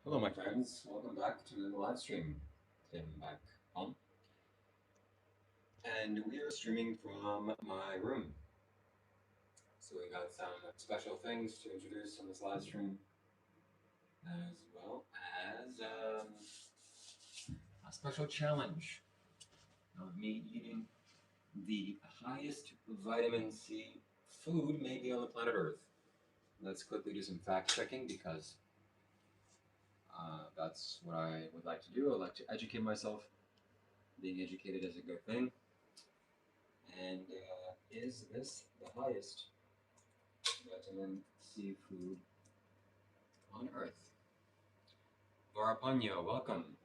Hello, my friends. Welcome back to the live stream. Today I'm back home, and we are streaming from my room. So we got some special things to introduce on this live stream, as well as a special challenge of me eating the highest vitamin C food maybe on the planet Earth. Let's quickly do some fact checking because that's what I would like to do. I like to educate myself. Being educated is a good thing. And is this the highest vitamin C food on Earth? Varapanyo, welcome.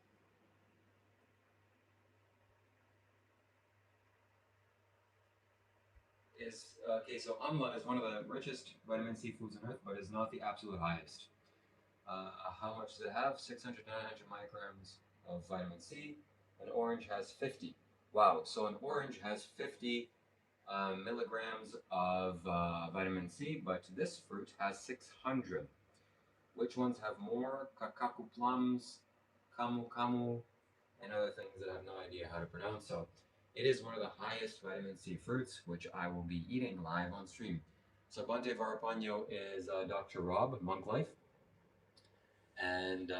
So amla is one of the richest vitamin C foods on Earth, but is not the absolute highest. How much does it have? 600 to 900 micrograms of vitamin C. An orange has 50. Wow, so an orange has 50 milligrams of vitamin C, but this fruit has 600. Which ones have more? Kakaku plums, kamu kamu, and other things that I have no idea how to pronounce. So it is one of the highest vitamin C fruits, which I will be eating live on stream. So Bante Varapano is Dr. Rob, Monk Life, and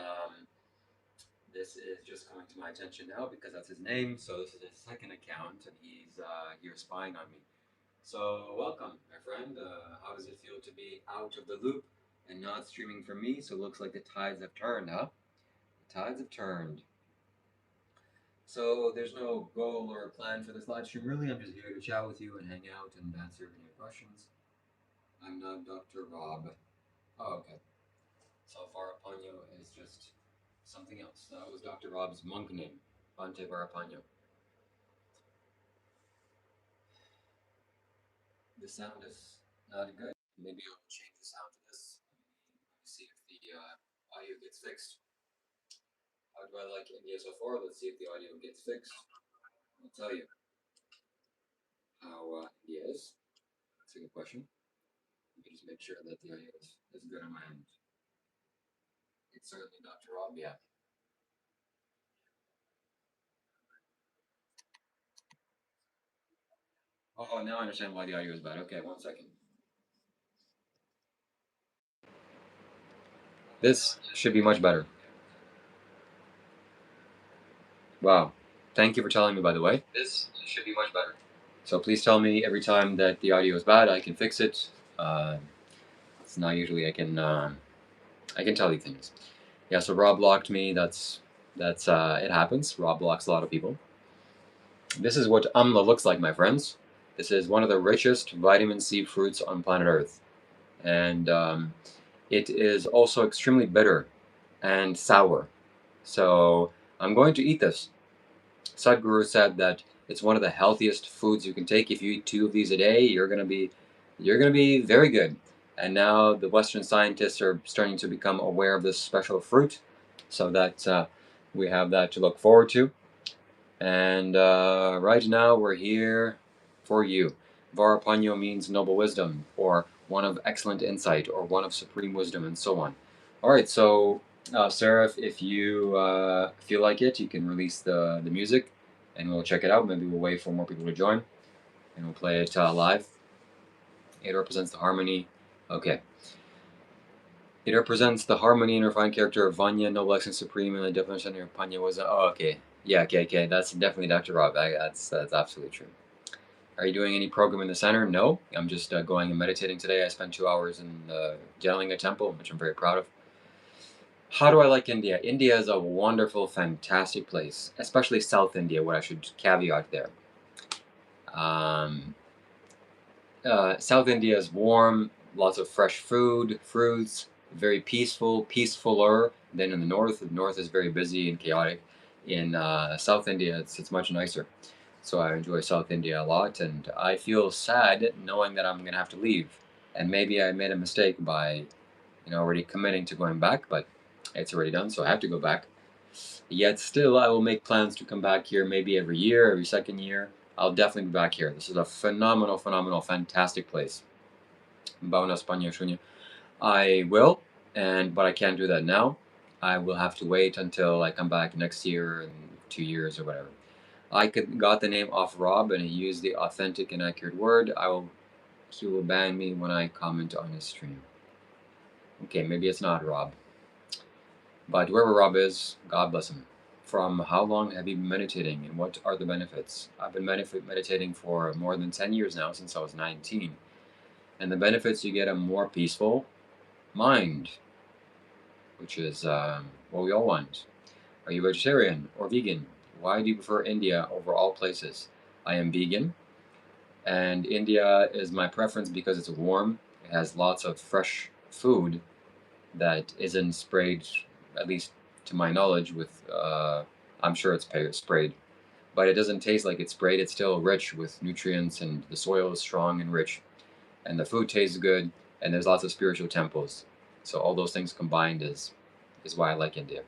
this is just coming to my attention now because that's his name. So this is his second account, and he's here spying on me. So welcome, my friend. How does it feel to be out of the loop and not streaming for me? So it looks like the tides have turned, huh? The tides have turned. So there's no goal or plan for this live stream. Really, I'm just here to chat with you and hang out and answer any questions. I'm not Dr. Rob. Oh, okay. So Varapanyo is just something else. That was Dr. Rob's monk name, Bante Varapanyo. The sound is not good. Maybe I'll change the sound to this. Let me see if the audio gets fixed. How do I like India so far? Let's see if the audio gets fixed. I'll tell you how India is. That's a good question. Let me just make sure that the audio is good on my end. It's certainly Dr. Rob, yeah. Oh, now I understand why the audio is bad. Okay, 1 second. This should be much better. Wow. Thank you for telling me, by the way. This should be much better. So please tell me every time that the audio is bad. I can fix it. It's not usually I can tell you things. Yeah. So Rob blocked me. That's it happens. Rob blocks a lot of people. This is what amla looks like, my friends. This is one of the richest vitamin C fruits on planet Earth, and it is also extremely bitter and sour. So I'm going to eat this. Sadhguru said that it's one of the healthiest foods you can take. If you eat 2 of these a day, you're gonna be very good. And now the Western scientists are starting to become aware of this special fruit, so that we have that to look forward to. And right now we're here for you. Varapanyo means noble wisdom, or one of excellent insight, or one of supreme wisdom, and so on. All right, so Sarah, if you feel like it, you can release the music, and we'll check it out. Maybe we'll wait for more people to join, and we'll play it live. It represents the harmony. Okay. It represents the harmony and refined character of Vanya, noble, excellent, supreme, and the definition of Panya was. Oh, okay. Yeah, okay. That's definitely Dr. Rob. That's absolutely true. Are you doing any program in the center? No. I'm just going and meditating today. I spent 2 hours in channeling a temple, which I'm very proud of. How do I like India? India is a wonderful, fantastic place, especially South India, what I should caveat there. Um, South India is warm, lots of fresh food, fruits, very peaceful, peacefuler than in the north. The north is very busy and chaotic. In South India, it's much nicer. So I enjoy South India a lot, and I feel sad knowing that I'm gonna have to leave. And maybe I made a mistake by, already committing to going back, but it's already done, so I have to go back. Yet still, I will make plans to come back here maybe every year, every second year. I'll definitely be back here. This is a phenomenal, phenomenal, fantastic place. Bauna España, Shunya. I will, but I can't do that now. I will have to wait until I come back next year in 2 years or whatever. Got the name off Rob, and he used the authentic and accurate word. He will ban me when I comment on his stream. Okay, maybe it's not Rob, but whoever Rob is, God bless him. From how long have you been meditating, and what are the benefits? I've been meditating for more than 10 years now, since I was 19. And the benefits: you get a more peaceful mind, which is what we all want. Are you vegetarian or vegan? Why do you prefer India over all places? I am vegan, and India is my preference because it's warm. It has lots of fresh food that isn't sprayed, at least to my knowledge, with, I'm sure it's sprayed, but it doesn't taste like it's sprayed. It's still rich with nutrients, and the soil is strong and rich, and the food tastes good, and there's lots of spiritual temples. So all those things combined is why I like India.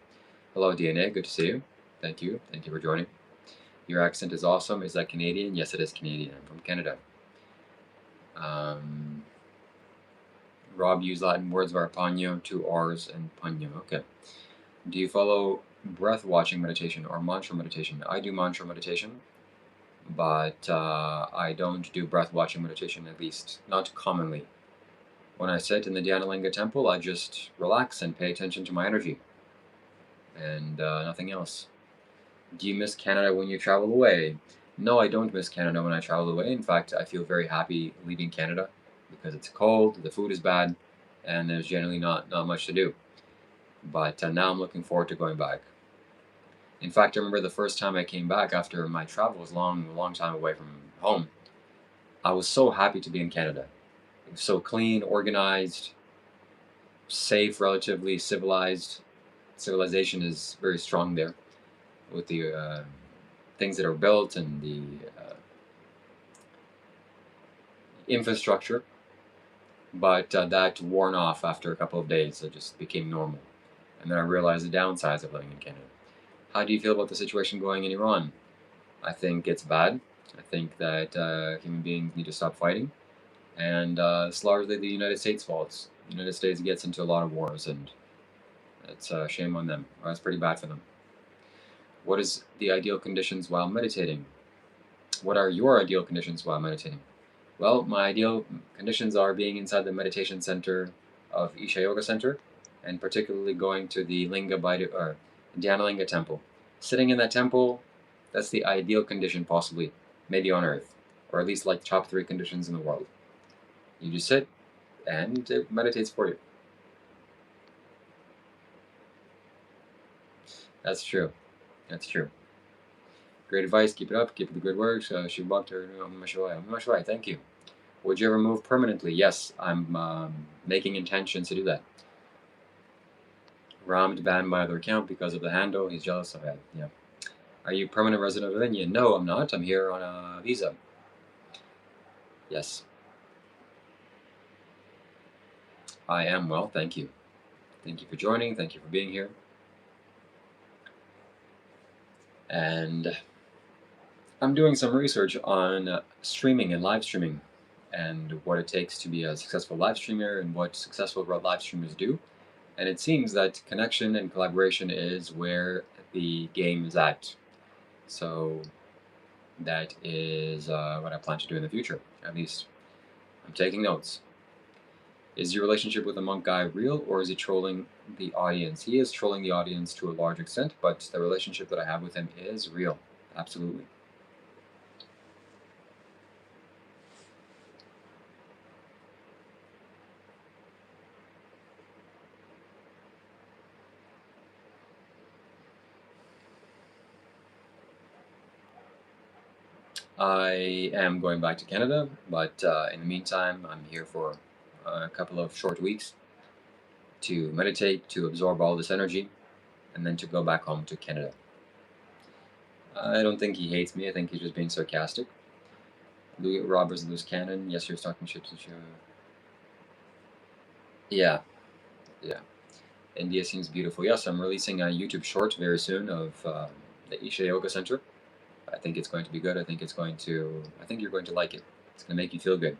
Hello, DNA. Good to see you. Thank you. Thank you for joining. Your accent is awesome. Is that Canadian? Yes, it is Canadian. I'm from Canada. Rob used Latin words via paño, 2 R's, and paño. Okay. Do you follow breath watching meditation or mantra meditation? I do mantra meditation, but I don't do breath watching meditation, at least not commonly. When I sit in the Dhyanalinga temple, I just relax and pay attention to my energy, and nothing else. Do you miss Canada when you travel away? No, I don't miss Canada when I travel away. In fact, I feel very happy leaving Canada because it's cold, the food is bad, and there's generally not much to do. But now I'm looking forward to going back. In fact, I remember the first time I came back after my travels, long time away from home. I was so happy to be in Canada. It was so clean, organized, safe, relatively civilized. Civilization is very strong there, with the things that are built and the infrastructure. But that worn off after a couple of days. It just became normal. And then I realized the downsides of living in Canada. How do you feel about the situation going in Iran? I think it's bad. I think that human beings need to stop fighting. And it's largely the United States' fault. The United States gets into a lot of wars, and it's a shame on them. It's pretty bad for them. What is the ideal conditions while meditating? What are your ideal conditions while meditating? Well, my ideal conditions are being inside the meditation center of Isha Yoga Center, and particularly going to the Dhyanalinga temple. Sitting in that temple, that's the ideal condition, possibly, maybe on earth, or at least like top 3 conditions in the world. You just sit, and it meditates for you. That's true. That's true. Great advice. Keep it up. Keep up the good work. Shiva, thank you. Would you ever move permanently? Yes, I'm making intentions to do that. Rammed banned my other account because of the handle. He's jealous of it. Yeah. Are you permanent resident of India? No, I'm not. I'm here on a visa. Yes. I am well, thank you. Thank you for joining. Thank you for being here. And I'm doing some research on streaming and live streaming, and what it takes to be a successful live streamer, and what successful live streamers do. And it seems that connection and collaboration is where the game is at. So that is what I plan to do in the future. At least I'm taking notes. Is your relationship with the monk guy real, or is he trolling the audience? He is trolling the audience to a large extent, but the relationship that I have with him is real. Absolutely. I am going back to Canada, but in the meantime, I'm here for a couple of short weeks to meditate, to absorb all this energy, and then to go back home to Canada. I don't think he hates me. I think he's just being sarcastic. Robert's loose cannon. Yes, you're talking shit to Shiva. Yeah, yeah. India seems beautiful. Yes, I'm releasing a YouTube short very soon of the Isha Yoga Center. I think it's going to be good. I think you're going to like it. It's going to make you feel good.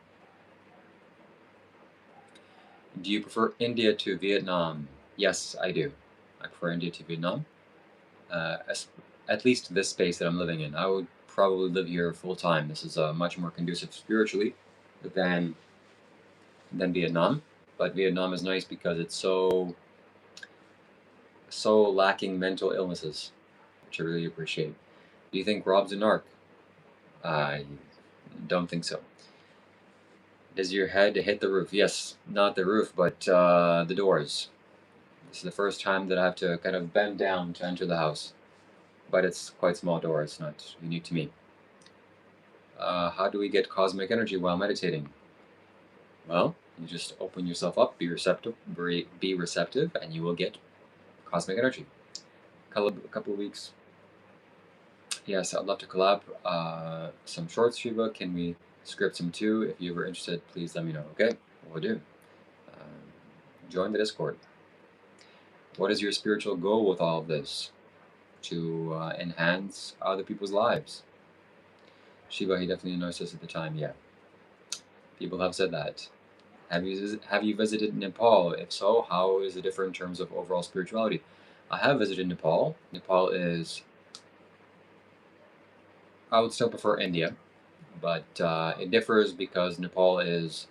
Do you prefer India to Vietnam? Yes, I do. I prefer India to Vietnam. At least this space that I'm living in. I would probably live here full time. This is much more conducive spiritually than Vietnam. But Vietnam is nice because it's so lacking mental illnesses, which I really appreciate. Do you think Rob's a narc? I don't think so. Does your head hit the roof? Yes, not the roof, but the doors. This is the first time that I have to kind of bend down to enter the house. But it's quite small door, it's not unique to me. How do we get cosmic energy while meditating? Well, you just open yourself up, be receptive, and you will get cosmic energy. A couple of weeks. Yes, I'd love to collab some shorts, Shiva. Can we script some too? If you're ever interested, please let me know. Okay, we'll do. Join the Discord. What is your spiritual goal with all of this? To enhance other people's lives. Shiva, he definitely noticed this at the time. Yeah, people have said that. Have you visited Nepal? If so, how is it different in terms of overall spirituality? I have visited Nepal. Nepal is, I would still prefer India, but it differs because Nepal is,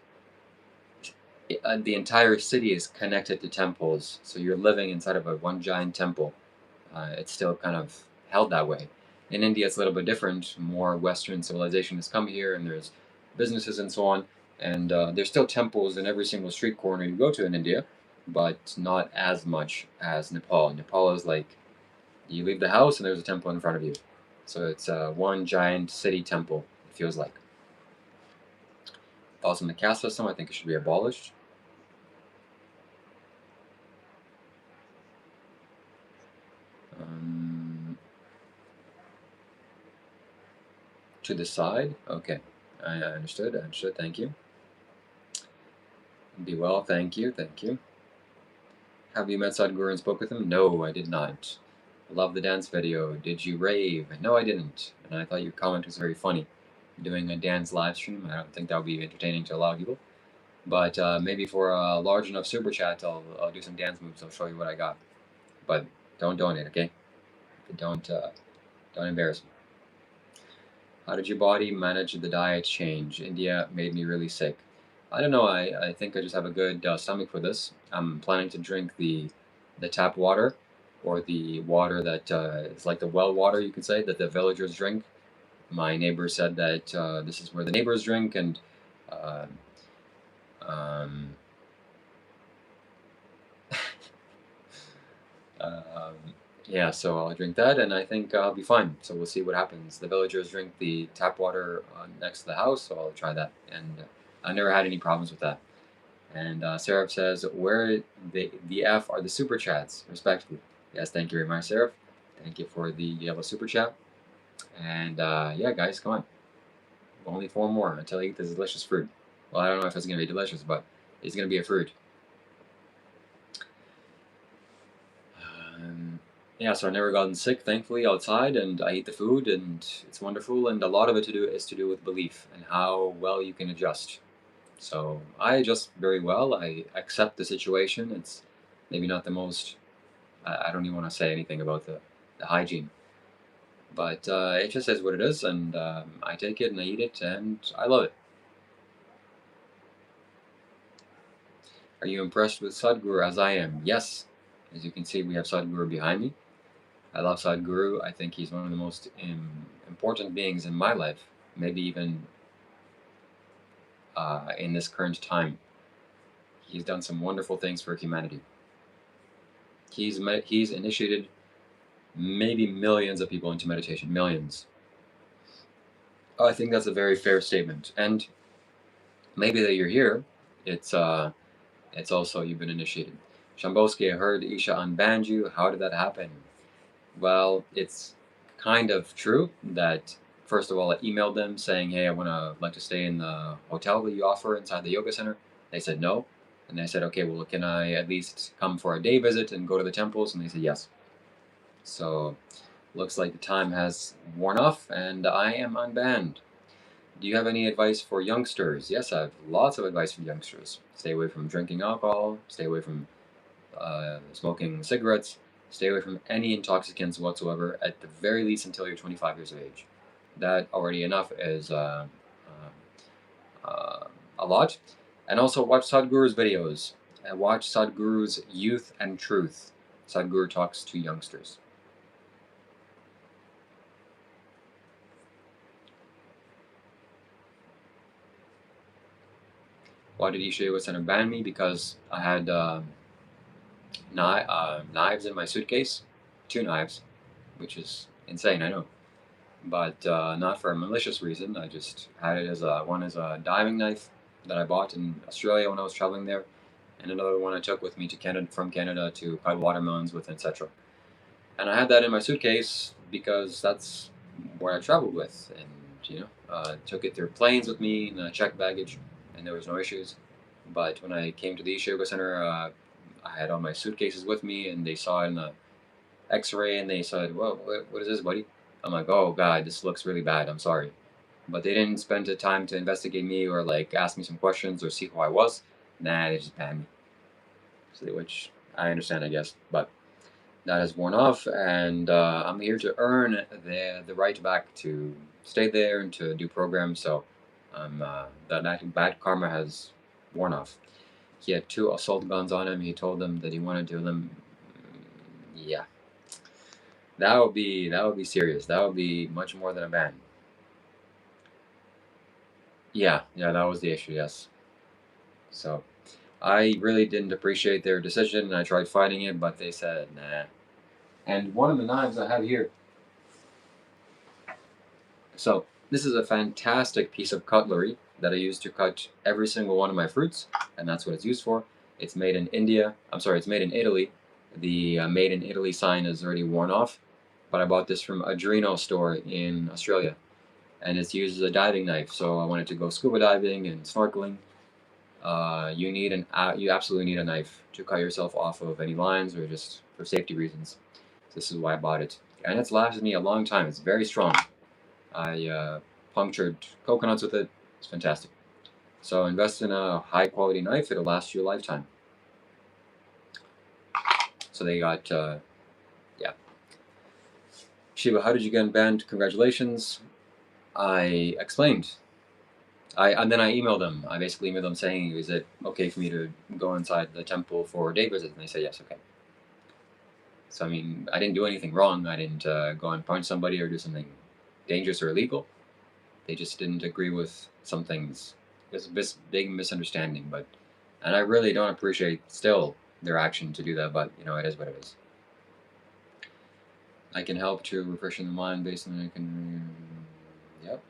the entire city is connected to temples. So you're living inside of one giant temple. It's still kind of held that way. In India, it's a little bit different. More Western civilization has come here, and there's businesses and so on. And there's still temples in every single street corner you go to in India, but not as much as Nepal. Nepal is like you leave the house and there's a temple in front of you. So it's one giant city temple, it feels like. Thoughts on the caste system? I think it should be abolished. To the side? Okay. I understood. I understood. Thank you. Be well. Thank you. Thank you. Have you met Sadhguru and spoke with him? No, I did not. Love the dance video. Did you rave? No, I didn't. And I thought your comment was very funny. Doing a dance live stream, I don't think that would be entertaining to a lot of people. But maybe for a large enough super chat, I'll do some dance moves. I'll show you what I got. But don't donate, okay? Don't embarrass me. How did your body manage the diet change? India made me really sick. I don't know. I think I just have a good stomach for this. I'm planning to drink the tap water, or the water that is like the well water, you could say, that the villagers drink. My neighbor said that this is where the neighbors drink, and uh, um, um, yeah, so I'll drink that, and I think I'll be fine. So we'll see what happens. The villagers drink the tap water next to the house, so I'll try that, and I never had any problems with that. And Seraph says, where the F are the super chats, respectively. Yes, thank you very much, Seraph. Thank you for the yellow super chat. And yeah, guys, come on. Only 4 more until I eat this delicious fruit. Well, I don't know if it's going to be delicious, but it's going to be a fruit. Yeah, so I've never gotten sick, thankfully, outside, and I eat the food, and it's wonderful, and a lot of it is to do with belief and how well you can adjust. So I adjust very well. I accept the situation. It's maybe not the most, I don't even want to say anything about the hygiene, but it just is what it is, and I take it and I eat it, and I love it. Are you impressed with Sadhguru as I am? Yes. As you can see, we have Sadhguru behind me. I love Sadhguru. I think he's one of the most important beings in my life, maybe even in this current time. He's done some wonderful things for humanity. He's initiated maybe millions of people into meditation. Millions. I think that's a very fair statement. And maybe that you're here, it's also you've been initiated. Shambhoski, I heard Isha unbanned you. How did that happen? Well, it's kind of true that, first of all, I emailed them saying, hey, I like to stay in the hotel that you offer inside the yoga center. They said no. And I said, okay, well, can I at least come for a day visit and go to the temples? And they said yes. So looks like the time has worn off and I am unbanned. Do you have any advice for youngsters? Yes, I have lots of advice for youngsters. Stay away from drinking alcohol, stay away from smoking cigarettes, Stay away from any intoxicants whatsoever, at the very least until you're 25 years of age. That already enough is a lot. And also watch Sadhguru's videos. And watch Sadhguru's Youth and Truth. Sadhguru talks to youngsters. Why did Isha Yoga Center ban me? Because I had knives in my suitcase. 2 knives, which is insane, I know. But not for a malicious reason. I just had it as one as a diving knife that I bought in Australia when I was traveling there, and another one I took with me to Canada, from Canada, to cut watermelons with, etc. And I had that in my suitcase because that's what I traveled with, and took it through planes with me in checked baggage, and there was no issues. But when I came to the Isha Yoga Center, I had all my suitcases with me, and they saw it in the X-ray, and they said, "Well, what is this, buddy?" I'm like, "Oh God, this looks really bad. I'm sorry." But they didn't spend the time to investigate me or like ask me some questions or see who I was. Nah, they just banned me. So, which I understand, I guess. But that has worn off, and I'm here to earn the right back to stay there and to do programs. So that bad karma has worn off. He had 2 assault guns on him. He told them that he wanted to do them. Yeah, that would be serious. That would be much more than a ban. Yeah, that was the issue. Yes. So I really didn't appreciate their decision, and I tried fighting it, but they said nah. And one of the knives I have here. So this is a fantastic piece of cutlery that I use to cut every single one of my fruits, and that's what it's used for. It's made in India. I'm sorry, it's made in Italy. The made in Italy sign is already worn off, but I bought this from Adreno store in Australia, and it's used as a diving knife. So I wanted to go scuba diving and snorkeling. You absolutely need a knife to cut yourself off of any lines or just for safety reasons. So this is why I bought it, and it's lasted me a long time. It's very strong. I punctured coconuts with it. It's fantastic. So invest in a high quality knife. It'll last you a lifetime. So they got, yeah. Shiva, how did you get banned? Congratulations. I explained. And then I emailed them. I basically emailed them saying, is it okay for me to go inside the temple for a day visit? And they said, yes, okay. So, I mean, I didn't do anything wrong. I didn't go and punch somebody or do something dangerous or illegal. They just didn't agree with some things. There's a big misunderstanding, and I really don't appreciate still their action to do that, but it is what it is. I can help to refresh the mind based on I can. Yep.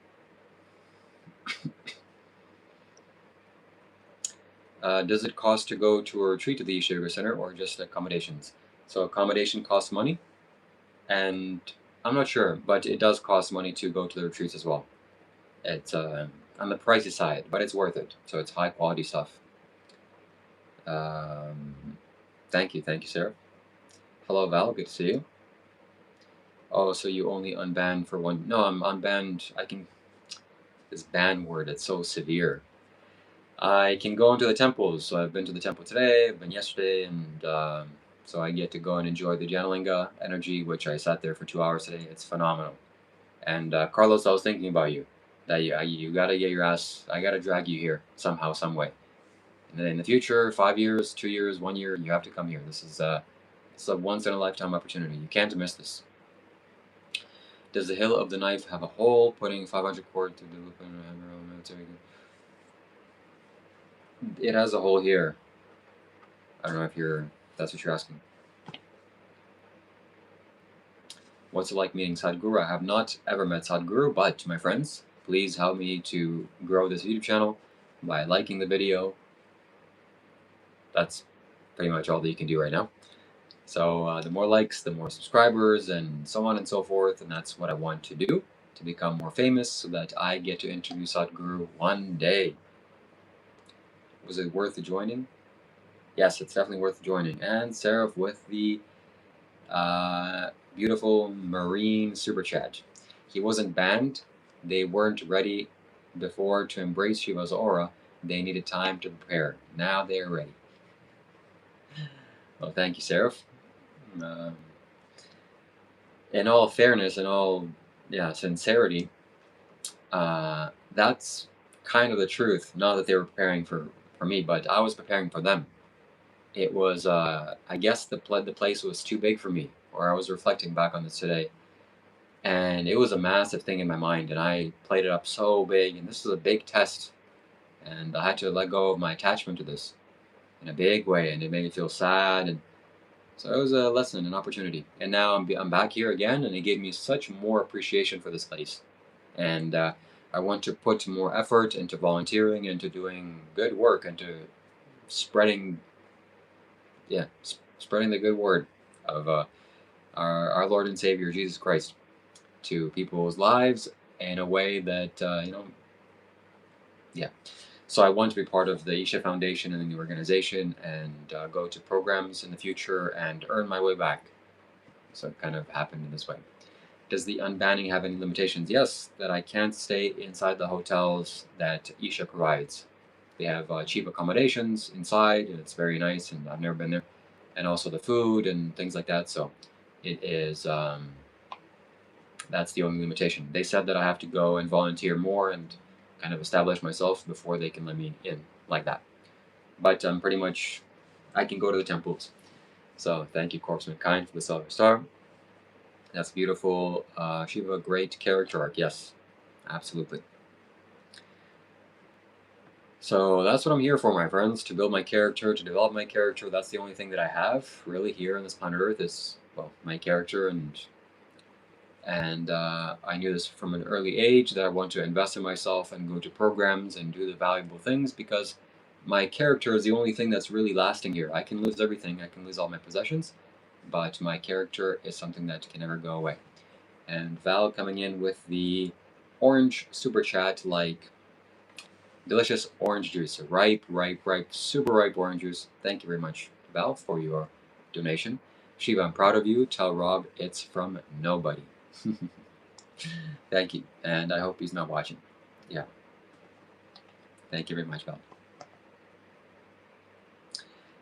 Does it cost to go to a retreat to the Isha Yoga Center or just accommodations? So accommodation costs money, and I'm not sure, but it does cost money to go to the retreats as well. It's on the pricey side, but it's worth it. So it's high quality stuff. Thank you, Sarah. Hello, Val. Good to see you. Oh, so you only unbanned for one? No, I'm unbanned. I can. This ban word, it's so severe. I can go into the temples. So I've been to the temple today. I've been yesterday, and so I get to go and enjoy the Janalinga energy, which I sat there for 2 hours today. It's phenomenal. And Carlos, I was thinking about you. That you gotta get your ass. I gotta drag you here somehow, some way. And then in the future, 5 years, 2 years, 1 year, you have to come here. This is a once in a lifetime opportunity. You can't miss this. Does the hill of the knife have a hole? Putting 500 cord to the loop and hammer. It has a hole here. I don't know if that's what you're asking. What's it like meeting Sadhguru? I have not ever met Sadhguru, but my friends, please help me to grow this YouTube channel by liking the video. That's pretty much all that you can do right now. So the more likes, the more subscribers, and so on and so forth, and that's what I want to do, to become more famous so that I get to interview Sadhguru one day. Was it worth joining? Yes, it's definitely worth joining. And Seraph with the beautiful marine super chat. He wasn't banned. They weren't ready before to embrace Shiva's aura. They needed time to prepare. Now they are ready. Well, thank you, Seraph. in all fairness and all, yeah, sincerity, that's kind of the truth. Not that they were preparing for me, but I was preparing for them. It was, I guess the place was too big for me, or I was reflecting back on this today, and it was a massive thing in my mind, and I played it up so big, and this was a big test, and I had to let go of my attachment to this in a big way, and it made me feel sad, and so it was a lesson, an opportunity, and now I'm back here again, and it gave me such more appreciation for this place, and I want to put more effort into volunteering, into doing good work, into spreading, yeah, spreading the good word of our Lord and Savior Jesus Christ to people's lives in a way that yeah. So I want to be part of the Isha Foundation and the organization, and go to programs in the future and earn my way back. So it kind of happened in this way. Does the unbanning have any limitations? Yes, that I can't stay inside the hotels that Isha provides. They have cheap accommodations inside, and it's very nice, and I've never been there. And also the food and things like that. So it is, that's the only limitation. They said that I have to go and volunteer more and kind of establish myself before they can let me in like that. But pretty much, I can go to the temples. So thank you, Corpseman Kind, for the Silver Star. That's beautiful. Shiva, great character arc. Yes, absolutely. So that's what I'm here for, my friends, to build my character, to develop my character. That's the only thing that I have really here on this planet Earth is, well, my character, and I knew this from an early age that I want to invest in myself and go to programs and do the valuable things because my character is the only thing that's really lasting here. I can lose everything, I can lose all my possessions, but my character is something that can never go away. And Val coming in with the orange super chat, like delicious orange juice, ripe, ripe, ripe, super ripe orange juice. Thank you very much, Val, for your donation. Shiva, I'm proud of you. Tell Rob it's from nobody. Thank you, and I hope he's not watching. Yeah. Thank you very much, Val.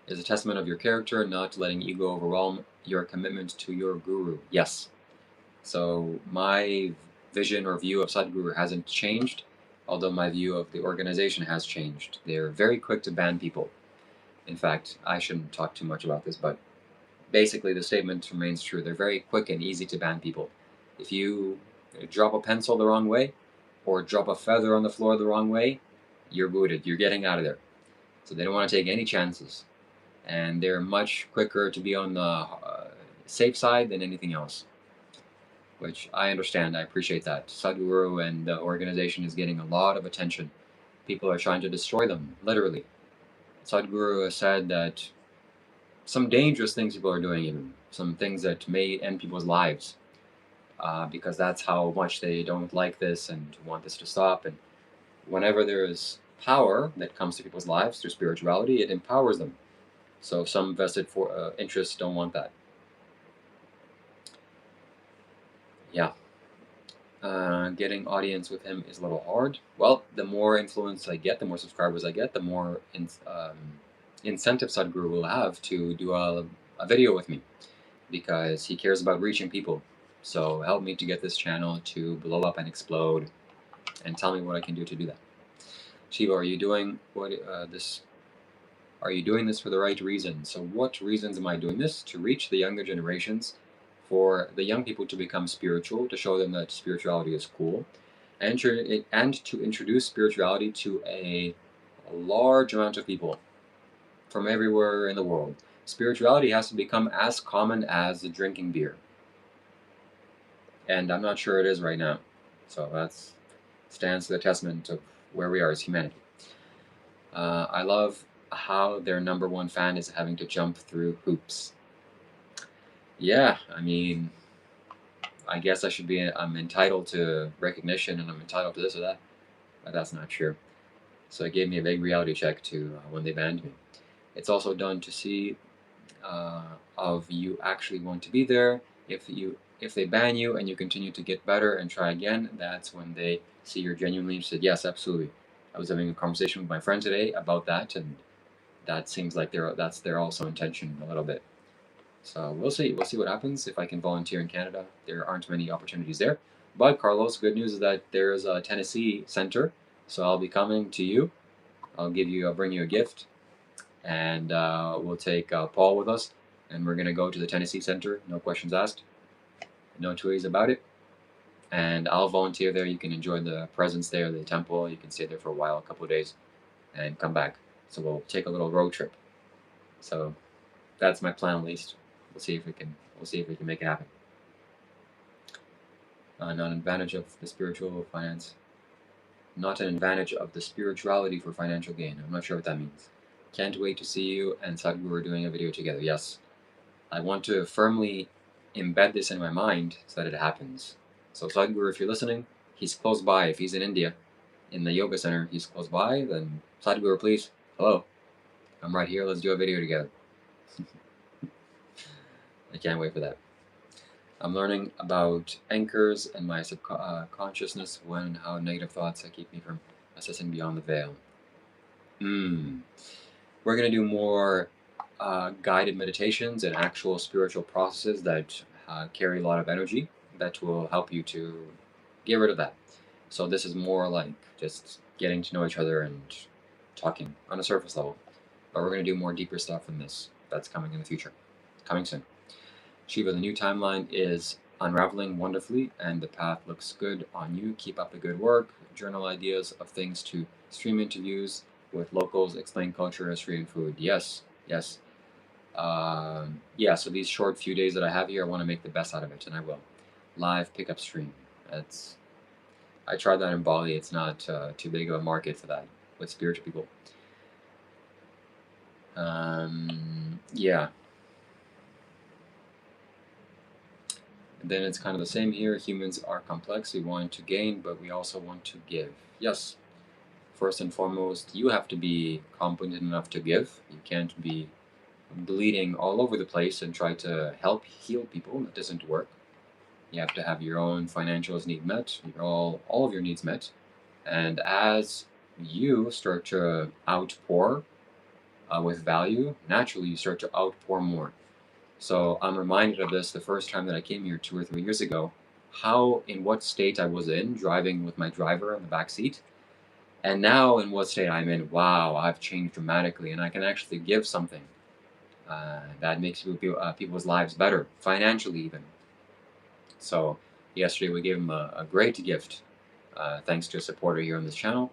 Is a testament of your character, not letting ego overwhelm your commitment to your guru. Yes. So my vision or view of Sadhguru hasn't changed, although my view of the organization has changed. They're very quick to ban people. In fact, I shouldn't talk too much about this, but basically the statement remains true. They're very quick and easy to ban people. If you drop a pencil the wrong way, or drop a feather on the floor the wrong way, you're booted. You're getting out of there. So they don't want to take any chances. And they're much quicker to be on the safe side than anything else, which I understand. I appreciate that. Sadhguru and the organization is getting a lot of attention. People are trying to destroy them, literally. Sadhguru has said that some dangerous things people are doing, even some things that may end people's lives, because that's how much they don't like this and want this to stop. And whenever there is power that comes to people's lives through spirituality, it empowers them. So some vested interests don't want that. Yeah. Getting audience with him is a little hard. Well, the more influence I get, the more subscribers I get, the more incentive Sadhguru will have to do a video with me, because he cares about reaching people. So help me to get this channel to blow up and explode, and tell me what I can do to do that. Shiva, are you doing this? Are you doing this for the right reasons? So what reasons am I doing this? To reach the younger generations, for the young people to become spiritual, to show them that spirituality is cool, and to introduce spirituality to a large amount of people from everywhere in the world. Spirituality has to become as common as drinking beer. And I'm not sure it is right now. So that stands to the testament of where we are as humanity. I love how their number one fan is having to jump through hoops. Yeah, I mean, I guess I should be, I'm entitled to recognition and I'm entitled to this or that, but that's not true. So it gave me a big reality check to when they banned me. It's also done to see of you actually want to be there. If they ban you and you continue to get better and try again, that's when they see you're genuinely interested. Yes, absolutely. I was having a conversation with my friend today about that, and that seems like that's their also intention a little bit. So we'll see. We'll see what happens if I can volunteer in Canada. There aren't many opportunities there. But Carlos, good news is that there's a Tennessee center, so I'll be coming to you. I'll bring you a gift, and we'll take Paul with us, and we're gonna go to the Tennessee center. No questions asked, no two ways about it. And I'll volunteer there. You can enjoy the presence there, the temple. You can stay there for a while, a couple of days, and come back. So we'll take a little road trip. So that's my plan, at least. We'll see if we can. We'll see if we can make it happen. Not an advantage of the spiritual finance. Not an advantage of the spirituality for financial gain. I'm not sure what that means. Can't wait to see you and Sadhguru doing a video together. Yes, I want to firmly embed this in my mind so that it happens. So Sadhguru, if you're listening, he's close by. If he's in India, in the yoga center, he's close by, then Sadhguru, please, hello, I'm right here. Let's do a video together. I can't wait for that. I'm learning about anchors and my subconsciousness, when and how negative thoughts keep me from assessing beyond the veil. We're going to do more guided meditations and actual spiritual processes that carry a lot of energy that will help you to get rid of that. So this is more like just getting to know each other and talking on a surface level. But we're going to do more deeper stuff than this. That's coming in the future. Coming soon. Shiva, the new timeline is unraveling wonderfully and the path looks good on you. Keep up the good work. Journal ideas of things to stream interviews with locals, explain culture, history, and food. Yes, yes. Yeah, so these short few days that I have here, I want to make the best out of it, and I will. Live pickup stream. I tried that in Bali. It's not too big of a market for that with spiritual people. Yeah. And then it's kind of the same here. Humans are complex. We want to gain, but we also want to give. Yes. First and foremost, you have to be competent enough to give. You can't be bleeding all over the place and try to help heal people. That doesn't work. You have to have your own financial needs met, all of your needs met. And as you start to outpour with value, naturally you start to outpour more. So I'm reminded of this the first time that I came here 2 or 3 years ago, in what state I was in, driving with my driver in the back seat. And now in what state I'm in, wow, I've changed dramatically and I can actually give something that makes people's lives better, financially even. So yesterday we gave him a great gift, thanks to a supporter here on this channel.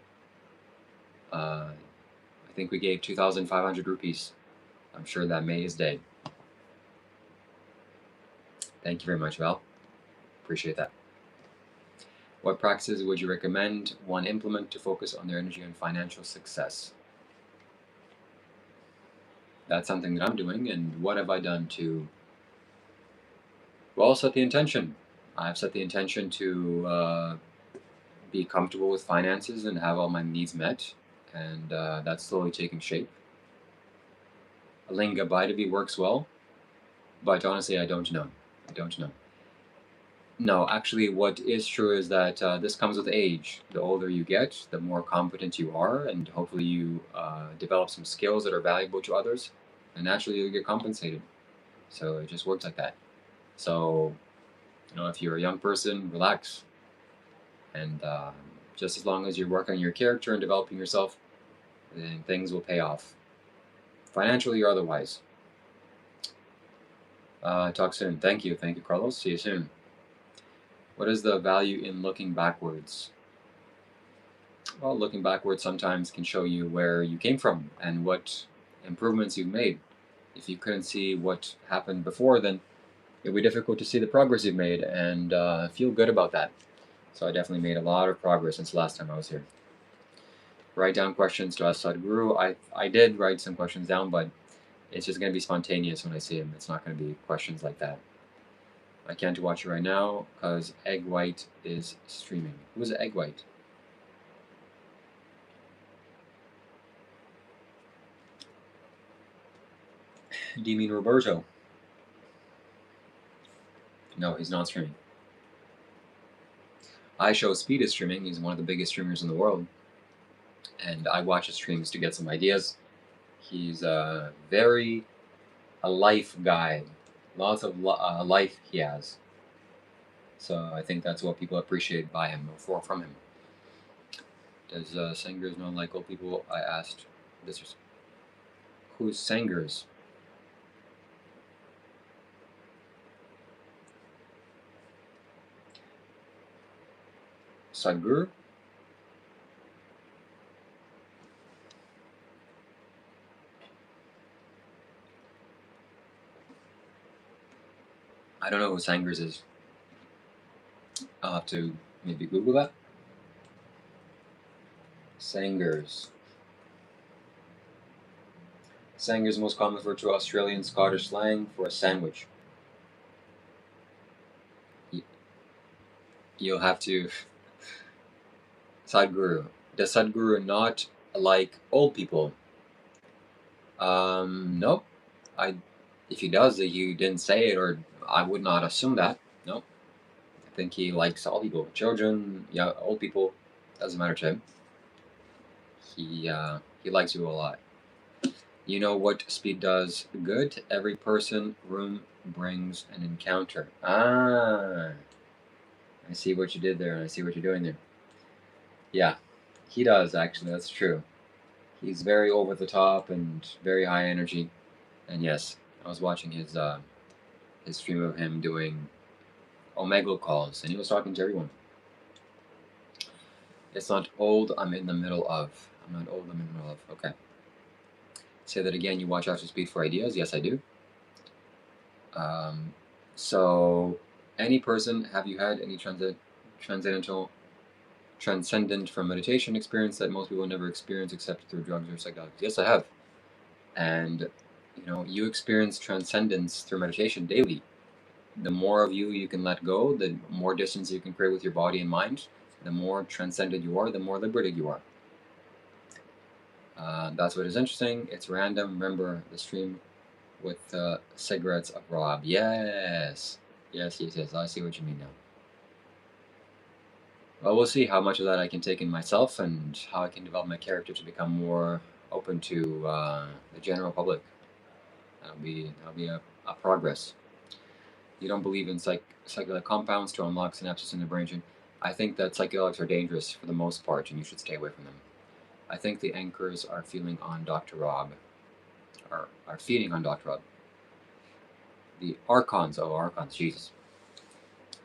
I think we gave 2,500 rupees. I'm sure that made his day. Thank you very much, Val. Appreciate that. What practices would you recommend one implement to focus on their energy and financial success? That's something that I'm doing, and what have I done to, well, set the intention. I've set the intention to be comfortable with finances and have all my needs met, and that's slowly taking shape. Linga Baidavi works well, but honestly, I don't know. I don't know. No, actually, what is true is that this comes with age. The older you get, the more competent you are, and hopefully you develop some skills that are valuable to others, and naturally you'll get compensated. So it just works like that. So, if you're a young person, relax. And just as long as you're working on your character and developing yourself, then things will pay off. Financially or otherwise. Talk soon. Thank you. Thank you, Carlos. See you soon. What is the value in looking backwards? Well, looking backwards sometimes can show you where you came from and what improvements you've made. If you couldn't see what happened before, then it would be difficult to see the progress you've made and feel good about that. So I definitely made a lot of progress since the last time I was here. Write down questions to ask Sadhguru. I did write some questions down, but it's just going to be spontaneous when I see them. It's not going to be questions like that. I can't watch it right now because Egg White is streaming. Who is Egg White? Do you mean Roberto? No, he's not streaming. Show Speed is streaming. He's one of the biggest streamers in the world. And I watch his streams to get some ideas. He's a life guy. Lots of life he has. So I think that's what people appreciate by him or from him. Does Sangers not like old people? I asked. This was, who's Sangers? Sadhguru? I don't know who Sangers is. I'll have to maybe Google that. Sangers. Sangers, most common referred to Australian Scottish slang for a sandwich. You'll have to. Sadhguru. Does Sadhguru not like old people? Nope. If he does, he didn't say it, or I would not assume that. Nope. I think he likes all people, children, yeah, old people. Doesn't matter to him. He likes you a lot. You know what speed does good? Every person, room brings an encounter. Ah, I see what you did there, and I see what you're doing there. Yeah, he does actually. That's true. He's very over the top and very high energy. And yes, I was watching his stream of him doing Omegle calls, and he was talking to everyone. It's not old. I'm in the middle of. I'm not old. I'm in the middle of. Okay. Say that again. You watch After Speed for ideas. Yes, I do. So, any person, have you had any transcendent from meditation experience that most people never experience except through drugs or psychedelics? Yes, I have. And you experience transcendence through meditation daily. The more of you can let go, the more distance you can create with your body and mind, the more transcended you are, the more liberated you are. That's what is interesting. It's random. Remember the stream with cigarettes of Rob. Yes. Yes. I see what you mean now. Well, we'll see how much of that I can take in myself and how I can develop my character to become more open to the general public. That'll be a progress. You don't believe in psychedelic compounds to unlock synapses in the brain. I think that psychedelics are dangerous for the most part, and you should stay away from them. I think the anchors are feeling on Dr. Rob, are feeding on Dr. Rob. The archons, Jesus.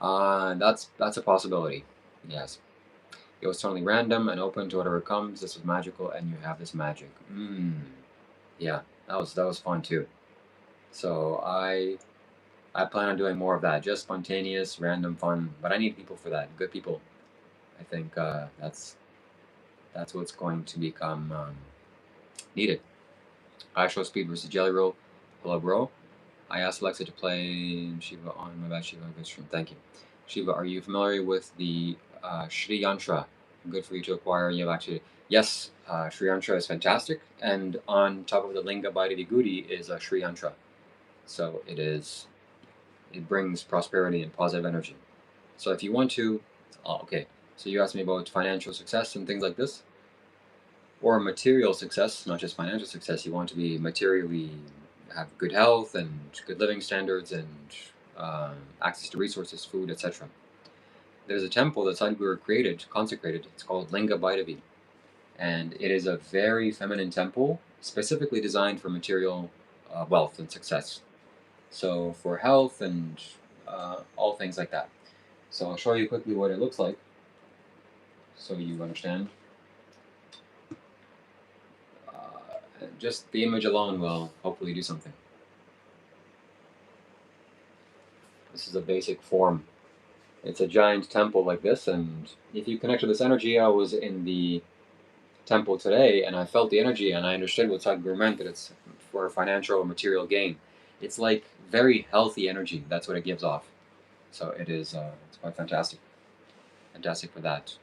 That's a possibility. Yes. It was totally random and open to whatever comes. This was magical, and you have this magic. Yeah, that was fun too. So I plan on doing more of that. Just spontaneous, random fun. But I need people for that. Good people. I think that's what's going to become needed. Show Speed versus Jelly Roll. Hello, bro. I asked Alexa to play Shiva on my bad Shiva. Good stream. Thank you. Shiva, are you familiar with the Sri Yantra? Good for you to acquire. You have actually. Yes, Sri Yantra is fantastic. And on top of the Linga Bhairavi Gudi is a Sri Yantra. So it brings prosperity and positive energy. So if you want to, okay. So you asked me about financial success and things like this, or material success, not just financial success. You want to be materially have good health and good living standards and access to resources, food, etc. There's a temple that Sadhguru consecrated. It's called Linga Bhairavi, and it is a very feminine temple, specifically designed for material wealth and success. So for health and all things like that. So I'll show you quickly what it looks like, so you understand. Just the image alone will hopefully do something. This is a basic form. It's a giant temple like this, and if you connect to this energy, I was in the temple today, and I felt the energy, and I understood what Sadhguru meant, that it's for financial or material gain. It's like very healthy energy. That's what it gives off. So it is. It's quite fantastic. Fantastic for that.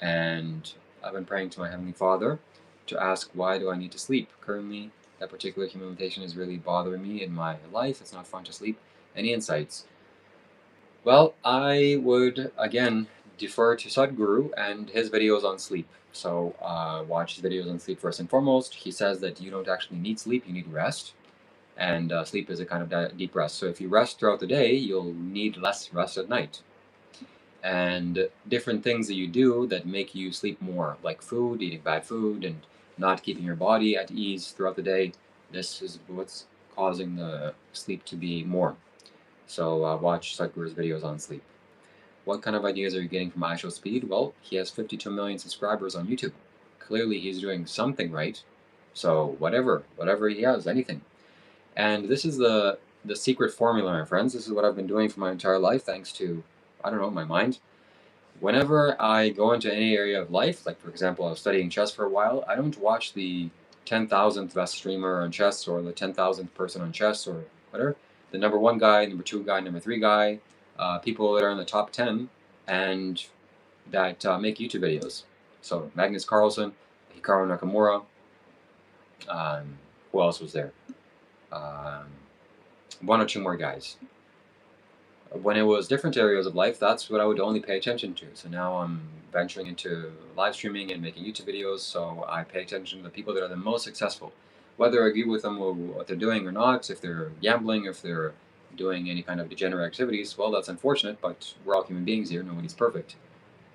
And I've been praying to my Heavenly Father to ask, why do I need to sleep? Currently, that particular humiliation is really bothering me in my life. It's not fun to sleep. Any insights? Well, I would, again, defer to Sadhguru and his videos on sleep. So watch his videos on sleep first and foremost. He says that you don't actually need sleep, you need rest. and sleep is a kind of deep rest. So if you rest throughout the day, you'll need less rest at night. And different things that you do that make you sleep more, like food, eating bad food, and not keeping your body at ease throughout the day. This is what's causing the sleep to be more. So watch Sadhguru's videos on sleep. What kind of ideas are you getting from Isha Speed? Well, he has 52 million subscribers on YouTube. Clearly he's doing something right. So whatever he has, anything. And this is the secret formula, my friends. This is what I've been doing for my entire life, thanks to, I don't know, my mind. Whenever I go into any area of life, like for example, I was studying chess for a while, I don't watch the 10,000th best streamer on chess or the 10,000th person on chess or whatever. The number one guy, number two guy, number three guy, people that are in the top 10 and that make YouTube videos. So Magnus Carlsen, Hikaru Nakamura, who else was there? One or two more guys. When it was different areas of life, that's what I would only pay attention to. So now I'm venturing into live streaming and making YouTube videos, so I pay attention to the people that are the most successful. Whether I agree with them or what they're doing or not, if they're gambling, if they're doing any kind of degenerate activities, well, that's unfortunate, but we're all human beings here, nobody's perfect.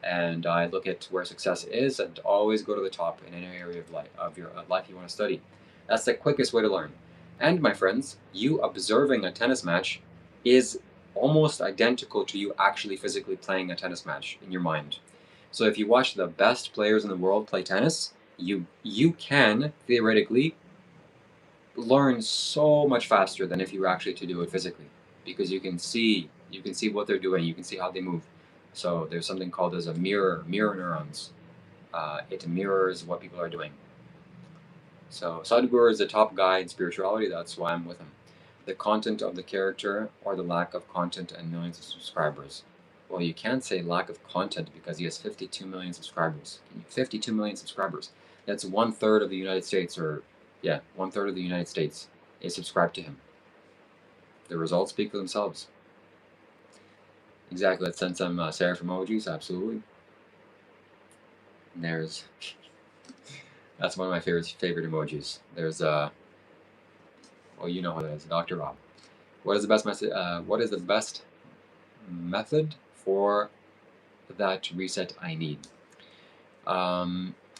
And I look at where success is and always go to the top in any area of life, your life you want to study. That's the quickest way to learn. And my friends, you observing a tennis match is almost identical to you actually physically playing a tennis match in your mind. So if you watch the best players in the world play tennis, you can theoretically learn so much faster than if you were actually to do it physically, because you can see what they're doing, you can see how they move. So there's something called as a mirror neurons. It mirrors what people are doing. So Sadhguru is the top guy in spirituality. That's why I'm with him. The content of the character or the lack of content and millions of subscribers. Well, you can't say lack of content because he has 52 million subscribers. 52 million subscribers. That's 1/3 of the United States, or yeah, 1/3 of the United States is subscribed to him. The results speak for themselves. Exactly. Let's send some serif emojis. Absolutely. And there's that's one of my favorite emojis. There's well, you know what it is, Dr. Rob. What is the best method? What is the best method for that reset I need?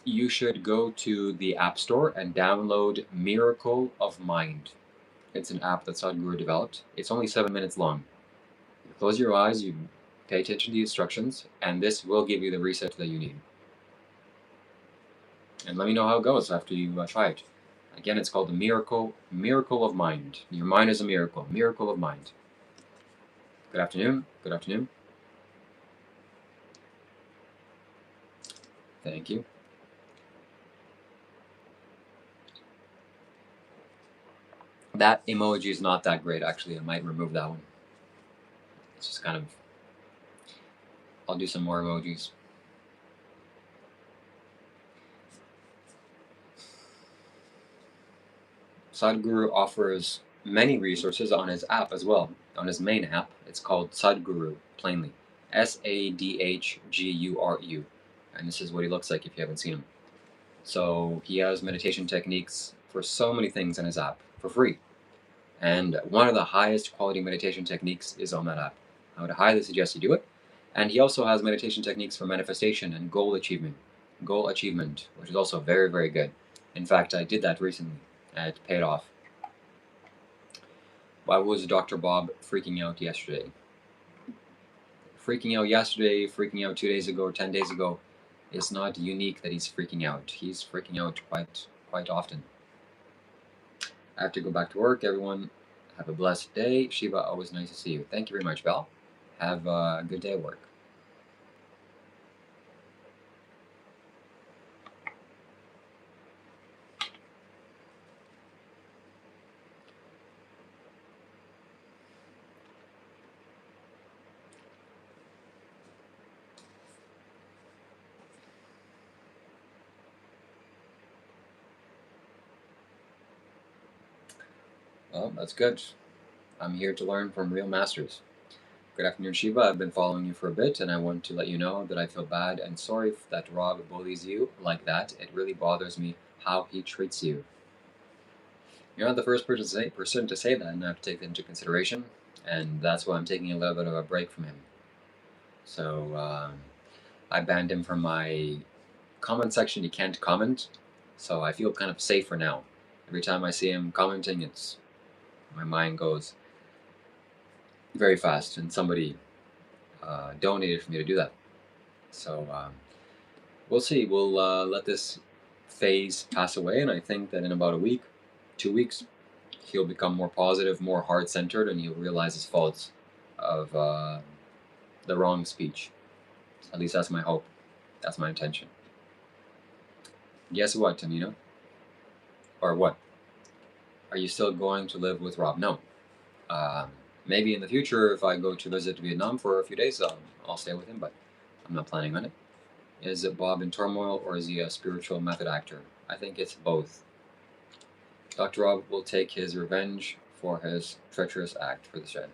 You should go to the App Store and download Miracle of Mind. It's an app that Sadhguru developed. It's only 7 minutes long. You close your eyes, you pay attention to the instructions, and this will give you the reset that you need. And let me know how it goes after you try it. Again, it's called the Miracle of Mind. Your mind is a miracle of mind. Good afternoon. Good afternoon. Thank you. That emoji is not that great, actually. I might remove that one. It's just kind of... I'll do some more emojis. Sadhguru offers many resources on his app as well. On his main app, it's called SADHGURU, plainly. SADHGURU. And this is what he looks like if you haven't seen him. So he has meditation techniques for so many things in his app for free. And one of the highest quality meditation techniques is on that app. I would highly suggest you do it. And he also has meditation techniques for manifestation and goal achievement, which is also very, very good. In fact, I did that recently. It paid off. Why was Dr. Bob freaking out yesterday? Freaking out yesterday, freaking out 2 days ago, or 10 days ago, it's not unique that he's freaking out. He's freaking out quite often. I have to go back to work. Everyone, have a blessed day. Shiva, always nice to see you. Thank you very much, Val. Have a good day at work. Well, that's good. I'm here to learn from real masters. Good afternoon, Shiva. I've been following you for a bit, and I want to let you know that I feel bad and sorry that Rob bullies you like that. It really bothers me how he treats you. You're not the first person to say that, and I have to take that into consideration, and that's why I'm taking a little bit of a break from him. So I banned him from my comment section. You can't comment, so I feel kind of safe for now. Every time I see him commenting, my mind goes very fast, and somebody donated for me to do that. So we'll see. We'll let this phase pass away, and I think that in about a week, 2 weeks, he'll become more positive, more heart-centered, and he'll realize his faults of the wrong speech. At least that's my hope. That's my intention. Guess what, Tamina? Or what? Are you still going to live with Rob? No. Maybe in the future, if I go to visit Vietnam for a few days, I'll stay with him, but I'm not planning on it. Is it Bob in turmoil, or is he a spiritual method actor? I think it's both. Dr. Rob will take his revenge for his treacherous act for the shed.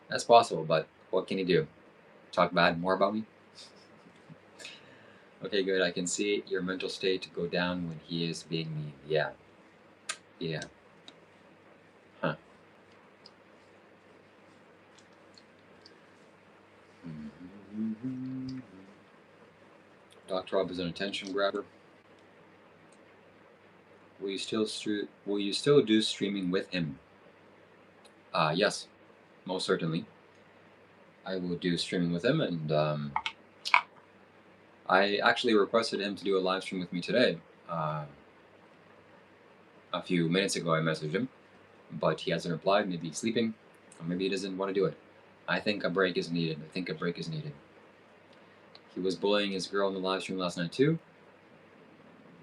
That's possible, but what can he do? Talk bad more about me? Okay, good. I can see your mental state go down when he is being mean. Yeah. Yeah. Huh. Dr. Rob is an attention grabber. Will you still do streaming with him? Yes, most certainly. I will do streaming with him, and I actually requested him to do a live stream with me today. A few minutes ago I messaged him, but he hasn't replied. Maybe he's sleeping, or maybe he doesn't want to do it. I think a break is needed. He was bullying his girl in the live stream last night too.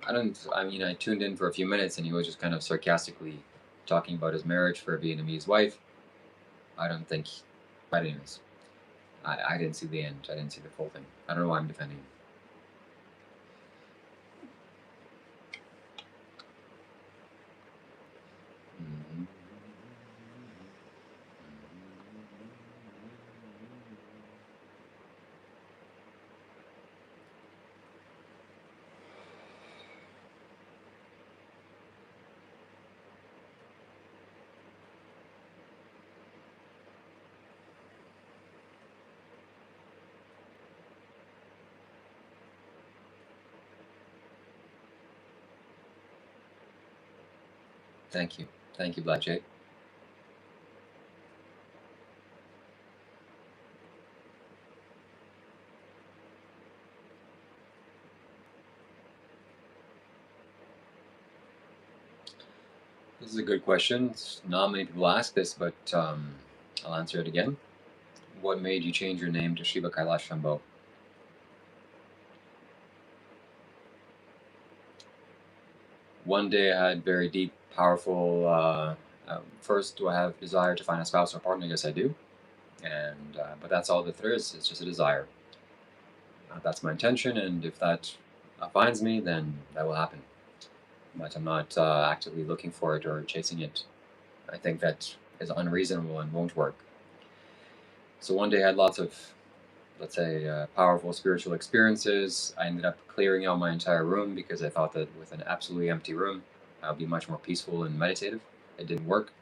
I tuned in for a few minutes, and he was just kind of sarcastically talking about his marriage for a Vietnamese wife. But anyways, I didn't see the end. I didn't see the full thing. I don't know why I'm defending him. Thank you, Black Jay. This is a good question. Not many people ask this, but I'll answer it again. What made you change your name to Shiva Kailash Shambho? One day I had very deep, powerful. First, do I have desire to find a spouse or partner? Yes, I do. But that's all that there is. It's just a desire. That's my intention, and if that finds me, then that will happen. But I'm not actively looking for it or chasing it. I think that is unreasonable and won't work. So one day I had lots of, let's say, powerful spiritual experiences. I ended up clearing out my entire room because I thought that with an absolutely empty room, I would be much more peaceful and meditative. It didn't work.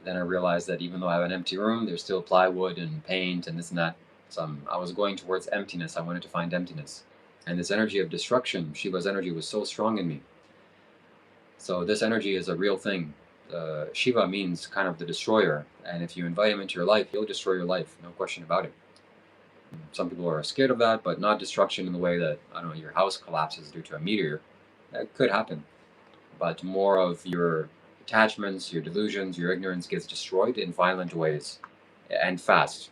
Then I realized that even though I have an empty room, there's still plywood and paint and this and that. So I was going towards emptiness. I wanted to find emptiness. And this energy of destruction, Shiva's energy, was so strong in me. So this energy is a real thing. Shiva means kind of the destroyer. And if you invite him into your life, he'll destroy your life. No question about it. Some people are scared of that, but not destruction in the way that, I don't know, your house collapses due to a meteor. That could happen. But more of your attachments, your delusions, your ignorance gets destroyed in violent ways and fast.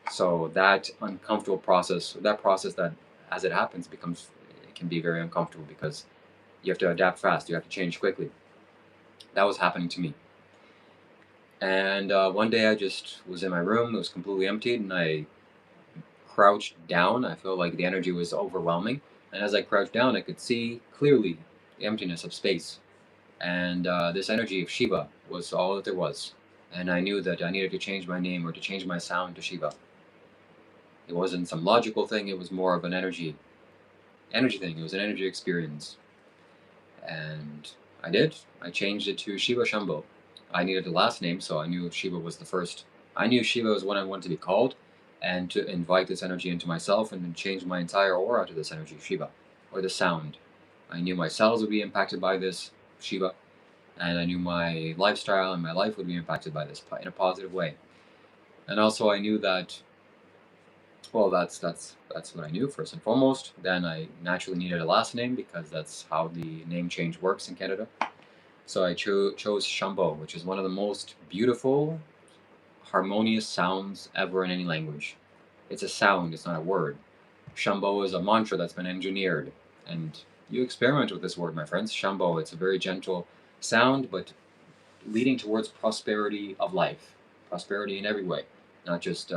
So that uncomfortable process, that as it happens it can be very uncomfortable because you have to adapt fast, you have to change quickly. That was happening to me. And one day I just was in my room, it was completely empty, and I crouched down. I felt like the energy was overwhelming. And as I crouched down, I could see clearly the emptiness of space. And this energy of Shiva was all that there was. And I knew that I needed to change my name or to change my sound to Shiva. It wasn't some logical thing, it was more of an energy thing. It was an energy experience. And I did. I changed it to Shiva Shambho. I needed a last name, so I knew Shiva was the first. I knew Shiva was what I wanted to be called, and to invite this energy into myself and then change my entire aura to this energy, Shiva, or the sound. I knew my cells would be impacted by this, Shiva, and I knew my lifestyle and my life would be impacted by this in a positive way. And also, I knew that. Well, that's what I knew first and foremost. Then I naturally needed a last name because that's how the name change works in Canada. So I chose Shambho, which is one of the most beautiful, harmonious sounds ever in any language. It's a sound, it's not a word. Shambho is a mantra that's been engineered. And you experiment with this word, my friends. Shambho, it's a very gentle sound, but leading towards prosperity of life. Prosperity in every way, not just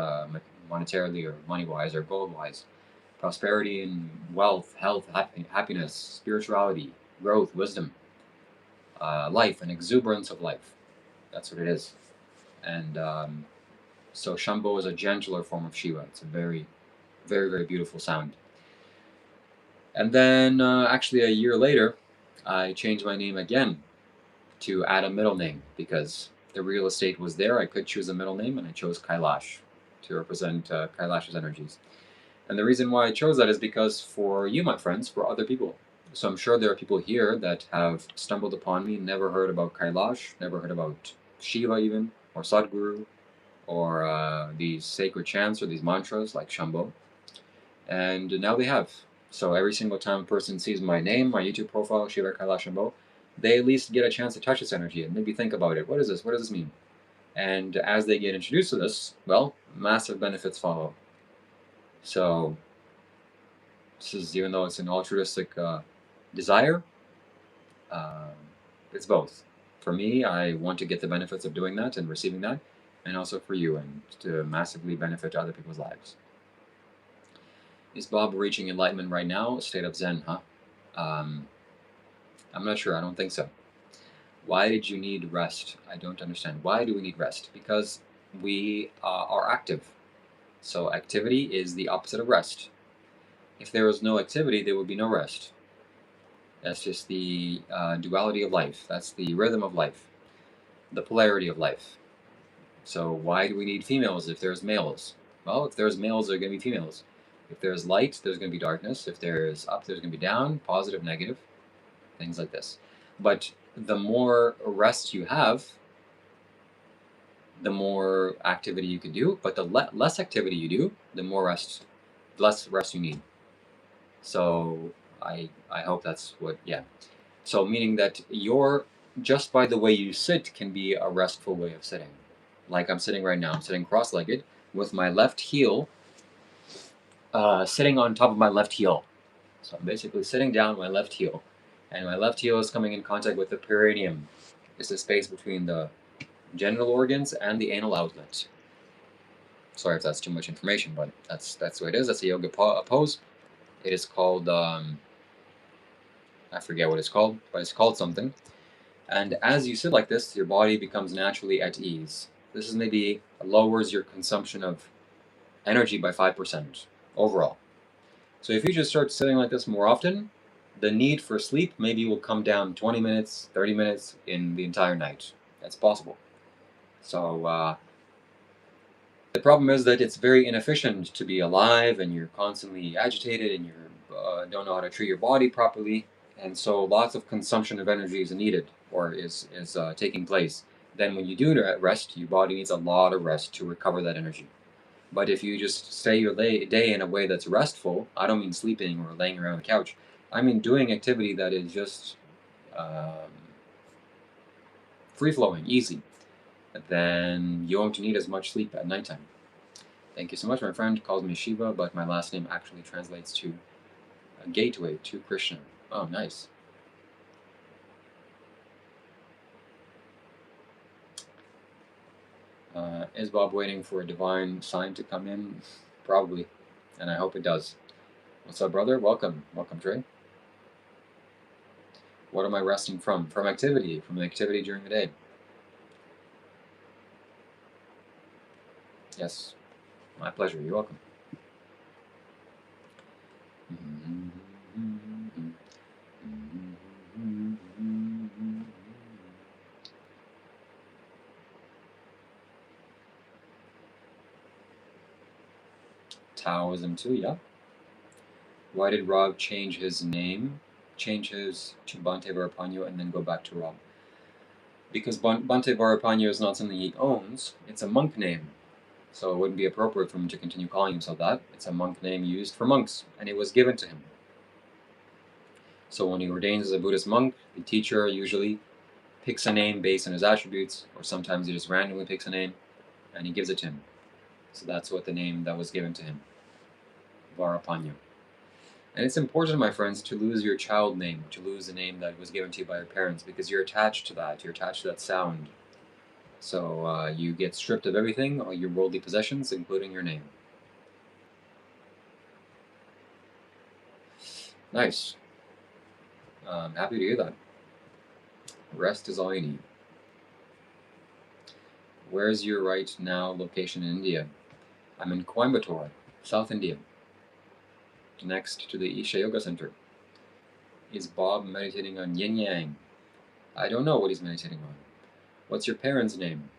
monetarily or money-wise or gold-wise. Prosperity in wealth, health, happiness, spirituality, growth, wisdom, life, and exuberance of life. That's what it is. And so Shambho is a gentler form of Shiva. It's a very, very, very beautiful sound. And then actually a year later, I changed my name again to add a middle name because the real estate was there. I could choose a middle name, and I chose Kailash to represent Kailash's energies. And the reason why I chose that is because for you, my friends, for other people. So I'm sure there are people here that have stumbled upon me, never heard about Kailash, never heard about Shiva even, or SADHGURU, or these sacred chants or these mantras like Shambho. And now they have. So every single time a person sees my name, my YouTube profile, Shiva Kailash Shambho, they at least get a chance to touch this energy and maybe think about it. What is this? What does this mean? And as they get introduced to this, well, massive benefits follow. So this is, even though it's an altruistic desire, uh, it's both. For me, I want to get the benefits of doing that and receiving that, and also for you, and to massively benefit other people's lives. Is Bob reaching enlightenment right now? A state of Zen, huh? I'm not sure. I don't think so. Why did you need rest? I don't understand. Why do we need rest? Because we are active. So activity is the opposite of rest. If there was no activity, there would be no rest. That's just the duality of life. That's the rhythm of life, the polarity of life. So why do we need females if there's males? Well, if there's males, there are going to be females. If there's light, there's going to be darkness. If there's up, there's going to be down, positive, negative, things like this. But the more rest you have, the more activity you can do. But the less activity you do, the less rest you need. So I hope that's what, yeah. So meaning that just by the way you sit can be a restful way of sitting. Like I'm sitting right now. I'm sitting cross-legged with my left heel sitting on top of my left heel. So I'm basically sitting down my left heel, and my left heel is coming in contact with the perineum. It's the space between the genital organs and the anal outlet. Sorry if that's too much information, but that's what it is. That's a yoga pose. It is called I forget what it's called, but it's called something. And as you sit like this, your body becomes naturally at ease. This is maybe lowers your consumption of energy by 5% overall. So if you just start sitting like this more often, the need for sleep maybe will come down 20 minutes, 30 minutes in the entire night. That's possible. So the problem is that it's very inefficient to be alive, and you're constantly agitated, and you don't know how to treat your body properly, and so lots of consumption of energy is needed, or is taking place. Then when you do rest, your body needs a lot of rest to recover that energy. But if you just stay your day in a way that's restful, I don't mean sleeping or laying around the couch. I mean doing activity that is just free-flowing, easy. Then you won't need as much sleep at nighttime. Thank you so much. My friend calls me Shiva, but my last name actually translates to a gateway to Krishna. Oh, nice. Is Bob waiting for a divine sign to come in? Probably, and I hope it does. What's up, brother? Welcome. Welcome, Trey. What am I resting from? From activity, from the activity during the day. Yes, my pleasure. You're welcome. Taoism too, yeah. Why did Rob change his name? Change his to Bhante Varapanyo and then go back to Rob? Because Bhante Varapanyo is not something he owns, it's a monk name. So it wouldn't be appropriate for him to continue calling himself that. It's a monk name used for monks, and it was given to him. So when he ordains as a Buddhist monk, the teacher usually picks a name based on his attributes, or sometimes he just randomly picks a name, and he gives it to him. So that's what the name that was given to him, Varapanyo. And it's important, my friends, to lose your child name, to lose the name that was given to you by your parents, because you're attached to that. You're attached to that sound. So you get stripped of everything, all your worldly possessions, including your name. Nice. I'm happy to hear that. Rest is all you need. Where's your right now location in India? I'm in Coimbatore, South India, next to the Isha Yoga Center. Is Bob meditating on yin yang? I don't know what he's meditating on. What's your parents' name?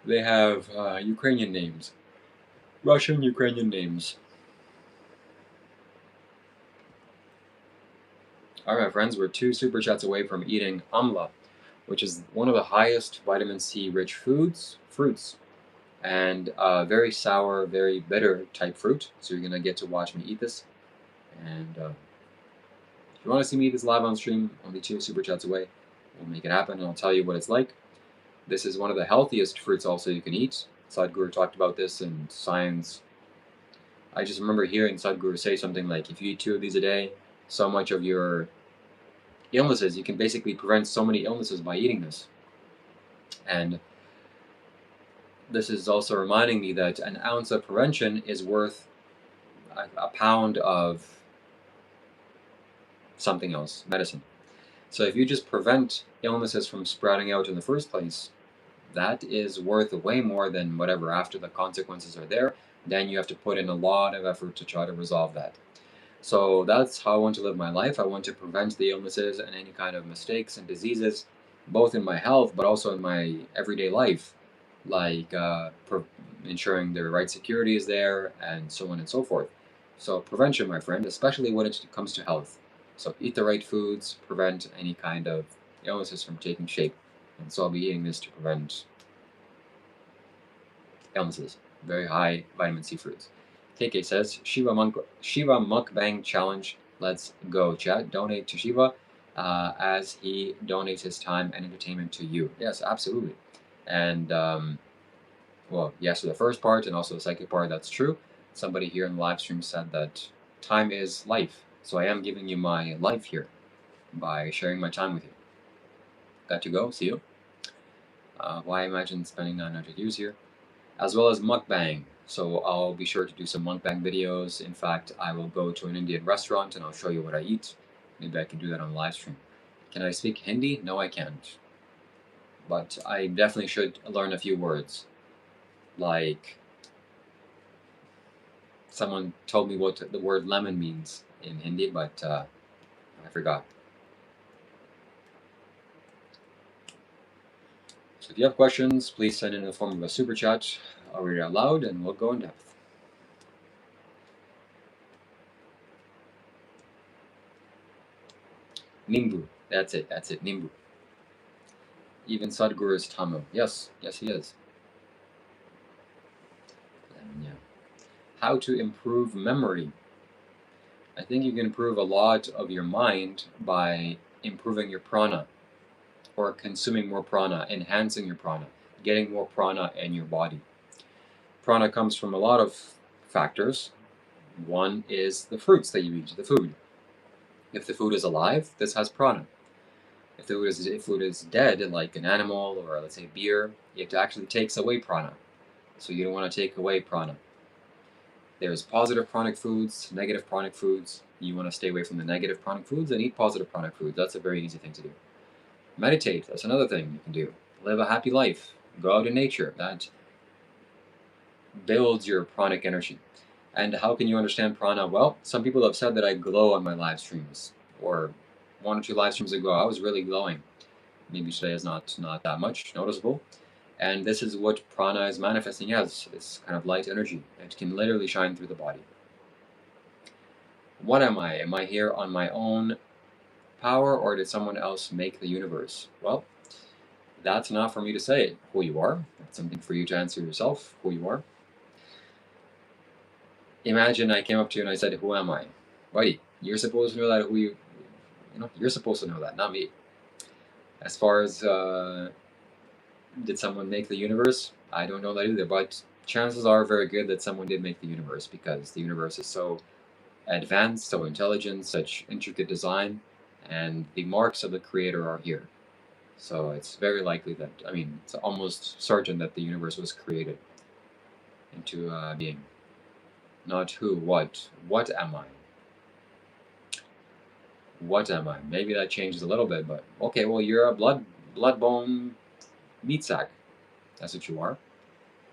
They have Ukrainian names. Russian Ukrainian names. Alright, my friends, we're 2 super chats away from eating amla, which is one of the highest vitamin C rich fruits, and very sour, very bitter type fruit. So you're going to get to watch me eat this. And if you want to see me eat this live on stream, only 2 super chats away. We'll make it happen, and I'll tell you what it's like. This is one of the healthiest fruits also you can eat. Sadhguru talked about this in Science. I just remember hearing Sadhguru say something like, if you eat 2 of these a day, so much of your illnesses, you can basically prevent so many illnesses by eating this. And this is also reminding me that an ounce of prevention is worth a pound of something else, medicine. So if you just prevent illnesses from sprouting out in the first place, that is worth way more than whatever after the consequences are there. Then you have to put in a lot of effort to try to resolve that. So that's how I want to live my life. I want to prevent the illnesses and any kind of mistakes and diseases, both in my health, but also in my everyday life, like ensuring the right security is there and so on and so forth. So prevention, my friend, especially when it comes to health. So eat the right foods, prevent any kind of illnesses from taking shape. And so I'll be eating this to prevent illnesses. Very high vitamin C fruits. KK says, Shiva Mukbang Challenge. Let's go, chat. Donate to Shiva as he donates his time and entertainment to you. Yes, absolutely. And, well, yes to the first part and also the second part, that's true. Somebody here in the live stream said that time is life. So I am giving you my life here by sharing my time with you. Got to go. See you. Why imagine spending 900 years here? As well as mukbang. So I'll be sure to do some mukbang videos. In fact, I will go to an Indian restaurant and I'll show you what I eat. Maybe I can do that on live stream. Can I speak Hindi? No, I can't. But I definitely should learn a few words. Like, someone told me what the word lemon means in Hindi, but I forgot. So if you have questions, please send in the form of a super chat. I'll read it out loud and we'll go in depth. Nimbu. That's it, Nimbu. Even Sadhguru is Tamil. Yes, he is. Yeah. How to improve memory. I think you can improve a lot of your mind by improving your prana, or consuming more prana, enhancing your prana, getting more prana in your body. Prana comes from a lot of factors. One is the fruits that you eat, the food. If the food is alive, this has prana. If the food is dead, like an animal or let's say beer, it actually takes away prana. So you don't want to take away prana. There's positive pranic foods, negative pranic foods. You want to stay away from the negative pranic foods and eat positive pranic foods. That's a very easy thing to do. Meditate, that's another thing you can do. Live a happy life. Go out in nature. That builds your pranic energy. And how can you understand prana? Well, some people have said that I glow on my live streams. Or 1 or 2 live streams ago, I was really glowing. Maybe today is not that much noticeable. And this is what prana is manifesting as. It's kind of light energy. It can literally shine through the body. What am I? Am I here on my own power, or did someone else make the universe? Well, that's not for me to say who you are. That's something for you to answer yourself, who you are. Imagine I came up to you and I said, who am I? Buddy, you're supposed to know that you're supposed to know that, not me. As far as did someone make the universe? I don't know that either, but chances are very good that someone did make the universe, because the universe is so advanced, so intelligent, such intricate design, and the marks of the creator are here. So it's very likely that, it's almost certain that the universe was created into being. Not who, what. What am I? What am I? Maybe that changes a little bit, but okay, well, you're a blood bone meat sack. That's what you are.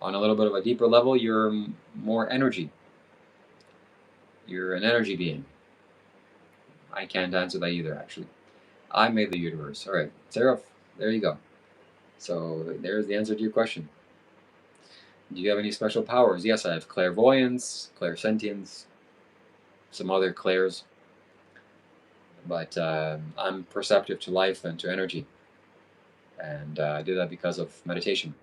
On a little bit of a deeper level, you're more energy. You're an energy being. I can't answer that either, actually. I made the universe. All right, Sarah, there you go. So there's the answer to your question. Do you have any special powers? Yes, I have clairvoyance, clairsentience, some other clairs, but I'm perceptive to life and to energy, and I do that because of meditation.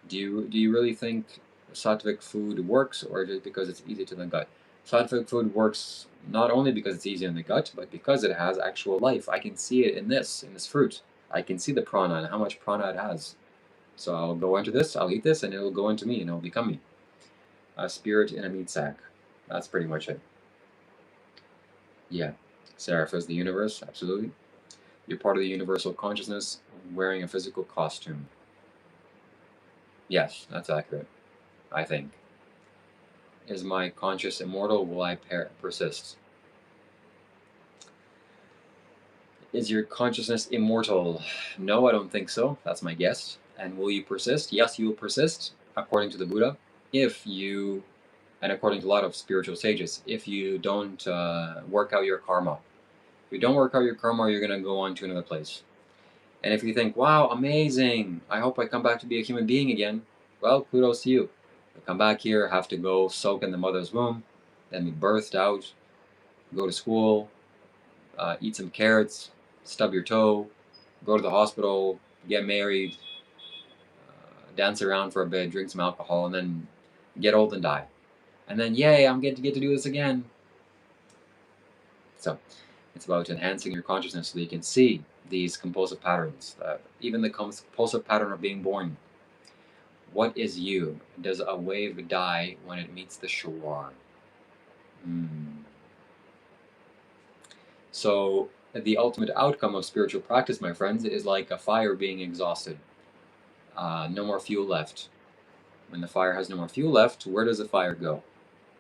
Do you really think sattvic food works, or just because it's easy to the gut? Sattvic food works not only because it's easy on the gut, but because it has actual life. I can see it in this fruit. I can see the prana and how much prana it has. So I'll go into this, I'll eat this, and it'll go into me, and it'll become me. A spirit in a meat sack. That's pretty much it. Yeah. Seraph is the universe, absolutely. You're part of the universal consciousness wearing a physical costume. Yes, that's accurate, I think. Is my conscious immortal? Will I persist? Is your consciousness immortal? No, I don't think so. That's my guess. And will you persist? Yes, you will persist, according to the Buddha, if you, and according to a lot of spiritual sages, if you don't work out your karma. If you don't work out your karma, you're going to go on to another place. And if you think, wow, amazing, I hope I come back to be a human being again, well, kudos to you. You come back here, have to go soak in the mother's womb, then be birthed out, go to school, eat some carrots, stub your toe, go to the hospital, get married, dance around for a bit, drink some alcohol, and then get old and die. And then, yay, I'm getting to do this again. So it's about enhancing your consciousness so that you can see these compulsive patterns, even the compulsive pattern of being born. What is you? Does a wave die when it meets the shore? So the ultimate outcome of spiritual practice, my friends, is like a fire being exhausted. No more fuel left. When the fire has no more fuel left, where does the fire go?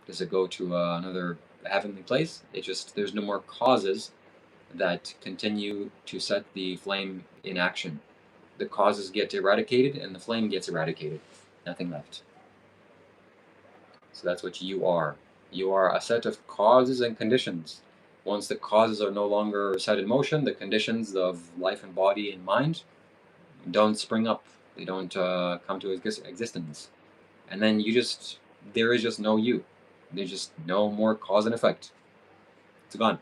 Does it go to another heavenly place? There's no more causes that continue to set the flame in action. The causes get eradicated and the flame gets eradicated. Nothing left. So that's what you are. You are a set of causes and conditions. Once the causes are no longer set in motion, the conditions of life and body and mind don't spring up. They don't come to existence. And then there is just no you. There's just no more cause and effect. It's gone.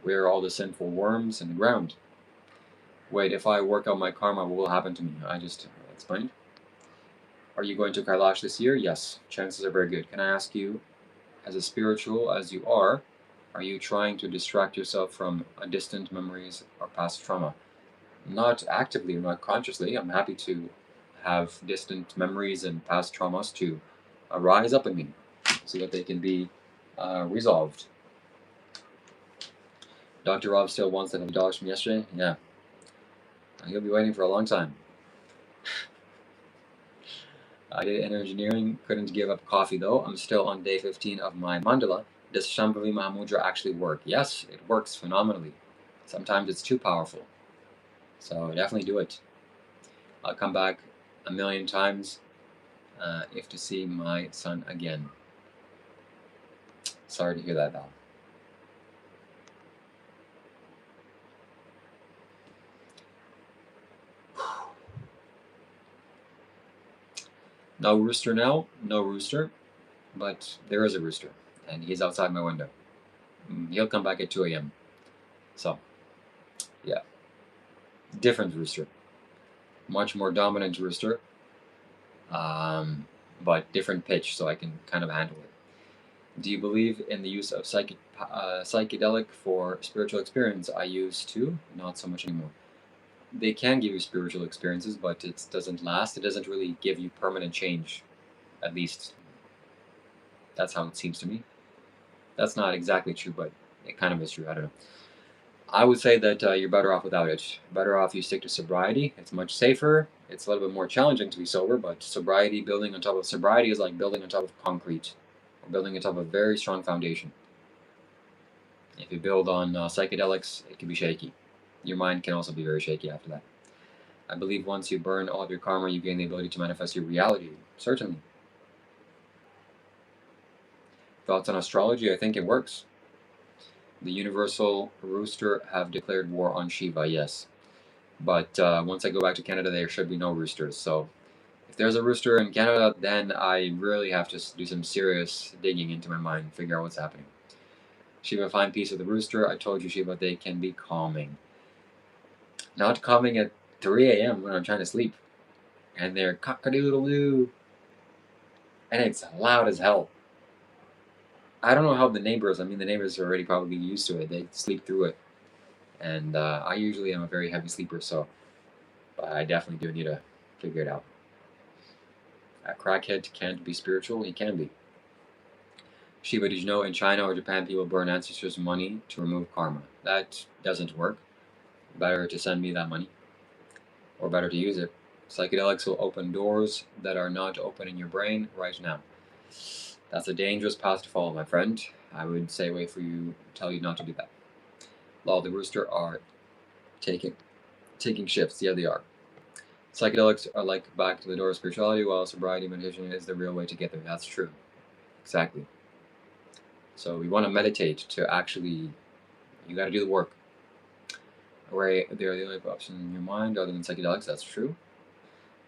Where are all the sinful worms in the ground? Wait, if I work out my karma, what will happen to me? I just explained. Are you going to Kailash this year? Yes, chances are very good. Can I ask you, as a spiritual as you are you trying to distract yourself from distant memories or past trauma? Not actively or not consciously. I'm happy to have distant memories and past traumas to rise up in me so that they can be resolved. Dr. Rob still wants that $100 from yesterday? Yeah. He'll be waiting for a long time. I did engineering, couldn't give up coffee though. I'm still on day 15 of my mandala. Does Shambhavi Mahamudra actually work? Yes, it works phenomenally. Sometimes it's too powerful. So definitely do it. I'll come back a million times if to see my son again. Sorry to hear that, Val. No rooster now, no rooster, but there is a rooster, and he's outside my window. He'll come back at 2 a.m. So, yeah, different rooster, much more dominant rooster, but different pitch, so I can kind of handle it. Do you believe in the use of psychedelic for spiritual experience? I used to, not so much anymore. They can give you spiritual experiences, but it doesn't last. It doesn't really give you permanent change. At least that's how it seems to me. That's not exactly true, but it kind of is true. I don't know. I would say that you're better off without it. Better off you stick to sobriety. It's much safer. It's a little bit more challenging to be sober, but sobriety, building on top of sobriety, is like building on top of concrete, or building on top of a very strong foundation. If you build on psychedelics, it can be shaky. Your mind can also be very shaky after that. I believe once you burn all of your karma, you gain the ability to manifest your reality. Certainly. Thoughts on astrology? I think it works. The universal rooster have declared war on Shiva, yes. But once I go back to Canada, there should be no roosters. So if there's a rooster in Canada, then I really have to do some serious digging into my mind, figure out what's happening. Shiva, find peace with the rooster. I told you, Shiva, they can be calming. Not calming at 3 a.m. when I'm trying to sleep. And they're cock-a-doodle-doo. And it's loud as hell. I don't know how the neighbors, I mean, the neighbors are already probably used to it. They sleep through it. And I usually am a very heavy sleeper, so I definitely do need to figure it out. A crackhead can't be spiritual. He can be. Shiva, did you know in China or Japan people burn ancestors' money to remove karma? That doesn't work. Better to send me that money. Or better to use it. Psychedelics will open doors that are not open in your brain right now. That's a dangerous path to follow, my friend. I would say wait for you, tell you not to do that. Law, the rooster are taking shifts. Yeah, they are. Psychedelics are like back to the door of spirituality, while sobriety meditation is the real way to get there. That's true. Exactly. So we want to meditate to actually, you got to do the work. Ray, they're the only option in your mind other than psychedelics. That's true.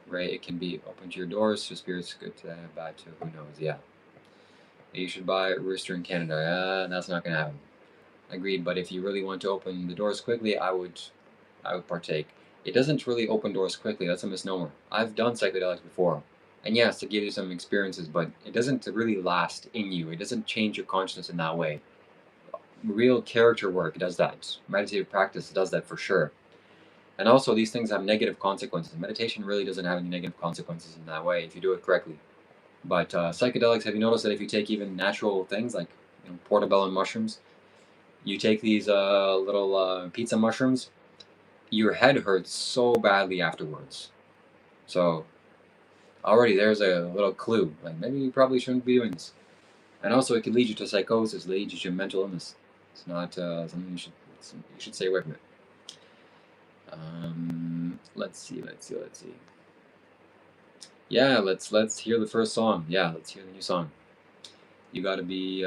Ray, it can be open to your doors to spirits, good to bad to who knows. Yeah. You should buy a rooster in Canada. That's not going to happen. Agreed. But if you really want to open the doors quickly, I would partake. It doesn't really open doors quickly. That's a misnomer. I've done psychedelics before. And yes, to give you some experiences, but it doesn't really last in you. It doesn't change your consciousness in that way. Real character work does that. Meditative practice does that for sure. And also, these things have negative consequences. Meditation really doesn't have any negative consequences in that way if you do it correctly. But psychedelics, have you noticed that if you take even natural things like portobello mushrooms, you take these little pizza mushrooms, your head hurts so badly afterwards. So already there's a little clue. Like maybe you probably shouldn't be doing this. And also, it could lead you to psychosis, lead you to mental illness. It's not something you should stay away from it. Let's see. Yeah, let's hear the first song. Yeah, let's hear the new song. You got to be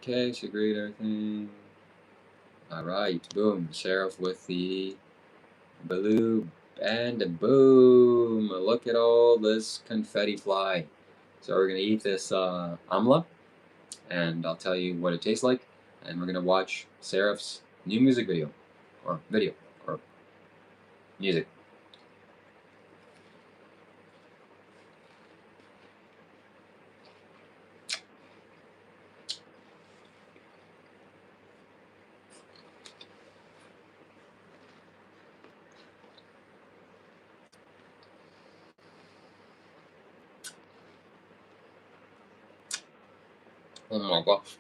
okay. So great, everything. All right, boom. Sheriff with the blue and boom. Look at all this confetti fly. So we're gonna eat this amla, and I'll tell you what it tastes like, and we're gonna watch Seraph's new music video, or music. Oh my gosh.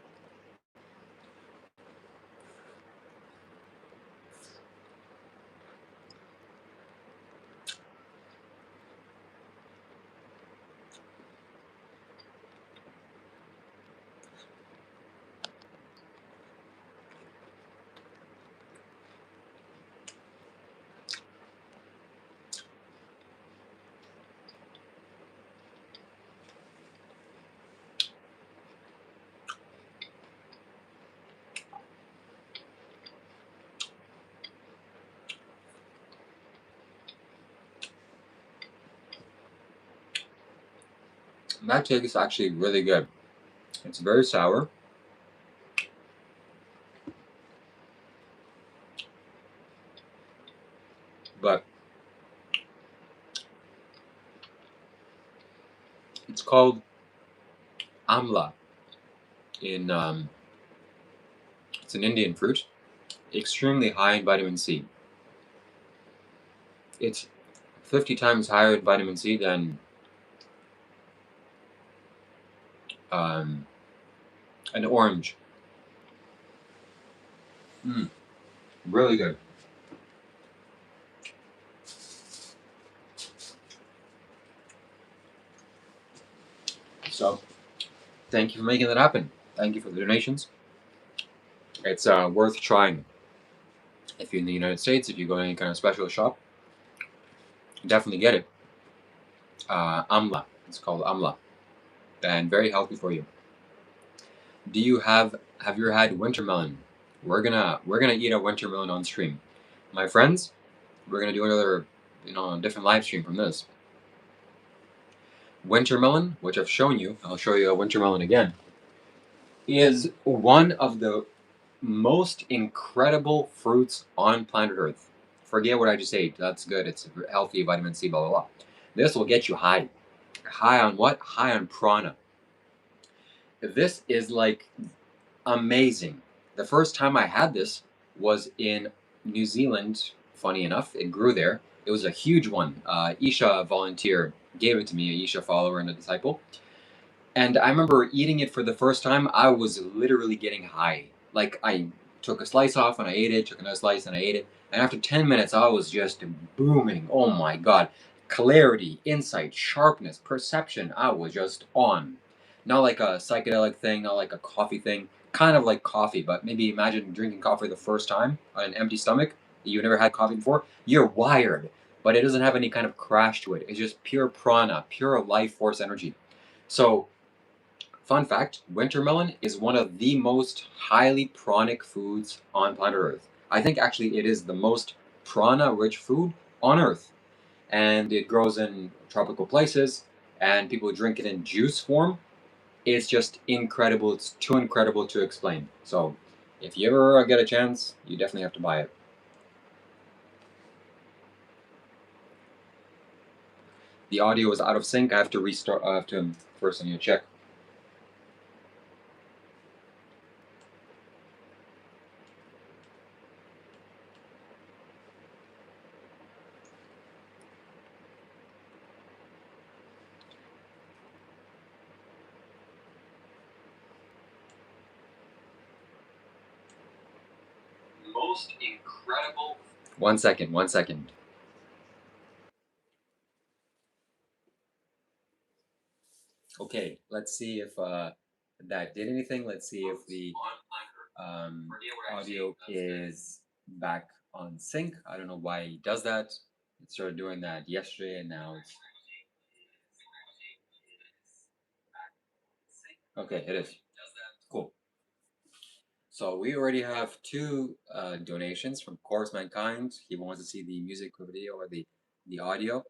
That tastes actually really good. It's very sour. But it's called amla in it's an Indian fruit, extremely high in vitamin C. It's 50 times higher in vitamin C than um, an orange. Mm, really good. So, thank you for making that happen. Thank you for the donations. It's worth trying. If you're in the United States, if you go to any kind of special shop, definitely get it. Amla. It's called amla, and very healthy for you. Do you have you had winter melon? We're gonna eat a winter melon on stream, my friends. We're gonna do another, a different live stream from this. Winter melon, which I've shown you. I'll show you a winter melon again. Is one of the most incredible fruits on planet Earth. Forget what I just ate. That's good. It's healthy, vitamin C, blah blah blah. This will get you high. High on what? High on prana. This is like amazing. The first time I had this was in New Zealand. Funny enough, it grew there. It was a huge one. Isha, a volunteer, gave it to me, a Isha follower and a disciple. And I remember eating it for the first time. I was literally getting high. Like I took a slice off and I ate it, took another slice and I ate it. And after 10 minutes, I was just booming. Oh my God. Clarity, insight, sharpness, perception. I was just on. Not like a psychedelic thing, not like a coffee thing. Kind of like coffee, but maybe imagine drinking coffee the first time on an empty stomach. You've never had coffee before. You're wired, but it doesn't have any kind of crash to it. It's just pure prana, pure life force energy. So, fun fact, winter melon is one of the most highly pranic foods on planet Earth. I think actually it is the most prana rich food on Earth. And it grows in tropical places, and people drink it in juice form. It's just incredible. It's too incredible to explain. So, if you ever get a chance, you definitely have to buy it. The audio is out of sync. I have to restart. I have to first I need to check. Most incredible. 1 second. 1 second. Okay, let's see if that did anything. Let's see if the audio is back on sync. I don't know why he does that. It started doing that yesterday, and now it's okay. It is cool. So we already have two donations from Chorus Mankind. He wants to see the music video or the audio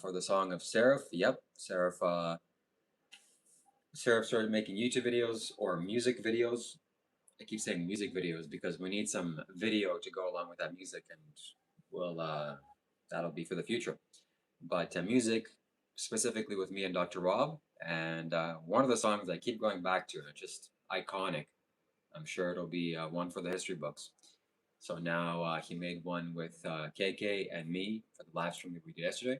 for the song of Seraph. Yep, Seraph. Seraph started making YouTube videos or music videos. I keep saying music videos because we need some video to go along with that music, and we'll that'll be for the future. But music, specifically with me and Dr. Rob, and one of the songs I keep going back to, and it's just iconic. I'm sure it'll be one for the history books. So now he made one with KK and me for the live stream that we did yesterday.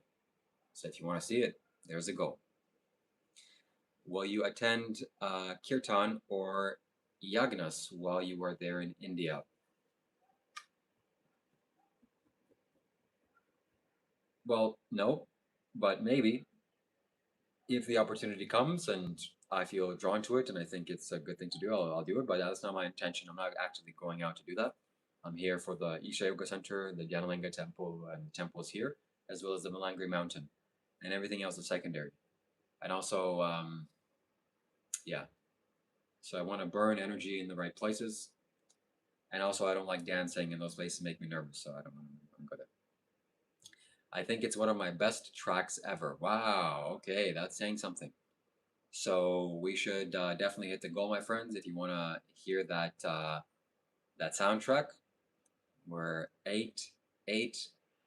So if you want to see it, there's a goal. Will you attend Kirtan or Yagnas while you are there in India? Well, no, but maybe if the opportunity comes and I feel drawn to it and I think it's a good thing to do, I'll do it. But that's not my intention. I'm not actually going out to do that. I'm here for the Isha Yoga Center, the Dhanalinga Temple, and the temples here, as well as the Malangri Mountain, and everything else is secondary. And also, yeah. So I want to burn energy in the right places, and also I don't like dancing, and those places make me nervous. So I don't. I'm good at. I think it's one of my best tracks ever. Wow. Okay, that's saying something. So we should definitely hit the goal, my friends. If you want to hear that soundtrack, we're eight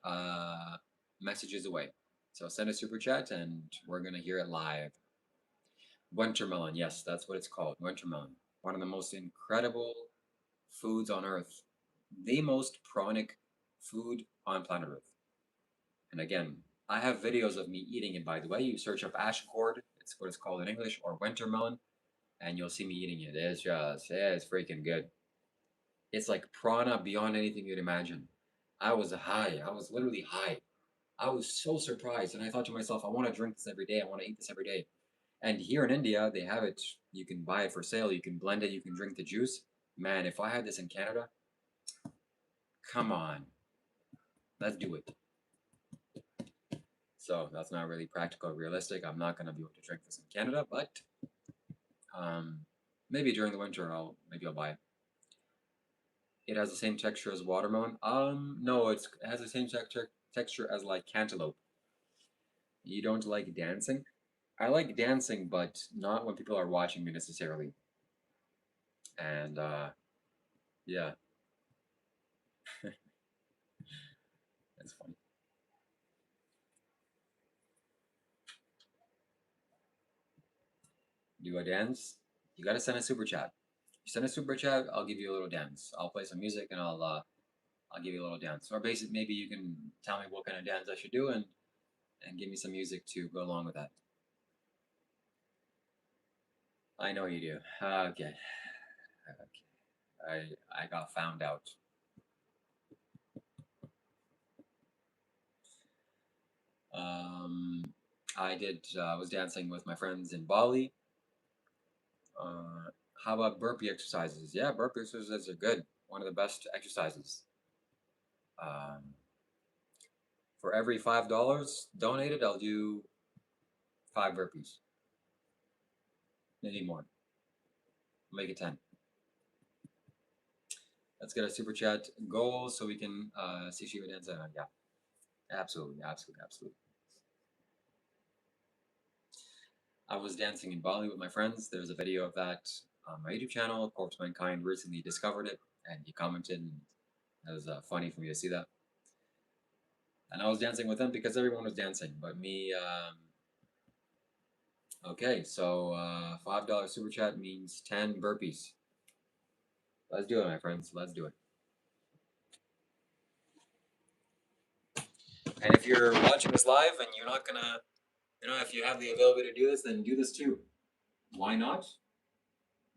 uh, messages away. So send a super chat, and we're gonna hear it live. Wintermelon, yes, that's what it's called. Wintermelon, one of the most incredible foods on Earth, the most pranic food on planet Earth. And again, I have videos of me eating it. By the way, you search up ash gourd, it's what it's called in English, or wintermelon, and you'll see me eating it. It's freaking good. It's like prana beyond anything you'd imagine. I was high. I was literally high. I was so surprised, and I thought to myself, I want to drink this every day. I want to eat this every day. And here in India, they have it. You can buy it for sale. You can blend it. You can drink the juice. Man, if I had this in Canada, come on, let's do it. So that's not really practical or realistic. I'm not gonna be able to drink this in Canada, but um, maybe during the winter I'll buy it. It has the same texture as watermelon. No, it has the same texture as like cantaloupe. You don't like dancing? I like dancing, but not when people are watching me necessarily. And yeah, that's funny. Do a dance? You gotta send a super chat. You send a super chat, I'll give you a little dance. I'll play some music and I'll give you a little dance. Or basically, maybe you can tell me what kind of dance I should do and give me some music to go along with that. I know you do. Okay. Okay. I got found out. Um, I did. I was dancing with my friends in Bali. Uh, how about burpee exercises? Yeah, burpee exercises are good. One of the best exercises. Um, for every $5 donated, I'll do 5 burpees. Maybe more. Make it 10. Let's get a super chat goal so we can see Shiva dance. Yeah, absolutely, absolutely, absolutely. I was dancing in Bali with my friends. There's a video of that on my YouTube channel. Corpse Mankind recently discovered it, and he commented, and it was funny for me to see that. And I was dancing with them because everyone was dancing, but me. Okay, so $5 super chat means 10 burpees. Let's do it, my friends. Let's do it. And if you're watching this live and you're not gonna, if you have the ability to do this, then do this too. Why not?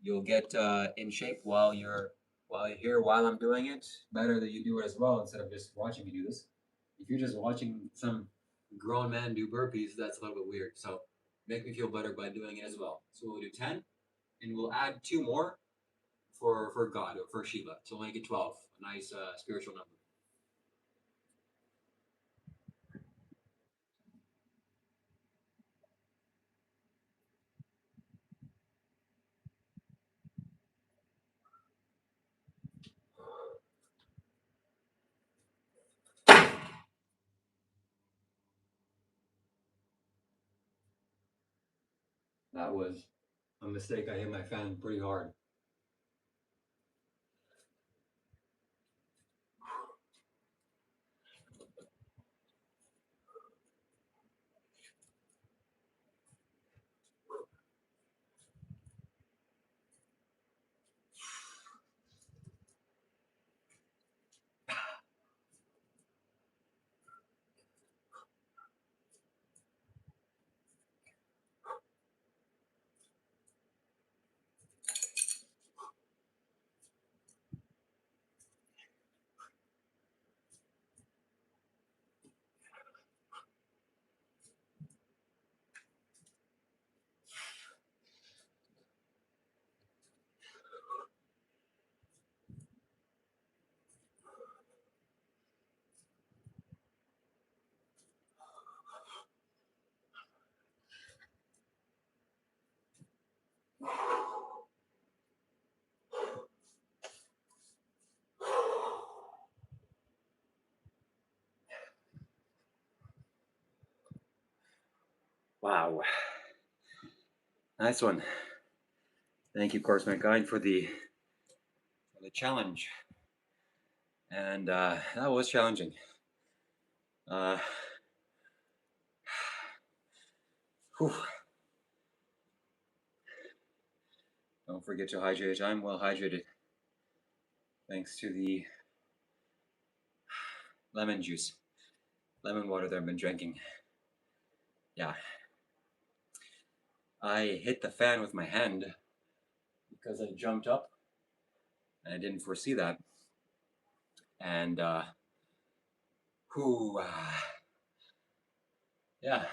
You'll get in shape while you're here while I'm doing it. Better that you do it as well instead of just watching me do this. If you're just watching some grown man do burpees, that's a little bit weird. So make me feel better by doing it as well. So we'll do 10, and we'll add 2 more for God or for Shiva. So we'll make it 12. A nice spiritual number. That was a mistake. I hit my fan pretty hard. Wow. Nice one. Thank you, Course Mate Guide, for the challenge. And that was challenging. Whew. Don't forget to hydrate. I'm well hydrated. Thanks to the lemon juice, lemon water that I've been drinking. Yeah. I hit the fan with my hand because I jumped up and I didn't foresee that. And, yeah.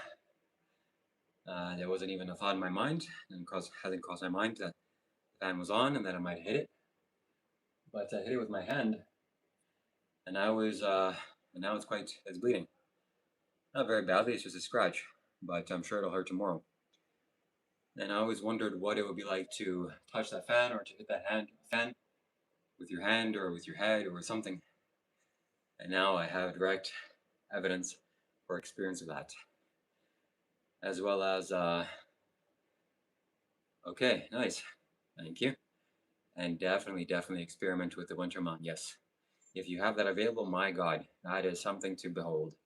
There wasn't even a thought in my mind, and hasn't crossed my mind that the fan was on and that I might hit it. But I hit it with my hand, and now it's bleeding. Not very badly, it's just a scratch, but I'm sure it'll hurt tomorrow. And I always wondered what it would be like to touch that fan or to hit that fan with your hand or with your head or something. And now I have direct evidence or experience of that. As well as, okay, nice. Thank you. And definitely experiment with the winter month. Yes. If you have that available, my God, that is something to behold.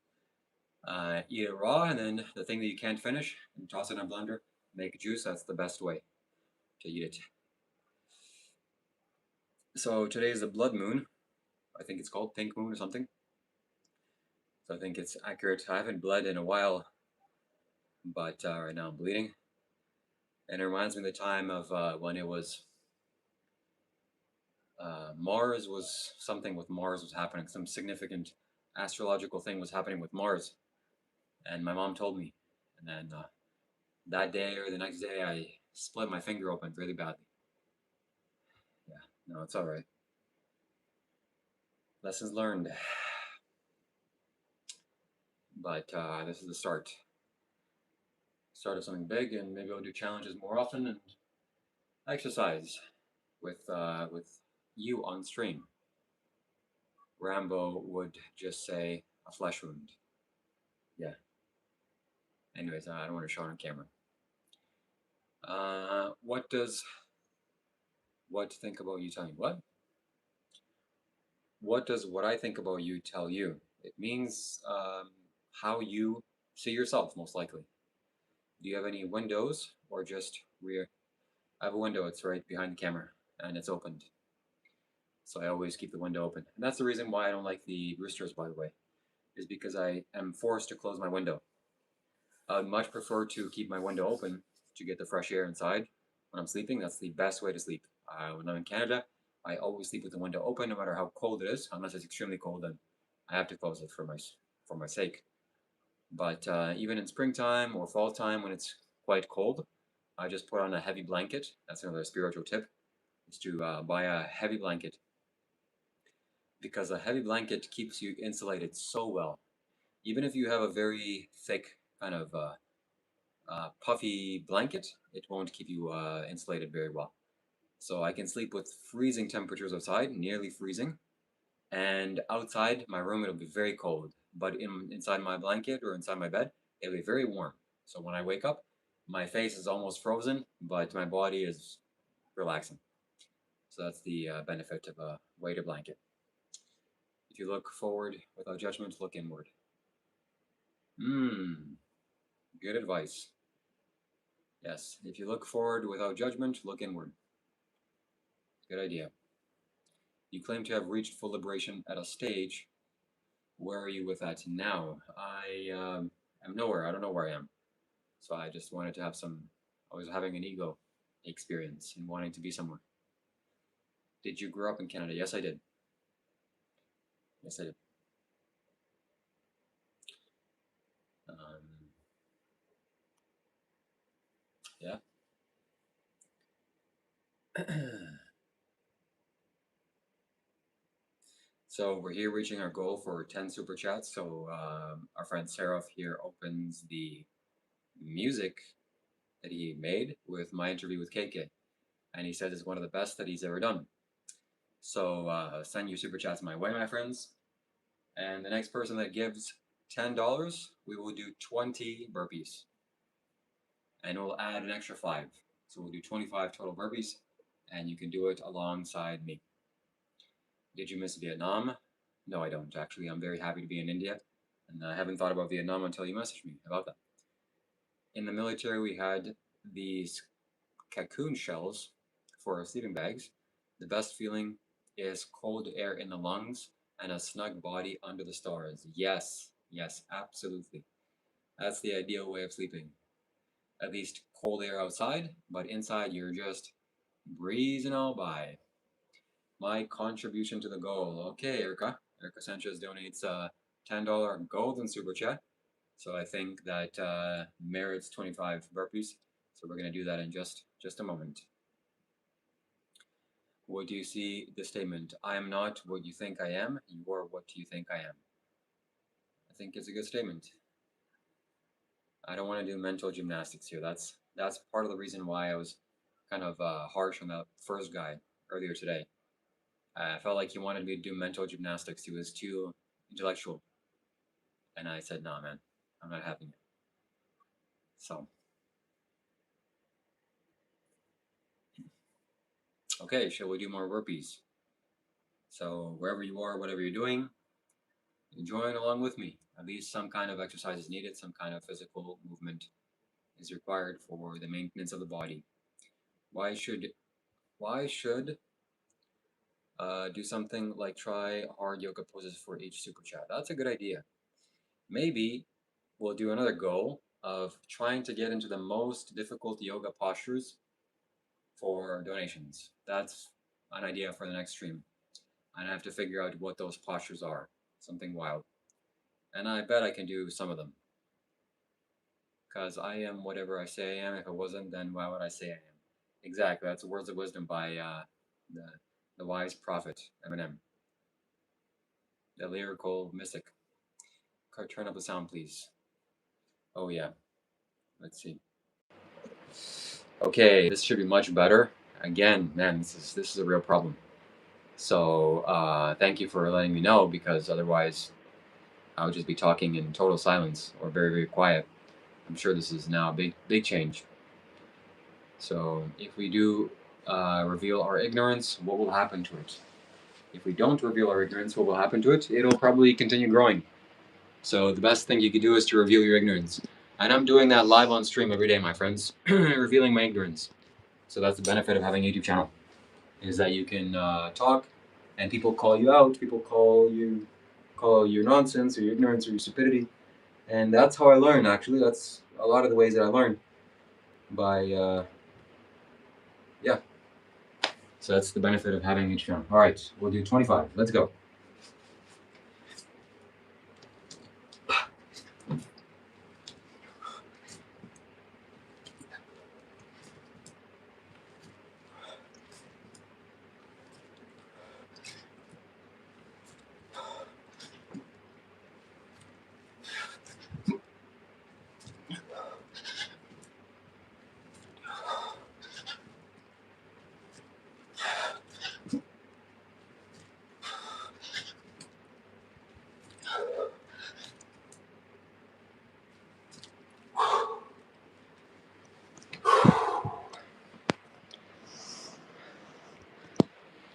Eat it raw, and then the thing that you can't finish, toss it in a blender, make a juice. That's the best way to eat it. So today is the blood moon. I think it's called pink moon or something. So I think it's accurate. I haven't bled in a while, but right now I'm bleeding. And it reminds me of the time of when it was Mars was something with Mars was happening. Some significant astrological thing was happening with Mars. And my mom told me. And then that day or the next day, I split my finger open really badly. Yeah, no, it's all right. Lessons learned. But this is the start. Start of something big, and maybe I'll do challenges more often and exercise with you on stream. Rambo would just say a flesh wound. Yeah. Anyways, I don't want to show it on camera. What to think about you tell me? What? What does what I think about you tell you? It means how you see yourself, most likely. Do you have any windows or just rear? I have a window, it's right behind the camera, and it's opened. So I always keep the window open. And that's the reason why I don't like the roosters, by the way, is because I am forced to close my window. I would much prefer to keep my window open to get the fresh air inside when I'm sleeping. That's the best way to sleep. When I'm in Canada, I always sleep with the window open, no matter how cold it is. Unless it's extremely cold, then I have to close it for my sake. But even in springtime or fall time when it's quite cold, I just put on a heavy blanket. That's another spiritual tip, is to buy a heavy blanket, because a heavy blanket keeps you insulated so well. Even if you have a very thick kind of puffy blanket, it won't keep you insulated very well. So I can sleep with freezing temperatures outside, nearly freezing, and outside my room it'll be very cold. But inside my blanket or inside my bed, it'll be very warm. So when I wake up, my face is almost frozen, but my body is relaxing. So that's the benefit of a weighted blanket. If you look forward without judgment, look inward. Good advice. Yes, if you look forward without judgment, look inward. Good idea. You claim to have reached full liberation at a stage. Where are you with that now? I am nowhere. I don't know where I am. So I just wanted to have I was having an ego experience and wanting to be somewhere. Did you grow up in Canada? Yes, I did. Yes, I did. Yeah. So we're here reaching our goal for 10 super chats. So our friend Seraph here opens the music that he made with my interview with KK. And he says it's one of the best that he's ever done. So send your super chats my way, my friends. And the next person that gives $10, we will do 20 burpees. And we'll add an extra 5. So we'll do 25 total burpees, and you can do it alongside me. Did you miss Vietnam? No, I don't, actually. I'm very happy to be in India, and I haven't thought about Vietnam until you messaged me about that. In the military, we had these cocoon shells for sleeping bags. The best feeling is cold air in the lungs and a snug body under the stars. Yes, yes, absolutely. That's the ideal way of sleeping. At least cold air outside, but inside you're just breezing all by. My contribution to the goal. Okay, Erica. Erica Sanchez donates a $10 golden super chat. So I think that merits 25 burpees. So we're going to do that in just a moment. What do you see the statement? I am not what you think I am. You are what you think I am. I think it's a good statement. I don't want to do mental gymnastics here. That's part of the reason why I was kind of harsh on that first guy earlier today. I felt like he wanted me to do mental gymnastics. He was too intellectual. And I said, nah, man, I'm not having it. So, okay, shall we do more burpees? So, wherever you are, whatever you're doing, join along with me. At least some kind of exercise is needed, some kind of physical movement is required for the maintenance of the body. Why should do something like try hard yoga poses for each super chat? That's a good idea. Maybe we'll do another goal of trying to get into the most difficult yoga postures for donations. That's an idea for the next stream. And I have to figure out what those postures are. Something wild. And I bet I can do some of them. Because I am whatever I say I am. If I wasn't, then why would I say I am? Exactly. That's words of wisdom by the wise prophet, Eminem. The lyrical mystic. Turn up the sound, please. Oh, yeah. Let's see. Okay, this should be much better. Again, man, this is a real problem. So thank you for letting me know, because otherwise I would just be talking in total silence or very, very quiet. I'm sure this is now a big change. So if we do reveal our ignorance, what will happen to it? If we don't reveal our ignorance, what will happen to it? It'll probably continue growing. So the best thing you could do is to reveal your ignorance. And I'm doing that live on stream every day, my friends, revealing my ignorance. So that's the benefit of having a YouTube channel, is that you can talk and people call you out, people call your nonsense or your ignorance or your stupidity. And that's how I learn, actually. That's a lot of the ways that I learn, by, yeah. So that's the benefit of having a channel. All right, we'll do 25. Let's go.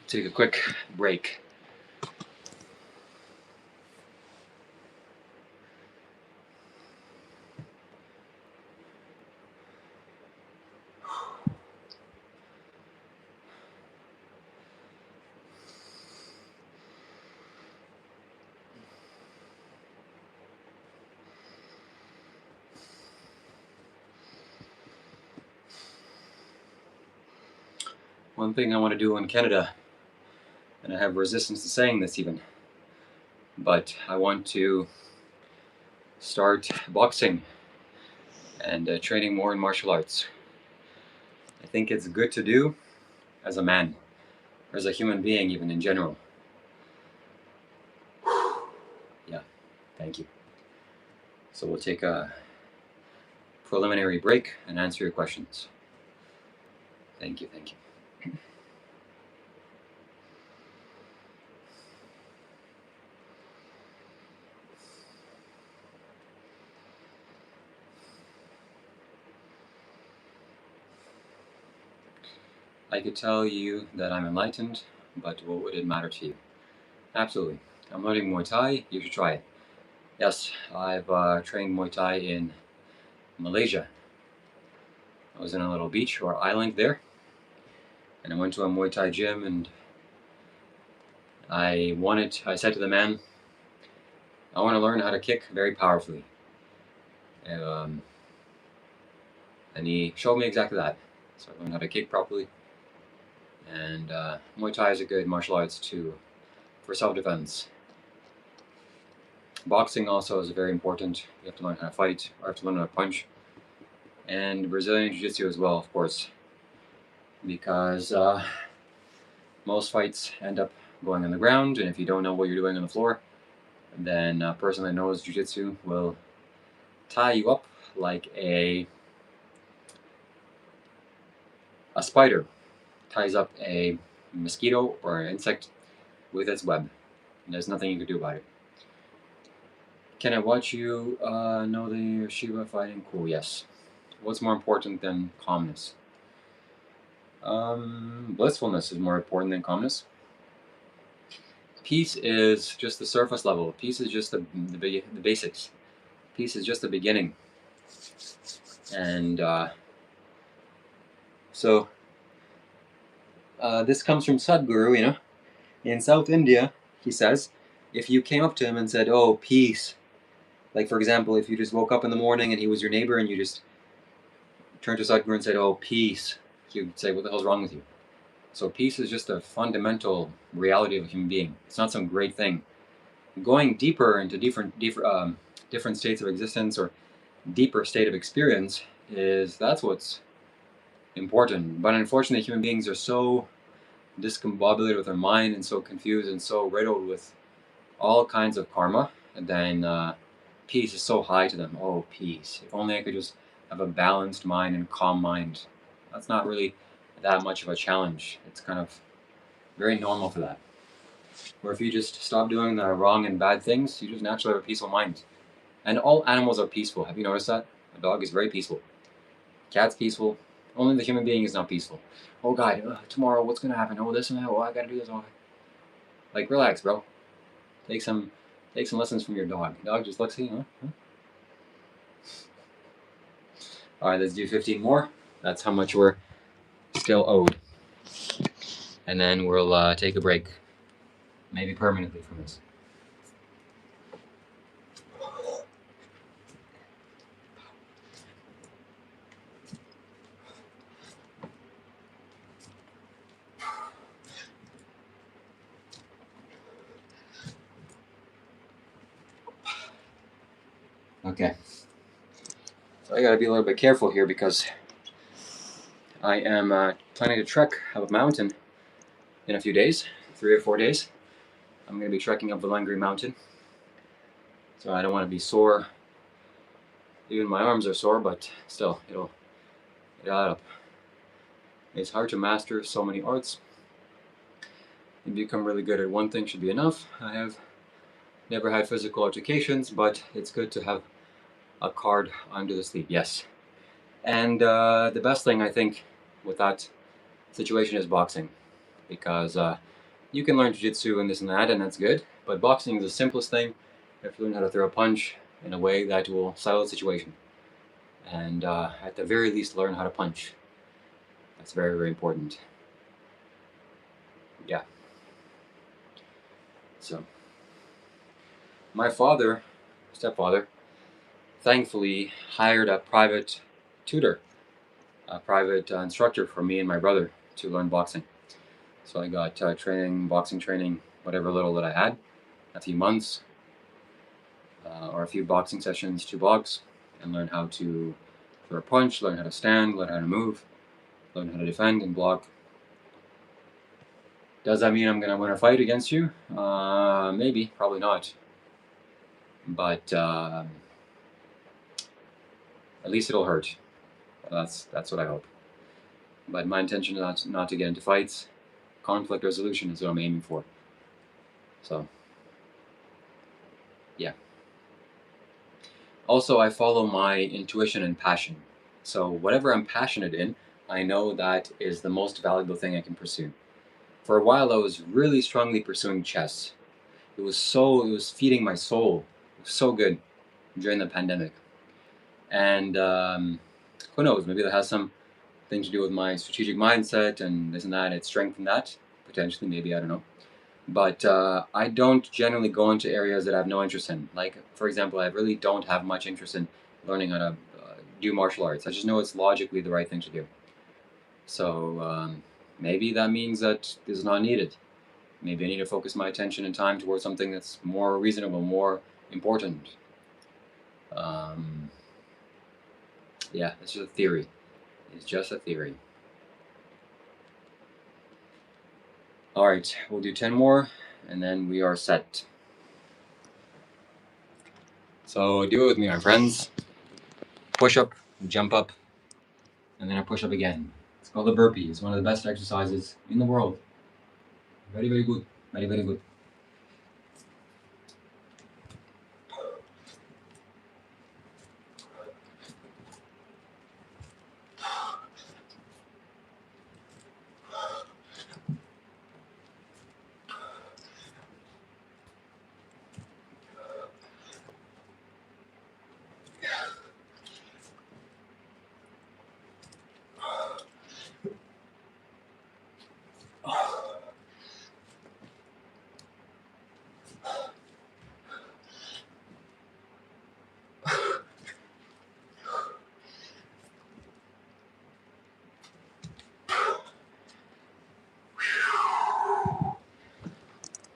Take a quick break. One thing I want to do in Canada, and I have resistance to saying this even, but I want to start boxing and training more in martial arts. I think it's good to do as a man, or as a human being even in general. Yeah, thank you. So we'll take a preliminary break and answer your questions. Thank you, thank you. I could tell you that I'm enlightened, but what would it matter to you? Absolutely. I'm learning Muay Thai. You should try it. Yes, I've trained Muay Thai in Malaysia. I was in a little beach or island there, and I went to a Muay Thai gym, and I said to the man, I want to learn how to kick very powerfully. Um, and he showed me exactly that. So I learned how to kick properly. And Muay Thai is a good martial arts for self-defense. Boxing also is very important. You have to learn how to fight, or have to learn how to punch. And Brazilian Jiu-Jitsu as well, of course. Because most fights end up going on the ground, and if you don't know what you're doing on the floor, then a person that knows Jiu-Jitsu will tie you up like a spider ties up a mosquito or an insect with its web. And there's nothing you can do about it. Can I watch you know the Shiva fighting? Cool, yes. What's more important than calmness? Blissfulness is more important than calmness. Peace is just the surface level. Peace is just the basics. Peace is just the beginning. And so this comes from SADHGURU, you know. In South India, he says, if you came up to him and said, oh, peace, like for example, if you just woke up in the morning and he was your neighbor and you just turned to SADHGURU and said, oh, peace, he would say, what the hell's wrong with you? So peace is just a fundamental reality of a human being. It's not some great thing. Going deeper into different states of existence or deeper state of experience that's what's important. But unfortunately, human beings are so discombobulated with their mind and so confused and so riddled with all kinds of karma, and then peace is so high to them. Oh, peace. If only I could just have a balanced mind and calm mind. That's not really that much of a challenge. It's kind of very normal for that. Or if you just stop doing the wrong and bad things, you just naturally have a peaceful mind. And all animals are peaceful. Have you noticed that? A dog is very peaceful. Cat's peaceful. Only the human being is not peaceful. Oh God, tomorrow what's gonna happen? Oh, this and that. Oh, I gotta do this. Oh, like relax, bro. Take some lessons from your dog. The dog just looks at you. Huh? All right, let's do 15 more. That's how much we're still owed. And then we'll take a break, maybe permanently from this. Okay. So I gotta be a little bit careful here because I am planning to trek up a mountain in a few days, 3 or 4 days. I'm gonna be trekking up the Lungri Mountain. So I don't want to be sore. Even my arms are sore, but still, it'll add up. It's hard to master so many arts. You become really good at one thing should be enough. I have never had physical altercations, but it's good to have a card under the sleeve, yes. And the best thing I think with that situation is boxing, because you can learn jiu-jitsu and this and that, and that's good, but boxing is the simplest thing. You have to learn how to throw a punch in a way that will settle the situation. And at the very least, learn how to punch. That's very, very important. Yeah. So, my stepfather, thankfully hired a private tutor, a private instructor for me and my brother to learn boxing. So I got boxing training, whatever little that I had, a few months, or a few boxing sessions, 2 blocks, and learn how to throw a punch, learn how to stand, learn how to move, learn how to defend and block. Does that mean I'm going to win a fight against you? Maybe, probably not. But at least it'll hurt. That's what I hope. But my intention is not to get into fights. Conflict resolution is what I'm aiming for. So, yeah. Also, I follow my intuition and passion. So whatever I'm passionate in, I know that is the most valuable thing I can pursue. For a while, I was really strongly pursuing chess. It was feeding my soul. It was so good during the pandemic. And who knows, maybe that has something to do with my strategic mindset and this and that. It strengthened that, potentially, maybe, I don't know. But I don't generally go into areas that I have no interest in. Like, for example, I really don't have much interest in learning how to do martial arts. I just know it's logically the right thing to do. So maybe that means that this is not needed. Maybe I need to focus my attention and time towards something that's more reasonable, more important. Um, yeah, it's just a theory. It's just a theory. All right, we'll do 10 more, and then we are set. So do it with me, my friends. Push up, jump up, and then I push up again. It's called a burpee. It's one of the best exercises in the world. Very, very good. Very, very good.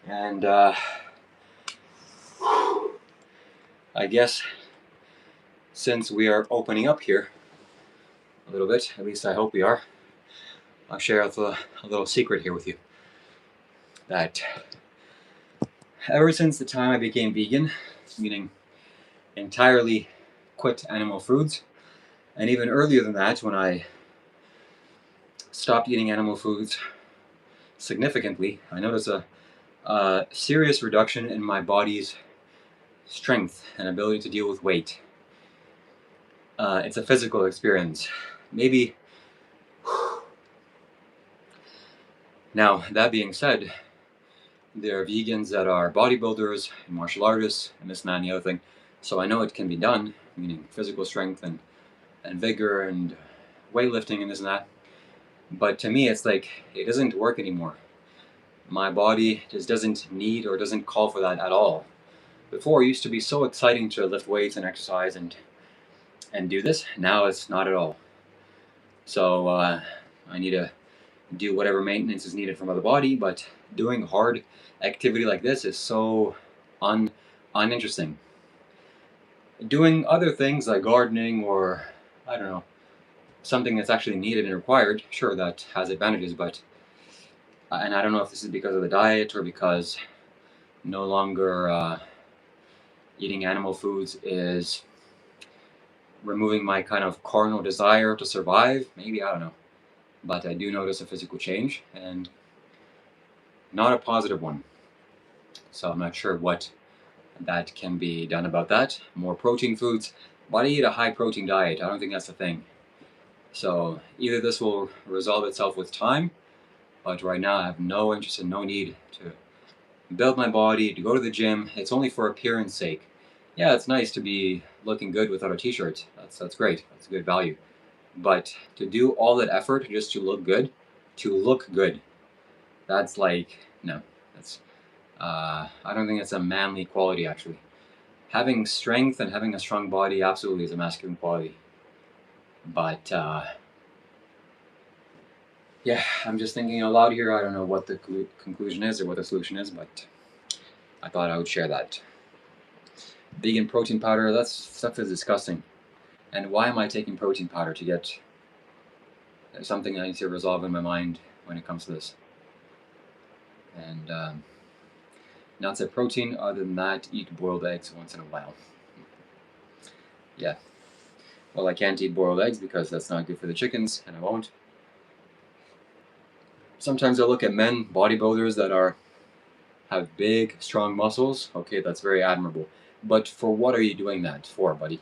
And I guess since we are opening up here a little bit, at least I hope we are, I'll share a little secret here with you. That ever since the time I became vegan, meaning entirely quit animal foods, and even earlier than that, when I stopped eating animal foods significantly, I noticed a serious reduction in my body's strength and ability to deal with weight. It's a physical experience. Maybe. Now, that being said, there are vegans that are bodybuilders, and martial artists, and this and that and the other thing. So I know it can be done, meaning physical strength and vigor and weightlifting and this and that. But to me, it's like, it doesn't work anymore. My body just doesn't need or doesn't call for that at all. Before, it used to be so exciting to lift weights and exercise and do this. Now it's not at all. So I need to do whatever maintenance is needed for my body, but doing hard activity like this is so uninteresting. Doing other things like gardening or, I don't know, something that's actually needed and required, sure, that has advantages, but and I don't know if this is because of the diet or because no longer eating animal foods is removing my kind of carnal desire to survive. Maybe, I don't know. But I do notice a physical change, and not a positive one. So I'm not sure what that can be done about that. More protein foods, but I eat a high protein diet. I don't think that's the thing. So either this will resolve itself with time, but right now I have no interest and no need to build my body, to go to the gym. It's only for appearance sake. Yeah, it's nice to be looking good without a t-shirt. That's great. That's a good value. But to do all that effort just to look good, that's like, no. That's I don't think it's a manly quality, actually. Having strength and having a strong body absolutely is a masculine quality. But yeah, I'm just thinking out loud here. I don't know what the conclusion is or what the solution is, but I thought I would share that. Vegan protein powder, that stuff is disgusting. And why am I taking protein powder to get something I need to resolve in my mind when it comes to this? And not say protein, other than that, eat boiled eggs once in a while. Yeah. Well, I can't eat boiled eggs because that's not good for the chickens, and I won't. Sometimes I look at men, bodybuilders that have big, strong muscles. Okay, that's very admirable. But for what are you doing that for, buddy?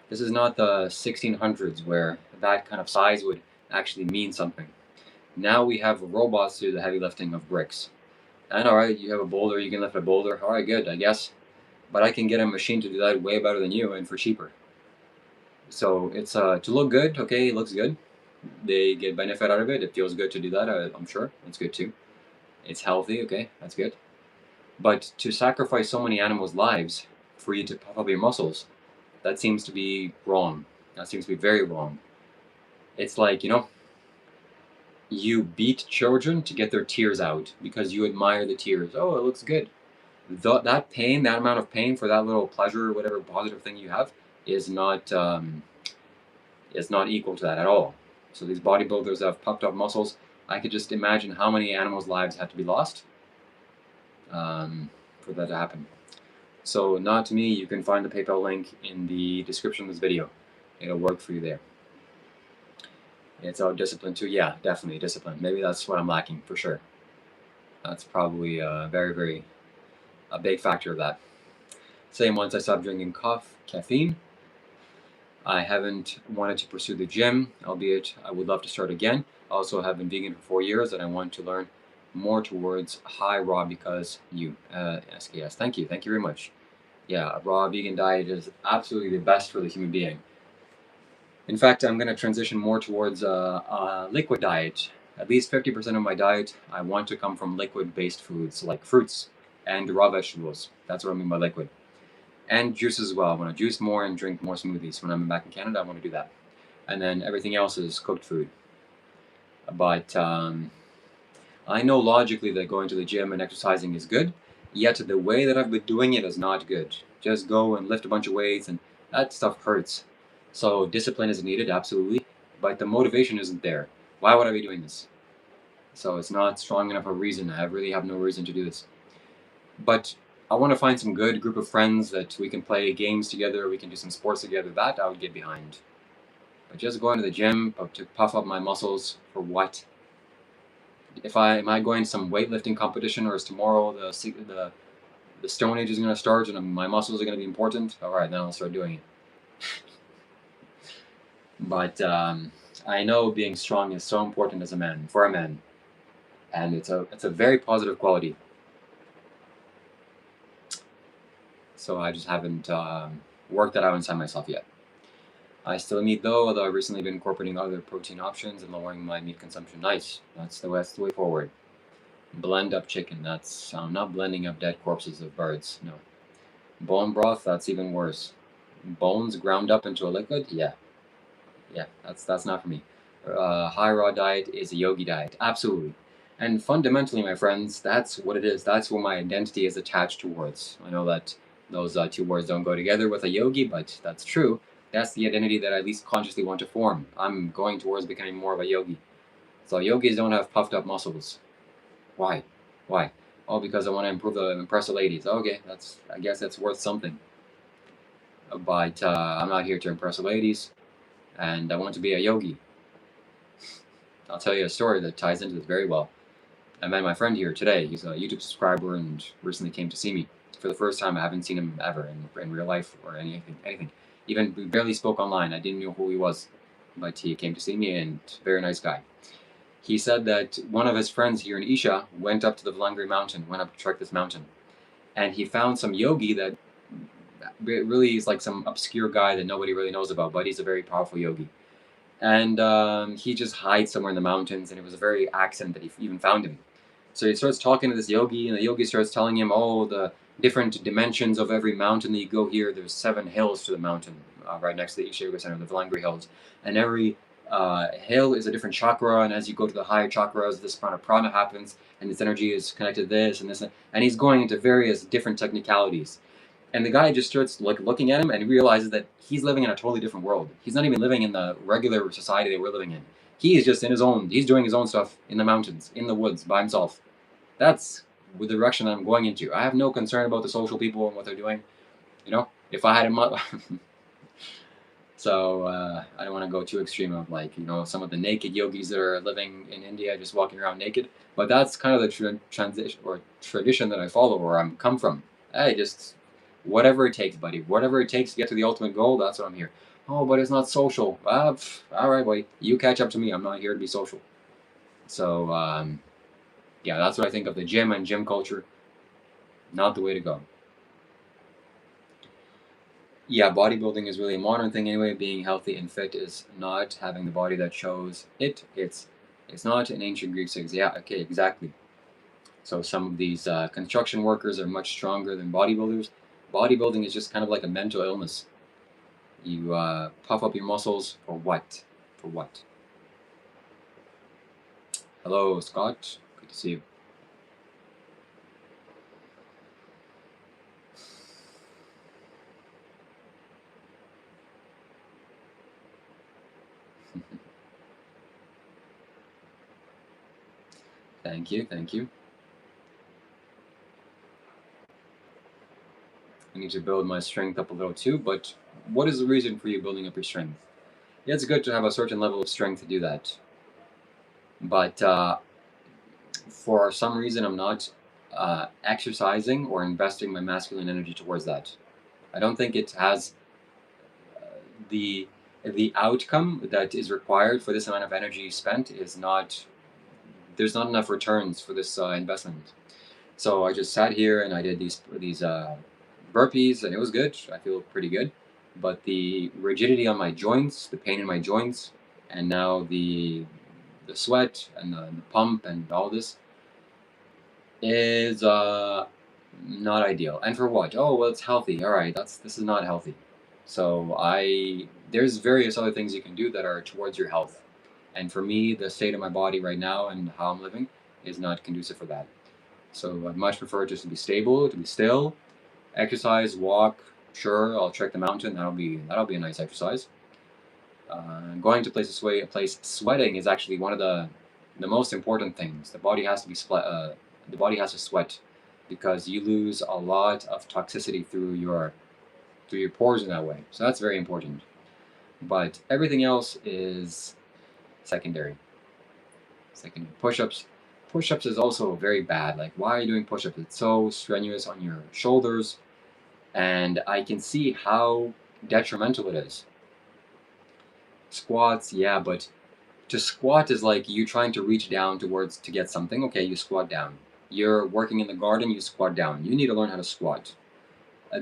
This is not the 1600s where that kind of size would actually mean something. Now we have robots do the heavy lifting of bricks. And alright, you have a boulder, you can lift a boulder. Alright, good, I guess. But I can get a machine to do that way better than you and for cheaper. So it's to look good, okay, it looks good. They get benefit out of it. It feels good to do that, I'm sure. That's good too. It's healthy, okay, that's good. But to sacrifice so many animals' lives for you to puff up your muscles, that seems to be wrong. That seems to be very wrong. It's like, you beat children to get their tears out because you admire the tears. Oh, it looks good. That pain, that amount of pain for that little pleasure, whatever positive thing you have, is not equal to that at all. So these bodybuilders that have puffed up muscles, I could just imagine how many animals' lives had to be lost for that to happen. So not to me. You can find the PayPal link in the description of this video. It'll work for you there. It's about discipline too. Yeah, definitely discipline. Maybe that's what I'm lacking for sure. That's probably a big factor of that. Same once I stopped drinking caffeine. I haven't wanted to pursue the gym, albeit I would love to start again. I also have been vegan for 4 years, and I want to learn more towards high raw because you. SKS, thank you very much. Yeah, a raw vegan diet is absolutely the best for the human being. In fact, I'm going to transition more towards a liquid diet. At least 50% of my diet, I want to come from liquid-based foods like fruits and raw vegetables. That's what I mean by liquid. And juice as well. I want to juice more and drink more smoothies. When I'm back in Canada, I want to do that. And then everything else is cooked food. But I know logically that going to the gym and exercising is good, yet the way that I've been doing it is not good. Just go and lift a bunch of weights, and that stuff hurts. So discipline is needed, absolutely, but the motivation isn't there. Why would I be doing this? So it's not strong enough a reason. I really have no reason to do this. But I want to find some good group of friends that we can play games together, we can do some sports together. That I would get behind. But just going to the gym to puff up my muscles for what? Am I going to some weightlifting competition, or is tomorrow the Stone Age is going to start and my muscles are going to be important? All right, then I'll start doing it. But I know being strong is so important as a man, for a man, and it's a very positive quality. So I just haven't worked that out inside myself yet. I still need though, although I've recently been incorporating other protein options and lowering my meat consumption. Nice. That's the way forward. Blend up chicken. That's I'm not blending up dead corpses of birds. No. Bone broth. That's even worse. Bones ground up into a liquid. Yeah. That's not for me. High raw diet is a yogi diet. Absolutely. And fundamentally, my friends, that's what it is. That's what my identity is attached towards. I know that those two words don't go together with a yogi, but that's true. That's the identity that I at least consciously want to form. I'm going towards becoming more of a yogi. So yogis don't have puffed up muscles. Why? Why? Oh, because I want to impress the ladies. Okay, I guess that's worth something. But I'm not here to impress the ladies, and I want to be a yogi. I'll tell you a story that ties into this very well. I met my friend here today. He's a YouTube subscriber and recently came to see me. For the first time, I haven't seen him ever in real life or anything. Even we barely spoke online. I didn't know who he was, but he came to see me, and very nice guy. He said that one of his friends here in Isha went up to the Valangri mountain, went up to trek this mountain, and he found some yogi that really is like some obscure guy that nobody really knows about, but he's a very powerful yogi. And he just hides somewhere in the mountains, and it was a very accident that he even found him. So he starts talking to this yogi, and the yogi starts telling him, oh, the different dimensions of every mountain that you go here. There's 7 hills to the mountain, right next to the Isha Yoga Center, the Valangri Hills. And every hill is a different chakra, and as you go to the higher chakras, this prana happens, and this energy is connected to this and this. And he's going into various different technicalities. And the guy just starts looking at him and realizes that he's living in a totally different world. He's not even living in the regular society that we're living in. He is just in his own, he's doing his own stuff in the mountains, in the woods, by himself. That's the direction I'm going into. I have no concern about the social people and what they're doing. If I had a So I don't want to go too extreme of some of the naked yogis that are living in India just walking around naked. But that's kind of the transition or tradition that I follow, where I'm come from. Hey, just whatever it takes, buddy. Whatever it takes to get to the ultimate goal, that's what I'm here. Oh, but it's not social. All right, boy, you catch up to me. I'm not here to be social. So yeah, that's what I think of the gym and gym culture. Not the way to go. Yeah, bodybuilding is really a modern thing anyway. Being healthy and fit is not having the body that shows it. It's not in ancient Greeks. Yeah, okay, exactly. So some of these construction workers are much stronger than bodybuilders. Bodybuilding is just kind of like a mental illness. You puff up your muscles for what? For what? Hello, Scott. Good to see you. Thank you, thank you. I need to build my strength up a little too, but what is the reason for you building up your strength? Yeah, it's good to have a certain level of strength to do that. But for some reason, I'm not exercising or investing my masculine energy towards that. I don't think it has the outcome that is required for this amount of energy spent is not. There's not enough returns for this investment. So I just sat here and I did these burpees, and it was good. I feel pretty good, but the rigidity on my joints, the pain in my joints, and now the sweat and the pump and all this is not ideal. And for what? Oh well, it's healthy. All right, this is not healthy. So there's various other things you can do that are towards your health. And for me, the state of my body right now and how I'm living is not conducive for that. So I'd much prefer just to be stable, to be still, exercise, walk. Sure, I'll trek the mountain. That'll be a nice exercise. Going to a place sweating is actually one of the most important things. The body has to sweat because you lose a lot of toxicity through your pores in that way. So that's very important. But everything else is secondary. Secondary. Push-ups. Push-ups is also very bad. Like, why are you doing push-ups? It's so strenuous on your shoulders, and I can see how detrimental it is. Squats, yeah, but to squat is like you trying to reach down towards to get something. Okay, you squat down. You're working in the garden, you squat down. You need to learn how to squat.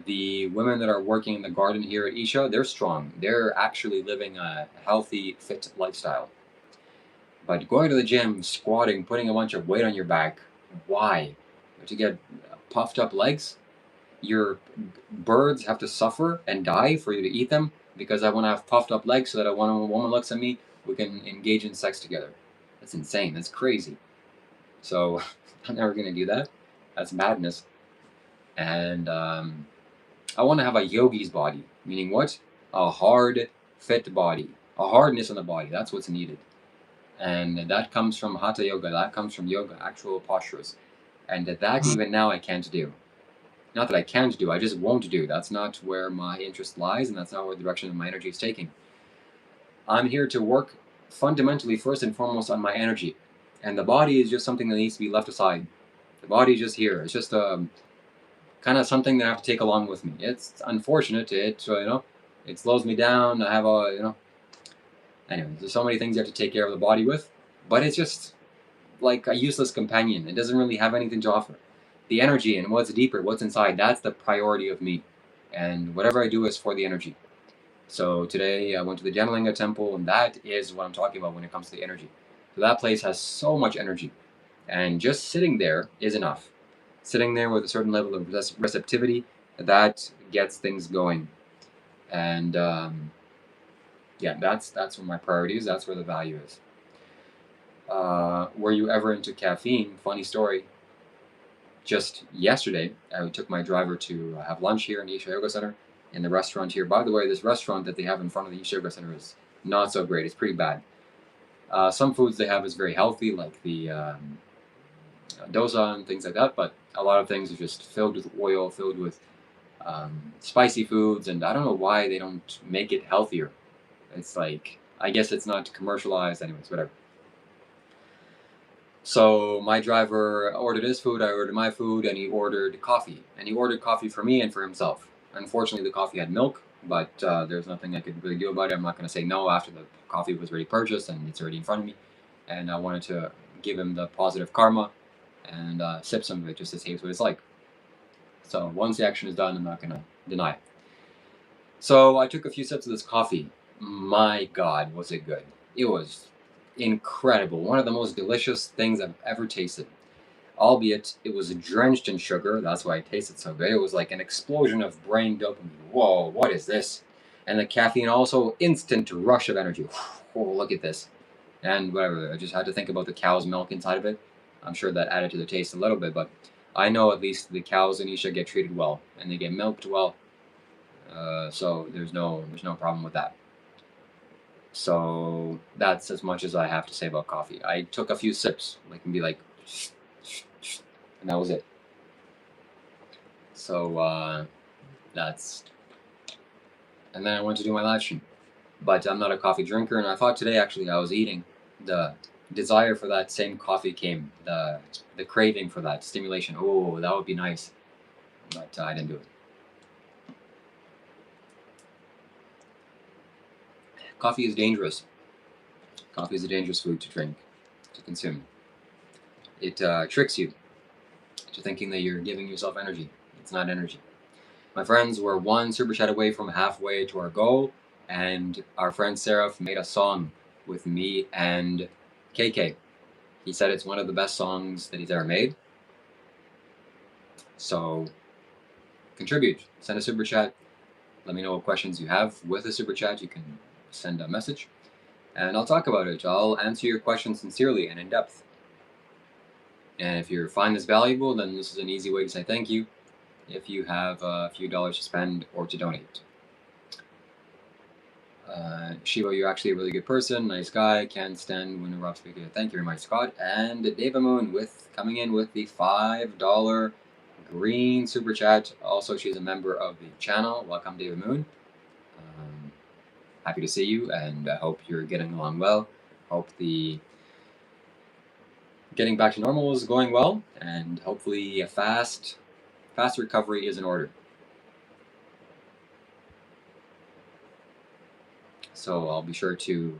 The women that are working in the garden here at Isha, they're strong. They're actually living a healthy, fit lifestyle. But going to the gym, squatting, putting a bunch of weight on your back, why? To get puffed up legs? Your birds have to suffer and die for you to eat them because I want to have puffed up legs so that when a woman looks at me, we can engage in sex together. That's insane. That's crazy. So I'm never going to do that. That's madness. And I want to have a yogi's body, meaning what? A hard, fit body. A hardness in the body. That's what's needed. And that comes from hatha yoga. That comes from yoga, actual postures. And that even now I can't do. Not that I can't do, I just won't do. That's not where my interest lies, and that's not where the direction of my energy is taking. I'm here to work fundamentally, first and foremost, on my energy. And the body is just something that needs to be left aside. The body is just here. It's just kind of something that I have to take along with me. It's unfortunate. It slows me down. I have anyway, there's so many things you have to take care of the body with, but it's just like a useless companion. It doesn't really have anything to offer. The energy and what's deeper, what's inside, that's the priority of me. And whatever I do is for the energy. So today I went to the Janalinga temple, and that is what I'm talking about when it comes to the energy. So that place has so much energy. And just sitting there is enough. Sitting there with a certain level of receptivity, that gets things going. And yeah, that's where my priority is. That's where the value is. Were you ever into caffeine? Funny story. Just yesterday, I took my driver to have lunch here in the Isha Yoga Center, in the restaurant here. By the way, this restaurant that they have in front of the Isha Yoga Center is not so great. It's pretty bad. Some foods they have is very healthy, like the dosa and things like that, but a lot of things are just filled with oil, filled with spicy foods, and I don't know why they don't make it healthier. It's like, I guess it's not commercialized, anyways, whatever. So my driver ordered his food, I ordered my food, and he ordered coffee. And he ordered coffee for me and for himself. Unfortunately, the coffee had milk, but there's nothing I could really do about it. I'm not going to say no after the coffee was already purchased and it's already in front of me. And I wanted to give him the positive karma and sip some of it just to see what it's like. So once the action is done, I'm not going to deny it. So I took a few sips of this coffee. My God, was it good. It was incredible. One of the most delicious things I've ever tasted. Albeit it was drenched in sugar, that's why it tasted so good. It was like an explosion of brain dopamine. Whoa, what is this? And the caffeine also instant rush of energy. Oh, look at this. And whatever, I just had to think about the cow's milk inside of it. I'm sure that added to the taste a little bit, but I know at least the cows in Isha get treated well and they get milked well. So there's no problem with that. So that's as much as I have to say about coffee. I took a few sips, like and be like, and that was it. So that's, and then I went to do my live stream. But I'm not a coffee drinker, and I thought today actually I was eating. The desire for that same coffee came, the craving for that stimulation. Oh, that would be nice, but I didn't do it. Coffee is dangerous. Coffee is a dangerous food to drink, to consume. It tricks you to thinking that you're giving yourself energy. It's not energy. My friends were one super chat away from halfway to our goal, and our friend Seraph made a song with me and KK. He said it's one of the best songs that he's ever made. So contribute. Send a super chat. Let me know what questions you have. With a super chat, you can send a message, and I'll talk about it. I'll answer your questions sincerely and in depth. And if you find this valuable, then this is an easy way to say thank you if you have a few dollars to spend or to donate. Shiva, you're actually a really good person, nice guy, can't stand when a rough speaker. Thank you very much, Scott. And Deva Moon with coming in with the $5 green super chat. Also, she's a member of the channel. Welcome, Deva Moon. Happy to see you, and I hope you're getting along well. Hope the getting back to normal is going well, and hopefully a fast recovery is in order. So I'll be sure to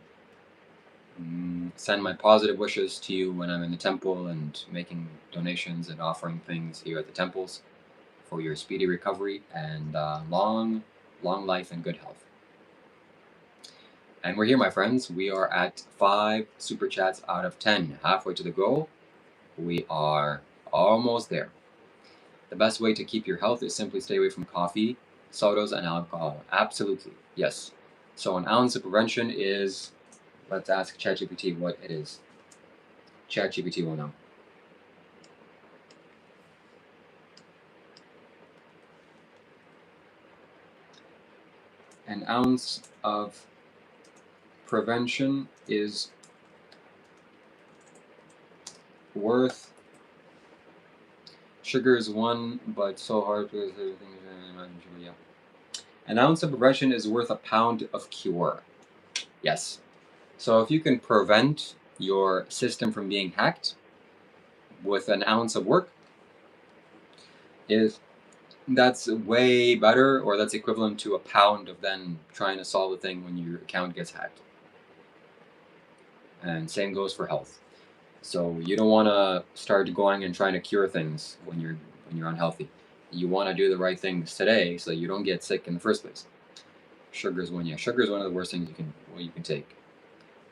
send my positive wishes to you when I'm in the temple and making donations and offering things here at the temples for your speedy recovery and long life and good health. And we're here, my friends. We are at 5 super chats out of 10, halfway to the goal. We are almost there. The best way to keep your health is simply stay away from coffee, sodas, and alcohol. Absolutely, yes. So an ounce of prevention is, let's ask ChatGPT what it is. ChatGPT will know. An ounce of prevention is worth, sugar is one, but so hard to everything. Yeah. An ounce of prevention is worth a pound of cure. Yes. So if you can prevent your system from being hacked with an ounce of work, that's way better, or that's equivalent to a pound of then trying to solve the thing when your account gets hacked. And same goes for health. So you don't want to start going and trying to cure things when you're unhealthy. You want to do the right things today so you don't get sick in the first place. Sugar is one of the worst things you can take.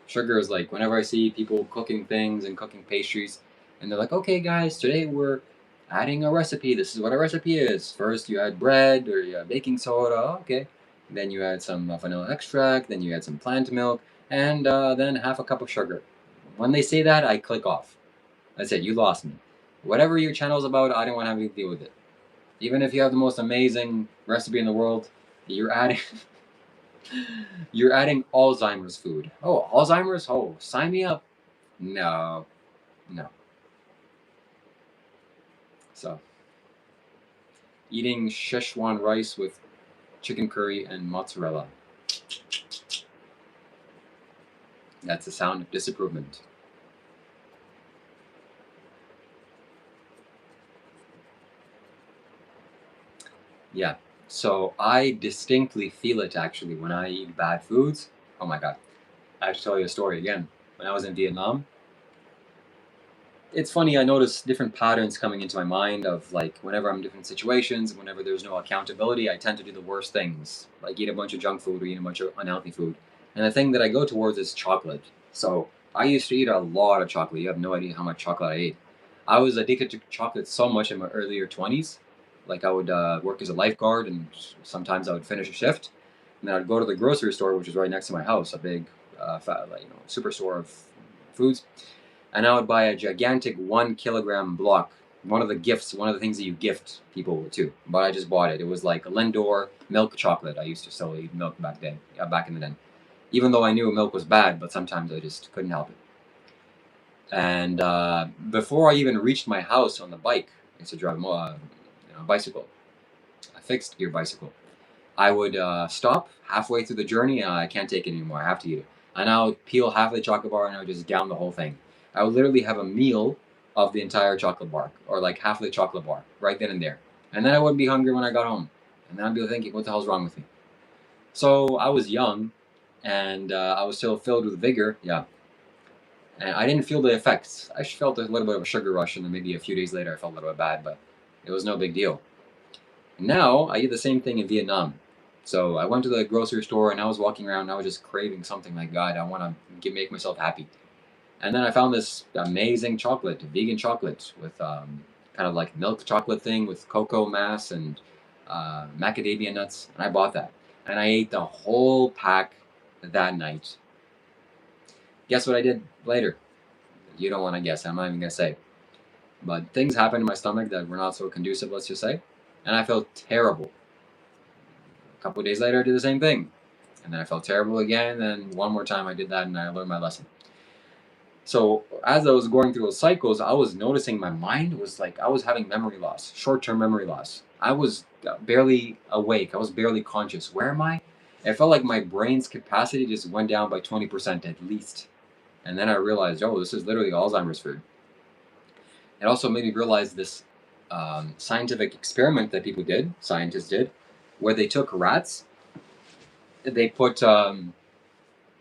Sugar is like whenever I see people cooking things and cooking pastries, and they're like, okay guys, today we're adding a recipe. This is what a recipe is. First you add bread or you add baking soda, okay. Then you add some vanilla extract, then you add some plant milk, and then half a cup of sugar. When they say that, I click off. I said, you lost me. Whatever your channel is about, I don't want to have anything to deal with it. Even if you have the most amazing recipe in the world, you're adding you're adding Alzheimer's food. Oh, Alzheimer's? Oh, sign me up. No. So, eating Szechuan rice with chicken curry and mozzarella. That's the sound of disapproval. Yeah, So I distinctly feel it actually when I eat bad foods. Oh my god. I have to tell you a story again. When I was in Vietnam, it's funny, I notice different patterns coming into my mind of like whenever I'm in different situations, whenever there's no accountability, I tend to do the worst things, like eat a bunch of junk food or eat a bunch of unhealthy food. And the thing that I go towards is chocolate. So I used to eat a lot of chocolate. You have no idea how much chocolate I ate. I was addicted to chocolate so much in my earlier 20s. Like I would work as a lifeguard, and sometimes I would finish a shift, and then I'd go to the grocery store, which is right next to my house, a big, like, superstore of foods, and I would buy a gigantic 1 kilogram block. One of the gifts, one of the things that you gift people too. But I just bought it. It was like a Lindor milk chocolate. I used to still eat milk back then, back in the day. Even though I knew milk was bad, but sometimes I just couldn't help it. And before I even reached my house on the bike, I used to drive a bicycle, a fixed gear bicycle. I would stop halfway through the journey. I can't take it anymore. I have to eat it. And I would peel half of the chocolate bar and I would just down the whole thing. I would literally have a meal of the entire chocolate bar, or like half of the chocolate bar, right then and there. And then I wouldn't be hungry when I got home. And then I'd be thinking, what the hell's wrong with me? So I was young, and I was still filled with vigor. Yeah. And I didn't feel the effects. I felt a little bit of a sugar rush, and then maybe a few days later I felt a little bit bad, but it was no big deal. Now I did the same thing in Vietnam. So I went to the grocery store and I was walking around and I was just craving something like, God, I want to make myself happy. And then I found this amazing chocolate, vegan chocolate with kind of like milk chocolate thing with cocoa mass and macadamia nuts. And I bought that. And I ate the whole pack that night. Guess what I did later? You don't want to guess. I'm not even going to say. But things happened in my stomach that were not so conducive, let's just say. And I felt terrible. A couple of days later, I did the same thing. And then I felt terrible again. And one more time, I did that and I learned my lesson. So as I was going through those cycles, I was noticing my mind was like I was having memory loss, short-term memory loss. I was barely awake. I was barely conscious. Where am I? It felt like my brain's capacity just went down by 20% at least. And then I realized, oh, this is literally Alzheimer's food. It also made me realize this scientific experiment that scientists did, where they took rats, they put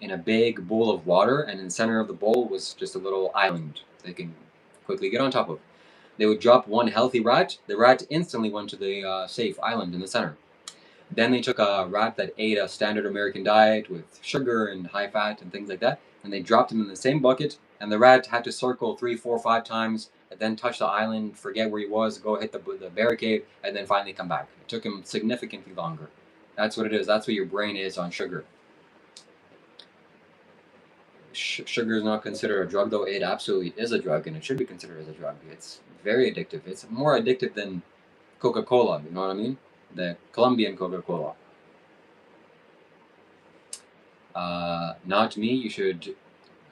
in a big bowl of water, and in the center of the bowl was just a little island they can quickly get on top of. They would drop one healthy rat. The rat instantly went to the safe island in the center. Then they took a rat that ate a standard American diet with sugar and high fat and things like that, and they dropped him in the same bucket, and the rat had to circle 3, 4, 5 times, and then touch the island, forget where he was, go hit the barricade, and then finally come back. It took him significantly longer. That's what it is. That's what your brain is on sugar. Sugar is not considered a drug, though it absolutely is a drug, and it should be considered as a drug. It's very addictive. It's more addictive than Coca-Cola, you know what I mean? The Colombian Coca-Cola. Not me. You should,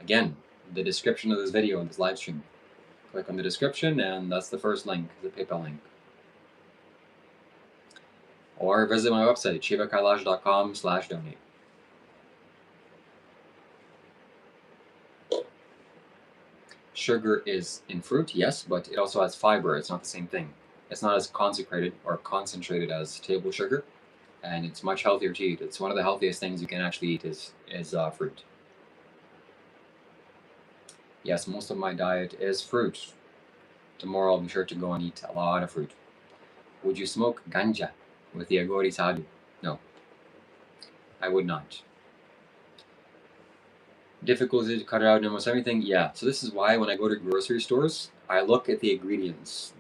again, the description of this video and this live stream. Click on the description, and that's the first link, the PayPal link. Or visit my website, shivakailash.com/donate. Sugar is in fruit, yes, but it also has fiber. It's not the same thing. It's not as consecrated or concentrated as table sugar, and it's much healthier to eat. It's one of the healthiest things you can actually eat is fruit. Yes, most of my diet is fruit. Tomorrow I'll be sure to go and eat a lot of fruit. Would you smoke ganja with the Agori Sadhu? No, I would not. Difficulty to cut it out in almost everything? Yeah. So this is why when I go to grocery stores, I look at the ingredients.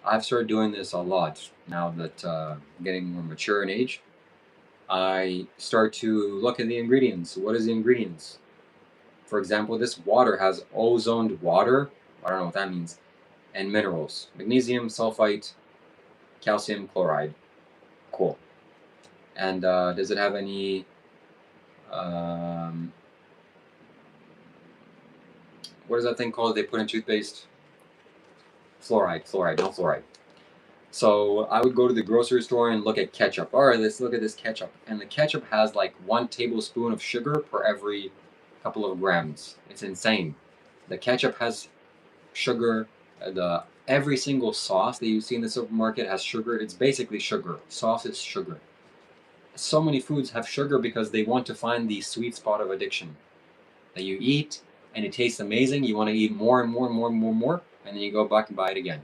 I've started doing this a lot now that I'm getting more mature in age. I start to look at the ingredients. What is the ingredients? For example, this water has ozoned water. I don't know what that means. And minerals. Magnesium, sulfite, calcium chloride. Cool. And does it have any what is that thing called they put in toothpaste? Fluoride, no fluoride. So I would go to the grocery store and look at ketchup. All right, let's look at this ketchup. And the ketchup has like 1 tablespoon of sugar per every couple of grams. It's insane. The ketchup has sugar, the Every single sauce that you see in the supermarket has sugar. It's basically sugar. Sauce is sugar. So many foods have sugar because they want to find the sweet spot of addiction. That you eat and it tastes amazing. You want to eat more and more and more and more and more, and then you go back and buy it again.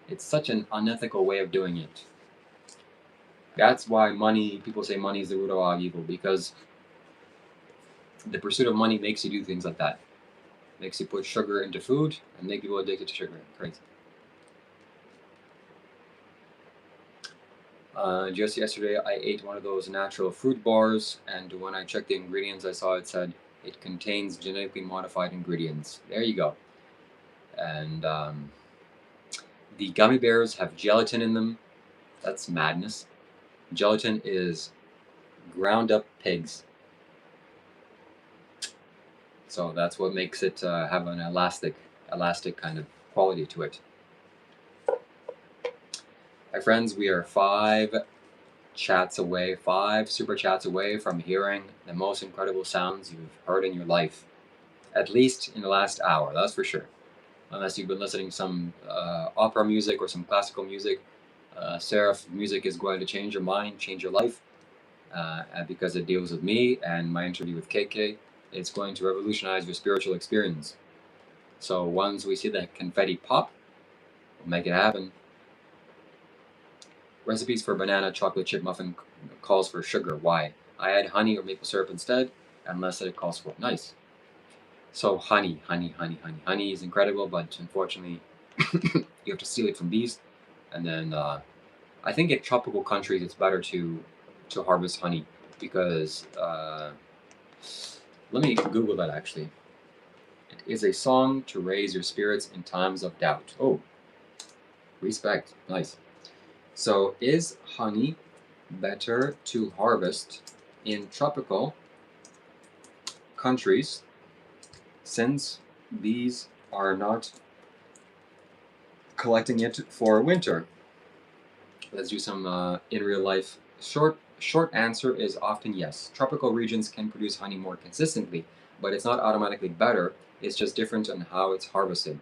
It's such an unethical way of doing it. That's why people say money is the root of all evil, because the pursuit of money makes you do things like that. Makes you put sugar into food and make people addicted to sugar. Crazy. Just yesterday, I ate one of those natural fruit bars, and when I checked the ingredients, I saw it said it contains genetically modified ingredients. There you go. And the gummy bears have gelatin in them. That's madness. Gelatin is ground up pigs. So that's what makes it have an elastic kind of quality to it. My friends, we are 5 super chats away from hearing the most incredible sounds you've heard in your life. At least in the last hour, that's for sure. Unless you've been listening to some opera music or some classical music. Seraph music is going to change your mind, change your life, because it deals with me and my interview with KK. It's going to revolutionize your spiritual experience. So once we see that confetti pop, we'll make it happen. Recipes for banana chocolate chip muffin calls for sugar. Why? I add honey or maple syrup instead, unless it calls for it. Nice. So honey is incredible, but unfortunately, you have to steal it from bees. And then I think in tropical countries it's better to harvest honey because let me Google that actually. It is a song to raise your spirits in times of doubt. Oh, respect. Nice. So, is honey better to harvest in tropical countries since bees are not collecting it for winter? Let's do some in real life. Short answer is often yes. Tropical regions can produce honey more consistently, but it's not automatically better. It's just different on how it's harvested.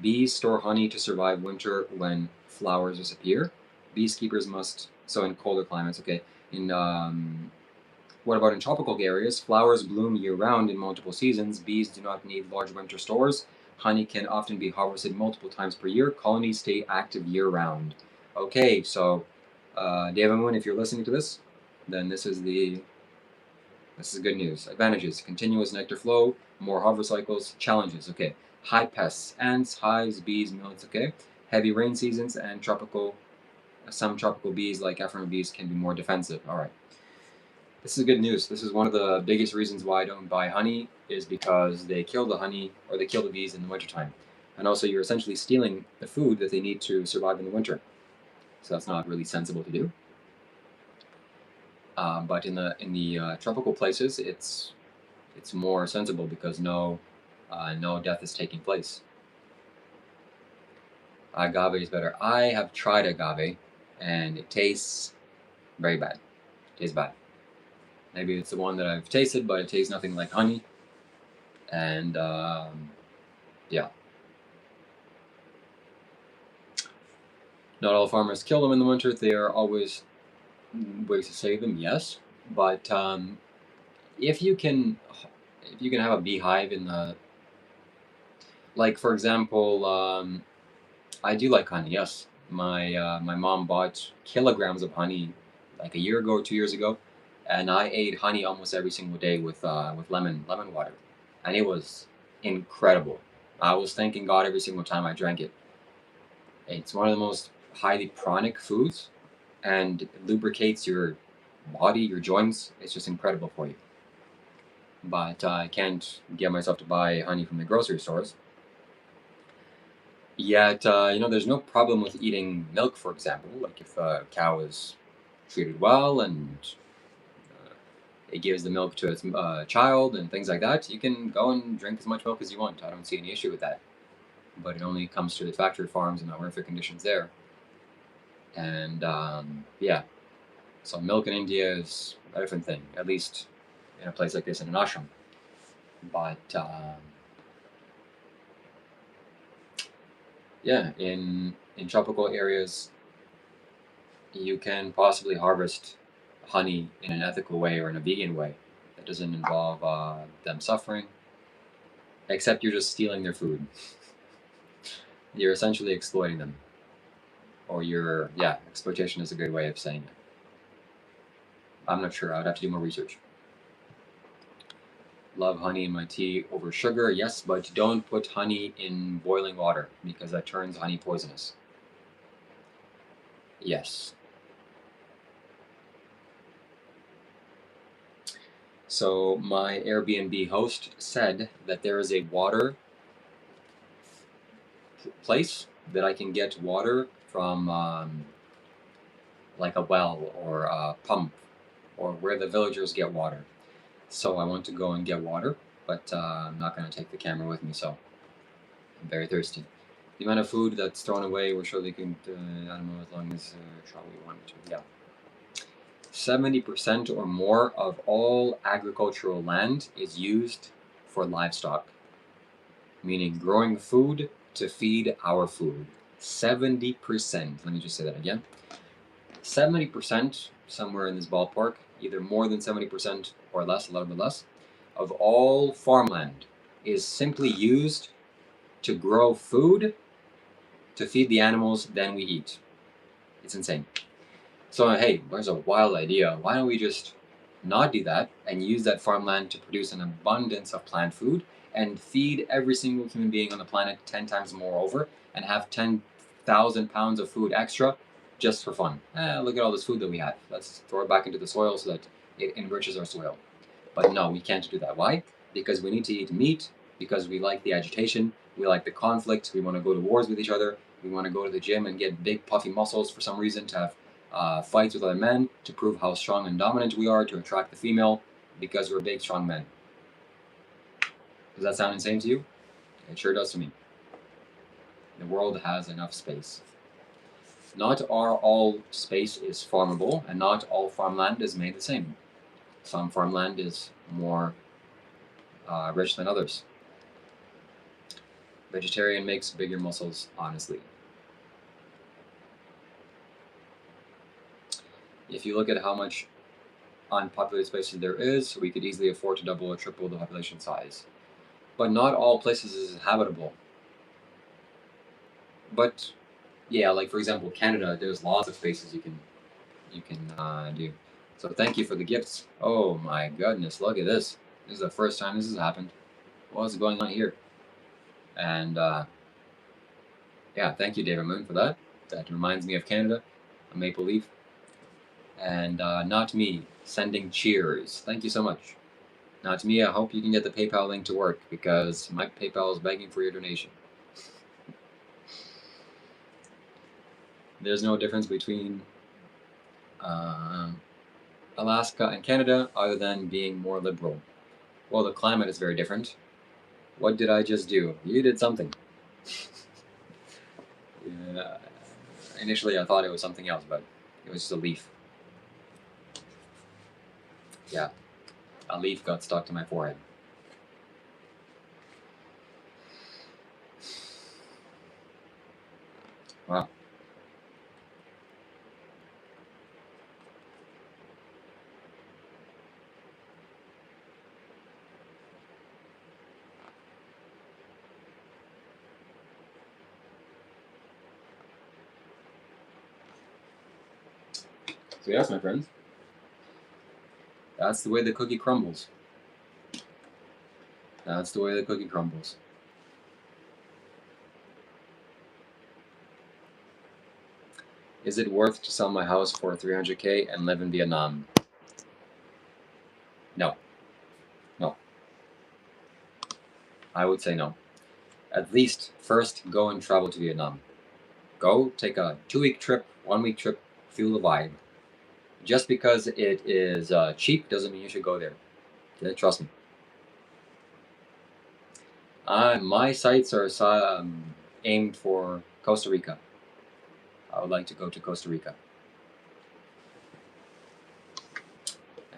Bees store honey to survive winter when flowers disappear. Beekeepers must, so in colder climates, okay. What about in tropical areas? Flowers bloom year-round in multiple seasons. Bees do not need large winter stores. Honey can often be harvested multiple times per year. Colonies stay active year-round. Okay, so Deva Moon, if you're listening to this, then this is good news. Advantages: continuous nectar flow, more harvest cycles. Challenges: okay, high pests, ants, hives, bees, mills. Okay, heavy rain seasons and some tropical bees like African bees can be more defensive. All right. This is good news. This is one of the biggest reasons why I don't buy honey, is because they kill the honey or they kill the bees in the wintertime. And also you're essentially stealing the food that they need to survive in the winter. So that's not really sensible to do. But in the tropical places, it's more sensible because no death is taking place. Agave is better. I have tried agave, and it tastes very bad. It tastes bad. Maybe it's the one that I've tasted, but it tastes nothing like honey. And yeah. Not all farmers kill them in the winter. There are always ways to save them, yes. But if you can have a beehive in the, like for example, I do like honey. Yes, my mom bought kilograms of honey like a year ago or 2 years ago, and I ate honey almost every single day with lemon water, and it was incredible. I was thanking God every single time I drank it. It's one of the most highly pranic foods, and it lubricates your body, your joints. It's just incredible for you. But I can't get myself to buy honey from the grocery stores. Yet, there's no problem with eating milk, for example. Like if a cow is treated well and it gives the milk to its child and things like that, you can go and drink as much milk as you want. I don't see any issue with that. But it only comes to the factory farms and the horrific conditions there. And yeah, so milk in India is a different thing, at least in a place like this, in an ashram. But Yeah, in tropical areas, you can possibly harvest honey in an ethical way or in a vegan way that doesn't involve them suffering, except you're just stealing their food. You're essentially exploiting them, or yeah, exploitation is a good way of saying it. I'm not sure. I would have to do more research. Love honey in my tea over sugar, yes, but don't put honey in boiling water because that turns honey poisonous. Yes. So my Airbnb host said that there is a water place that I can get water from, like a well or a pump, or where the villagers get water. So I want to go and get water, but I'm not going to take the camera with me, so I'm very thirsty. The amount of food that's thrown away, we're sure they can, I don't know, as long as probably one or two, yeah. 70% or more of all agricultural land is used for livestock, meaning growing food to feed our food. 70%. Let me just say that again. 70%, somewhere in this ballpark, either more than 70% or less, a little bit less, of all farmland is simply used to grow food to feed the animals then we eat. It's insane. So, hey, there's a wild idea. Why don't we just not do that and use that farmland to produce an abundance of plant food and feed every single human being on the planet 10 times more over and have 10,000 pounds of food extra just for fun? Look at all this food that we have. Let's throw it back into the soil so that it enriches our soil. But no, we can't do that. Why? Because we need to eat meat, because we like the agitation, we like the conflict, we want to go to wars with each other, we want to go to the gym and get big puffy muscles for some reason to have fights with other men to prove how strong and dominant we are to attract the female because we're big, strong men. Does that sound insane to you? It sure does to me. The world has enough space. Not all space is farmable, and not all farmland is made the same. Some farmland is more rich than others. Vegetarian makes bigger muscles, honestly. If you look at how much unpopulated spaces there is, we could easily afford to double or triple the population size. But not all places is habitable. But yeah, like for example, Canada, there's lots of spaces you can do. So thank you for the gifts. Oh my goodness, look at this. This is the first time this has happened. What's going on here? And yeah, thank you, David Moon, for that. That reminds me of Canada, a maple leaf. And not me, sending cheers. Thank you so much. Not me, I hope you can get the PayPal link to work because my PayPal is begging for your donation. There's no difference between Alaska and Canada other than being more liberal. Well, the climate is very different. What did I just do? You did something. Yeah, initially I thought it was something else, but it was just a leaf. Yeah, a leaf got stuck to my forehead. Wow. So yes, my friends, that's the way the cookie crumbles. That's the way the cookie crumbles. Is it worth to sell my house for 300K and live in Vietnam? No. No. I would say no. At least first go and travel to Vietnam. Go take a 2-week trip, 1-week trip, feel the vibe. Just because it is cheap doesn't mean you should go there. Okay, trust me. My sights are aimed for Costa Rica. I would like to go to Costa Rica.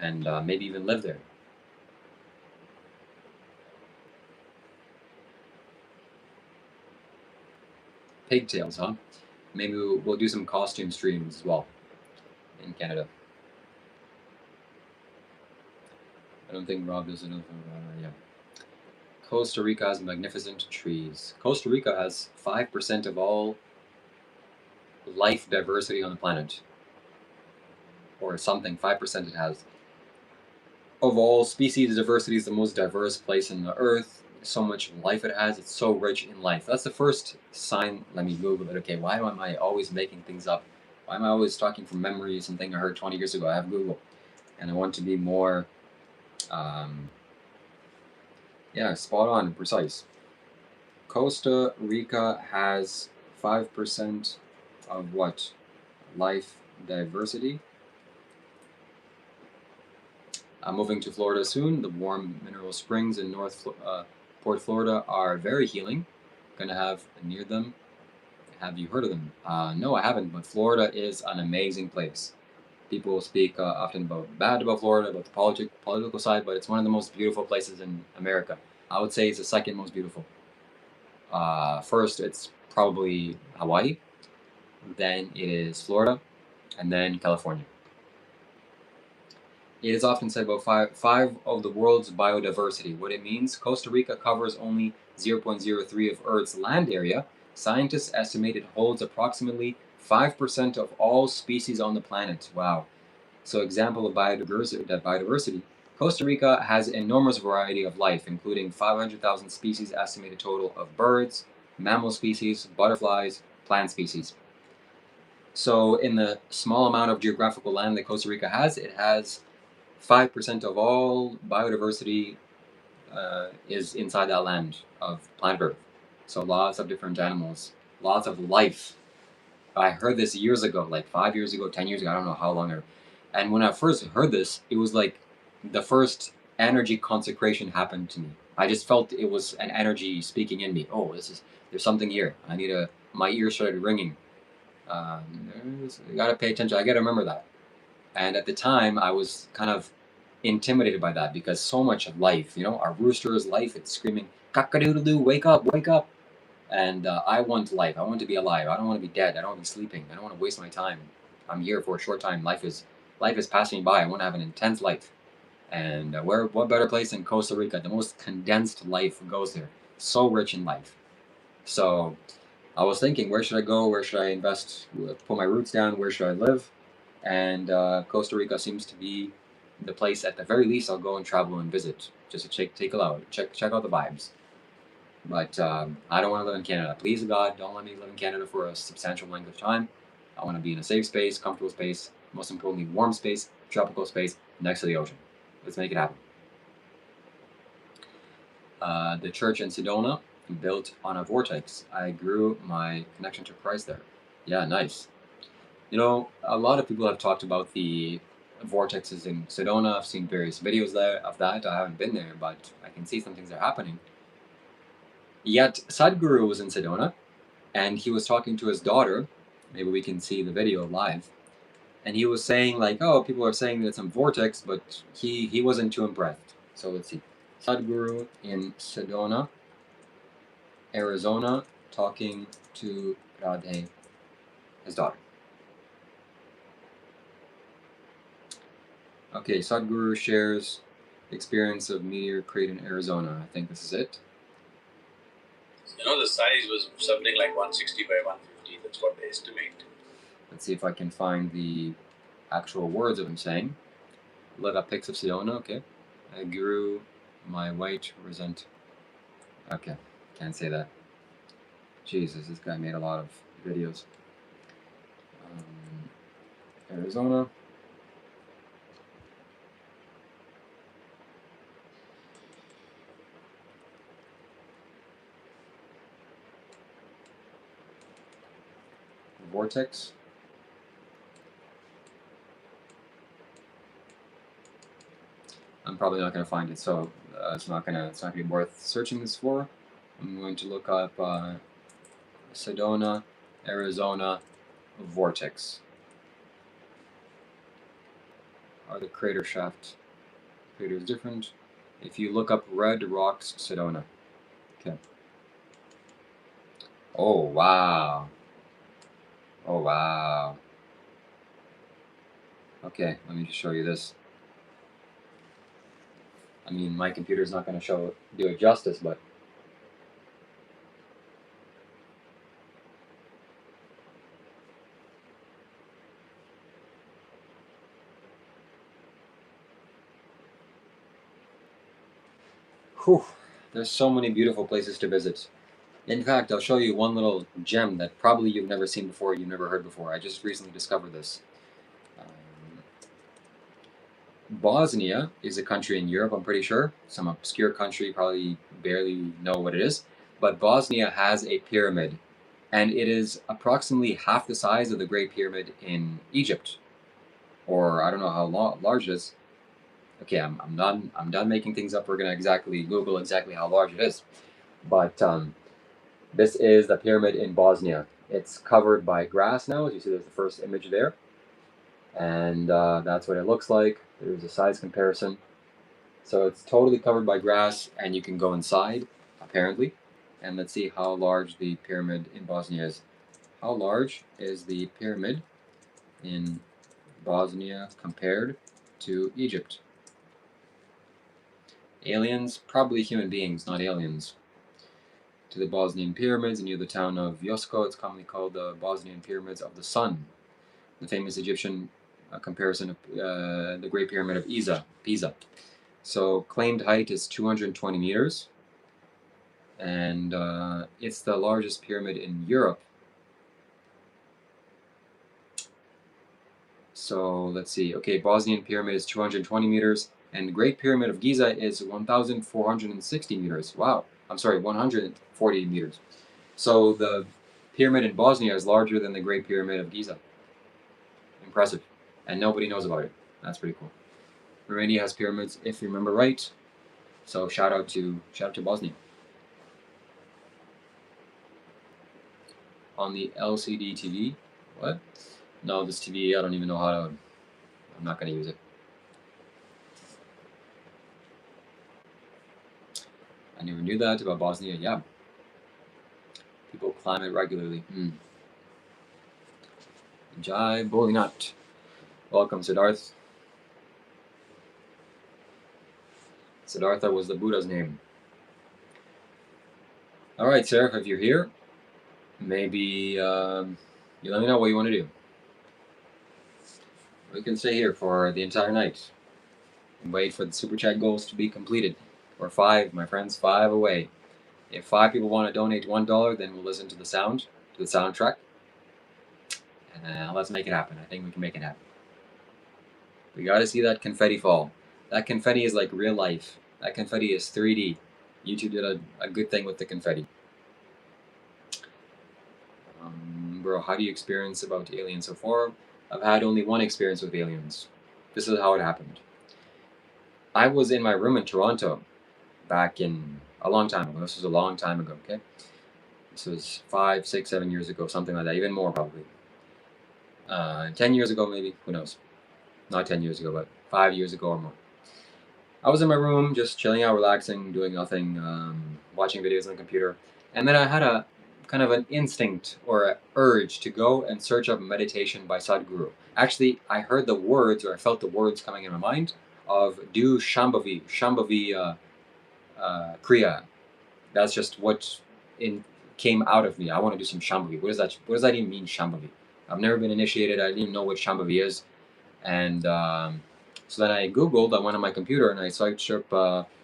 And maybe even live there. pigtails, huh? Maybe we'll do some costume streams as well in Canada. I don't think Rob does enough. Yeah. Costa Rica has magnificent trees. Costa Rica has 5% of all life diversity on the planet, or something. 5% it has. Of all species, diversity is the most diverse place on the earth. So much life it has. It's so rich in life. That's the first sign. Let me Google it. Okay, why am I always making things up? Why am I always talking from memory? Something I heard 20 years ago. I have Google, and I want to be more, yeah, spot on and precise. Costa Rica has 5% of what? Life diversity. I'm moving to Florida soon. The warm mineral springs in Port Florida are very healing. Gonna have near them. Have you heard of them? No, I haven't, but Florida is an amazing place. People speak often about Florida, about the political side, but it's one of the most beautiful places in America. I would say it's the second most beautiful. First, it's probably Hawaii, then it is Florida, and then California. It is often said about five of the world's biodiversity. What it means, Costa Rica covers only 0.03 of Earth's land area. Scientists estimate it holds approximately 5% of all species on the planet. Wow. So example of biodiversity, Costa Rica has an enormous variety of life, including 500,000 species estimated total of birds, mammal species, butterflies, plant species. So in the small amount of geographical land that Costa Rica has, it has 5% of all biodiversity is inside that land of planet Earth. So lots of different animals, lots of life. I heard this years ago, like 5 years ago, 10 years ago, I don't know how long ago. And when I first heard this, it was like the first energy consecration happened to me. I just felt it was an energy speaking in me. Oh, there's something here. My ears started ringing. You gotta pay attention. I gotta remember that. And at the time, I was kind of intimidated by that because so much of life, our rooster is life. It's screaming, cock-a-doodle-doo, wake up, wake up. And I want life. I want to be alive. I don't want to be dead. I don't want to be sleeping. I don't want to waste my time. I'm here for a short time. Life is passing by. I want to have an intense life. And what better place than Costa Rica? The most condensed life goes there. So rich in life. So I was thinking, where should I go? Where should I invest? Put my roots down? Where should I live? And Costa Rica seems to be the place. At the very least, I'll go and travel and visit, just to take a look, check out the vibes. But I don't want to live in Canada. Please God, don't let me live in Canada for a substantial length of time. I want to be in a safe space, comfortable space, most importantly, warm space, tropical space, next to the ocean. Let's make it happen. The church in Sedona, built on a vortex. I grew my connection to Christ there. Yeah, nice. A lot of people have talked about the vortexes in Sedona. I've seen various videos there of that. I haven't been there, but I can see some things are happening. Yet SADHGURU was in Sedona, and he was talking to his daughter. Maybe we can see the video live. And he was saying like, oh, people are saying that it's a vortex, but he wasn't too impressed. So let's see. SADHGURU in Sedona, Arizona, talking to Radhe, his daughter. Okay, SADHGURU shares experience of meteor crater in Arizona. I think this is it. The size was something like 160 by 150. That's what they estimate. Let's see if I can find the actual words of him saying. Look up pics of Sedona. Okay. I grew my white resent. Okay, can't say that. Jesus, this guy made a lot of videos. Arizona. Vortex. I'm probably not going to find it, so it's not going to be worth searching this for. I'm going to look up Sedona, Arizona, vortex. Are the crater shaft craters different? If you look up Red Rocks, Sedona. Okay. Oh, wow. Oh, wow. Okay, let me just show you this. I mean, my computer's not going to do it justice, but whew, there's so many beautiful places to visit. In fact, I'll show you one little gem that probably you've never seen before, you've never heard before. I just recently discovered this. Um, Bosnia is a country in Europe, I'm pretty sure. Some obscure country, probably barely know what it is. But Bosnia has a pyramid, and it is approximately half the size of the Great Pyramid in Egypt. Or I don't know how large it is. Okay, I'm done making things up. We're gonna exactly Google exactly how large it is. But this is the pyramid in Bosnia. It's covered by grass now, as you see. There's the first image there, and that's what it looks like. There's a size comparison. So it's totally covered by grass, and you can go inside, apparently. And let's see how large the pyramid in Bosnia is. How large is the pyramid in Bosnia compared to Egypt? Aliens? Probably human beings, not aliens. To the Bosnian pyramids near the town of Yosko, it's commonly called the Bosnian Pyramids of the Sun, the famous Egyptian comparison of the Great Pyramid of Pisa. So claimed height is 220 meters, and it's the largest pyramid in Europe. So let's see. Okay, Bosnian Pyramid is 220 meters, and the Great Pyramid of Giza is 1,460 meters. Wow. I'm sorry, 140 meters. So the pyramid in Bosnia is larger than the Great Pyramid of Giza. Impressive. And nobody knows about it. That's pretty cool. Romania has pyramids, if you remember right. So shout out to Bosnia. On the LCD TV. What? No, this TV, I don't even know how to. I'm not going to use it. I never knew that about Bosnia. Yeah. People climb it regularly. Jai Bolinat. Welcome, Siddharth. Siddhartha was the Buddha's name. All right, Seraph, if you're here, maybe you let me know what you want to do. We can stay here for the entire night and wait for the super chat goals to be completed. We're 5, my friends, 5 away. If 5 people want to donate $1, then we'll listen to the soundtrack, and let's make it happen. I think we can make it happen. We got to see that confetti fall. That confetti is like real life. That confetti is 3D. YouTube did a good thing with the confetti. Bro, how do you experience about aliens so far? I've had only one experience with aliens. This is how it happened. I was in my room in Toronto back in a long time ago. This was a long time ago, okay? This was 5, 6, 7 years ago, something like that, even more probably. 10 years ago, maybe, who knows? Not 10 years ago, but 5 years ago or more. I was in my room, just chilling out, relaxing, doing nothing, watching videos on the computer. And then I had a kind of an instinct or an urge to go and search up meditation by SADHGURU. Actually, I heard the words, or I felt the words coming in my mind of do Shambhavi Kriya. That's just what came out of me. I want to do some Shambhavi. What does that even mean, Shambhavi? I've never been initiated. I didn't even know what Shambhavi is. And so then I Googled, I went on my computer and I searched up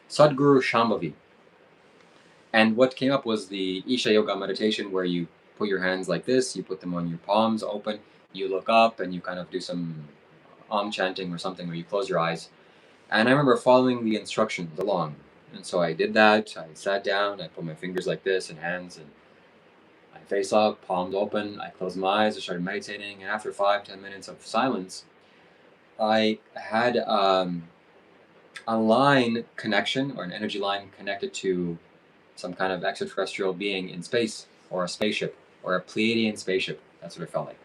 Sadhguru Shambhavi. And what came up was the Isha Yoga meditation where you put your hands like this, you put them on your palms open, you look up and you kind of do some Om chanting or something where you close your eyes. And I remember following the instructions along. And so I did that. I sat down, I put my fingers like this and hands, and I face up, palms open, I closed my eyes, I started meditating, and after 5-10 minutes of silence, I had a line connection or an energy line connected to some kind of extraterrestrial being in space, or a spaceship, or a Pleiadian spaceship. That's what it felt like.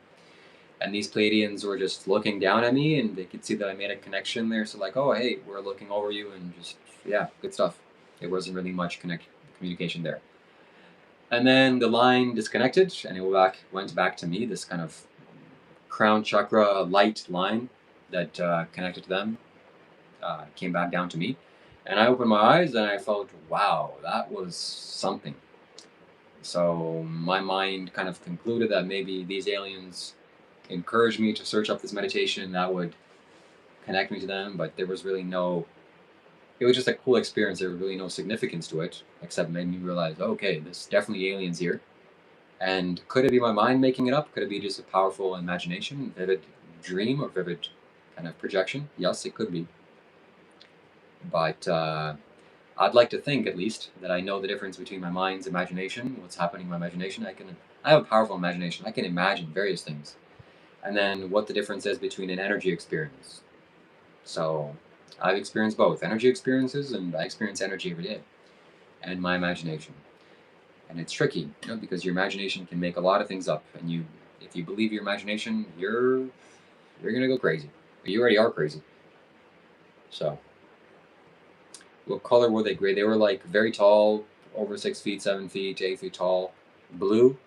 And these Pleiadians were just looking down at me, and they could see that I made a connection there. So like, oh hey, we're looking over you, and just yeah, good stuff. There wasn't really much communication there. And then the line disconnected, and it went back to me, this kind of crown chakra light line that connected to them came back down to me. And I opened my eyes and I felt, wow, that was something. So my mind kind of concluded that maybe these aliens encouraged me to search up this meditation that would connect me to them, but there was really no, it was just a cool experience. There was really no significance to it, except made me realize, okay, there's definitely aliens here. And could it be my mind making it up? Could it be just a powerful imagination, vivid dream, or vivid kind of projection? Yes, it could be. But I'd like to think, at least, that I know the difference between my mind's imagination, what's happening in my imagination. I have a powerful imagination. I can imagine various things, and then what the difference is between an energy experience. So I've experienced both energy experiences, and I experience energy every day, and my imagination. And it's tricky, because your imagination can make a lot of things up, and if you believe your imagination, you're gonna go crazy. You already are crazy. So, what color were they? Gray. They were like very tall, over 6 feet, 7 feet, 8 feet tall, blue,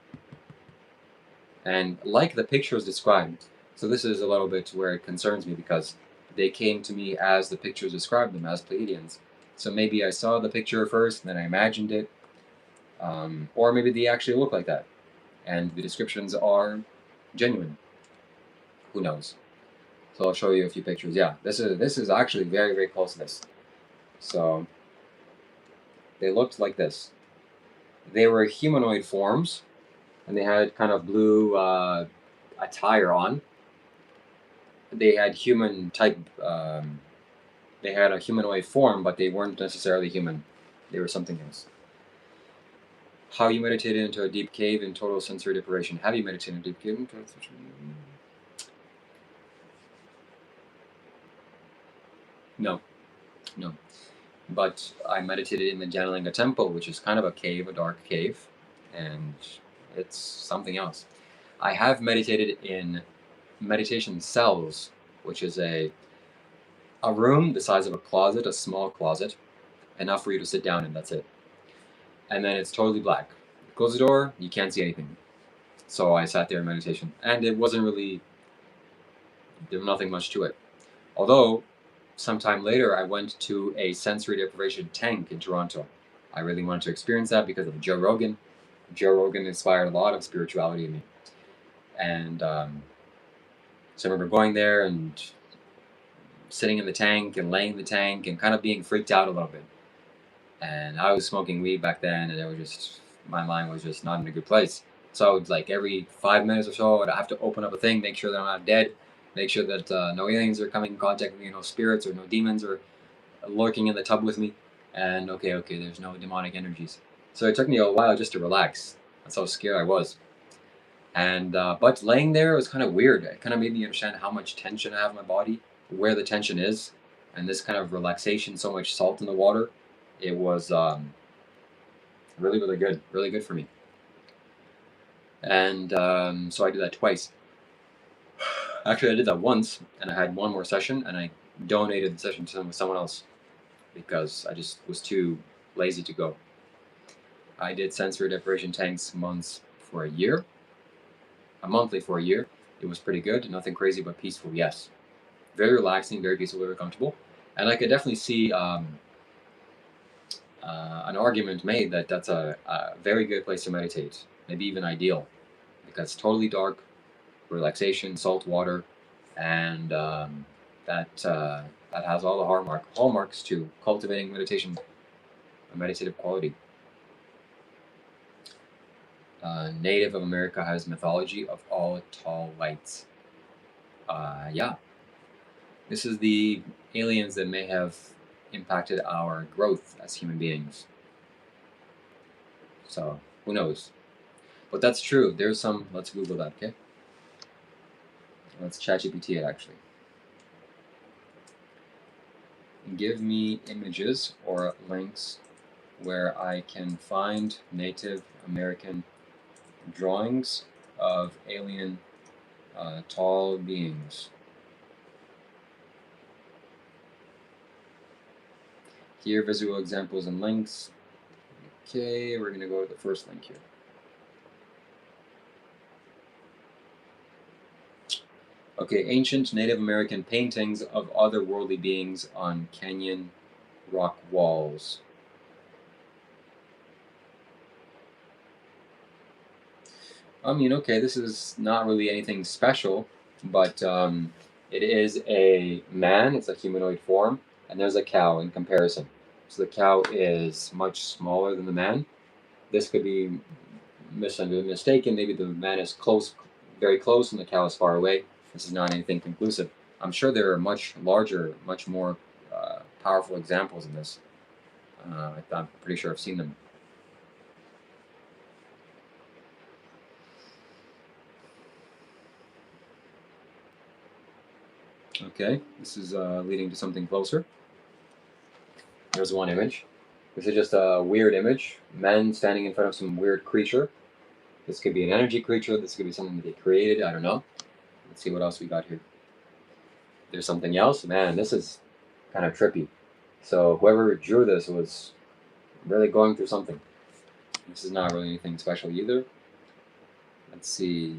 and like the pictures described. So this is a little bit where it concerns me because they came to me as the pictures described them as Pleiadians. So maybe I saw the picture first, and then I imagined it, or maybe they actually look like that, and the descriptions are genuine. Who knows? So I'll show you a few pictures. Yeah, this is actually very, very close to this. So they looked like this. They were humanoid forms, and they had kind of blue attire on. They had human type. They had a humanoid form, but they weren't necessarily human. They were something else. How you meditated into a deep cave in total sensory deprivation. Have you meditated in a deep cave? No, no. But I meditated in the Janalinga temple, which is kind of a cave, a dark cave, and it's something else. I have meditated in meditation cells, which is a room the size of a closet, a small closet, enough for you to sit down in, that's it. And then it's totally black. Close the door, you can't see anything. So I sat there in meditation, and it wasn't really, there was nothing much to it. Although, sometime later, I went to a sensory deprivation tank in Toronto. I really wanted to experience that because of Joe Rogan. Joe Rogan inspired a lot of spirituality in me. And so I remember going there and sitting in the tank and laying in the tank and kind of being freaked out a little bit. And I was smoking weed back then, and my mind was just not in a good place. So it's like every 5 minutes or so, I'd have to open up a thing, make sure that I'm not dead, make sure that no aliens are coming in contact with me, no spirits or no demons are lurking in the tub with me. And okay, there's no demonic energies. So it took me a while just to relax. That's how scared I was. And but laying there was kind of weird. It kind of made me understand how much tension I have in my body, where the tension is, and this kind of relaxation, so much salt in the water. It was really, really good for me. And so I did that twice. Actually, I did that once, and I had one more session, and I donated the session to someone else because I just was too lazy to go. I did sensory deprivation tanks monthly for a year. It was pretty good. Nothing crazy, but peaceful. Yes, very relaxing, very peaceful, very comfortable, and I could definitely see an argument made that that's a very good place to meditate, maybe even ideal, because it's totally dark, relaxation, salt water, and that has all the hallmarks to cultivating meditation, a meditative quality. Native of America has mythology of all tall whites. Yeah, this is the aliens that may have impacted our growth as human beings. So who knows? But that's true. There's some. Let's Google that. Okay. Let's ChatGPT it actually. Give me images or links where I can find Native American drawings of alien tall beings. Here, visual examples and links. Okay, we're going to go to the first link here. Okay, ancient Native American paintings of otherworldly beings on canyon rock walls. I mean, okay, this is not really anything special, but it is a man, it's a humanoid form, and there's a cow in comparison. So the cow is much smaller than the man. This could be mistaken. Maybe the man is close, very close, and the cow is far away. This is not anything conclusive. I'm sure there are much larger, much more powerful examples of this. I'm pretty sure I've seen them. Okay, this is leading to something closer. There's one image. This is just a weird image. Men standing in front of some weird creature. This could be an energy creature. This could be something that they created. I don't know. Let's see what else we got here. There's something else. Man, this is kind of trippy. So whoever drew this was really going through something. This is not really anything special either. Let's see.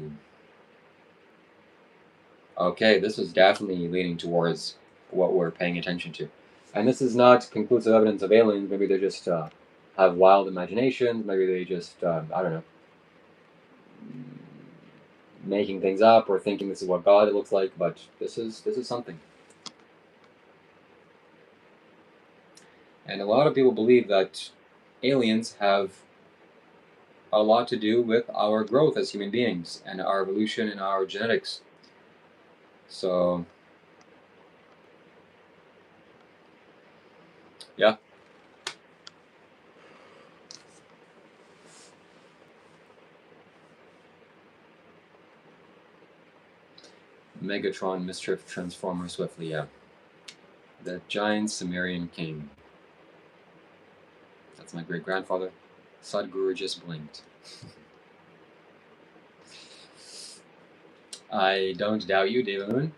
Okay, this is definitely leaning towards what we're paying attention to. And this is not conclusive evidence of aliens. Maybe they just have wild imaginations. Maybe they just, I don't know, making things up or thinking this is what God looks like. But this is something. And a lot of people believe that aliens have a lot to do with our growth as human beings and our evolution and our genetics. So, yeah. Megatron Mischief Transformer swiftly, yeah. The giant Sumerian king. That's my great grandfather. Sadhguru just blinked. I don't doubt you, David Moon.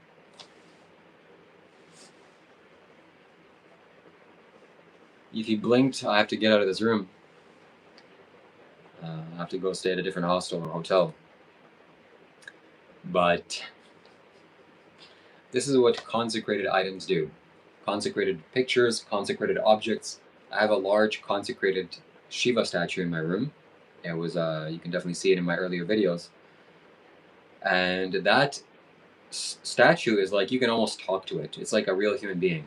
If you blinked, I have to get out of this room. I have to go stay at a different hostel or hotel. But this is what consecrated items do. Consecrated pictures, consecrated objects. I have a large consecrated Shiva statue in my room. It was, you can definitely see it in my earlier videos. And that statue is like, you can almost talk to it. It's like a real human being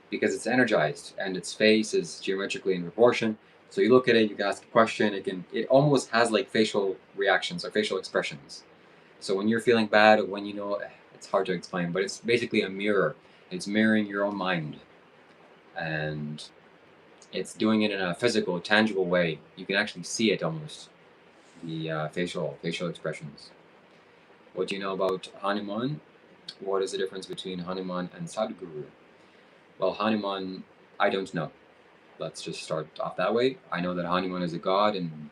because it's energized and its face is geometrically in proportion. So you look at it, you can ask a question. It almost has like facial reactions or facial expressions. So when you're feeling bad, or when you know, it's hard to explain, but it's basically a mirror. It's mirroring your own mind, and it's doing it in a physical, tangible way. You can actually see it almost. The facial expressions. What do you know about Hanuman? What is the difference between Hanuman and Sadhguru? Well, Hanuman, I don't know. Let's just start off that way. I know that Hanuman is a god and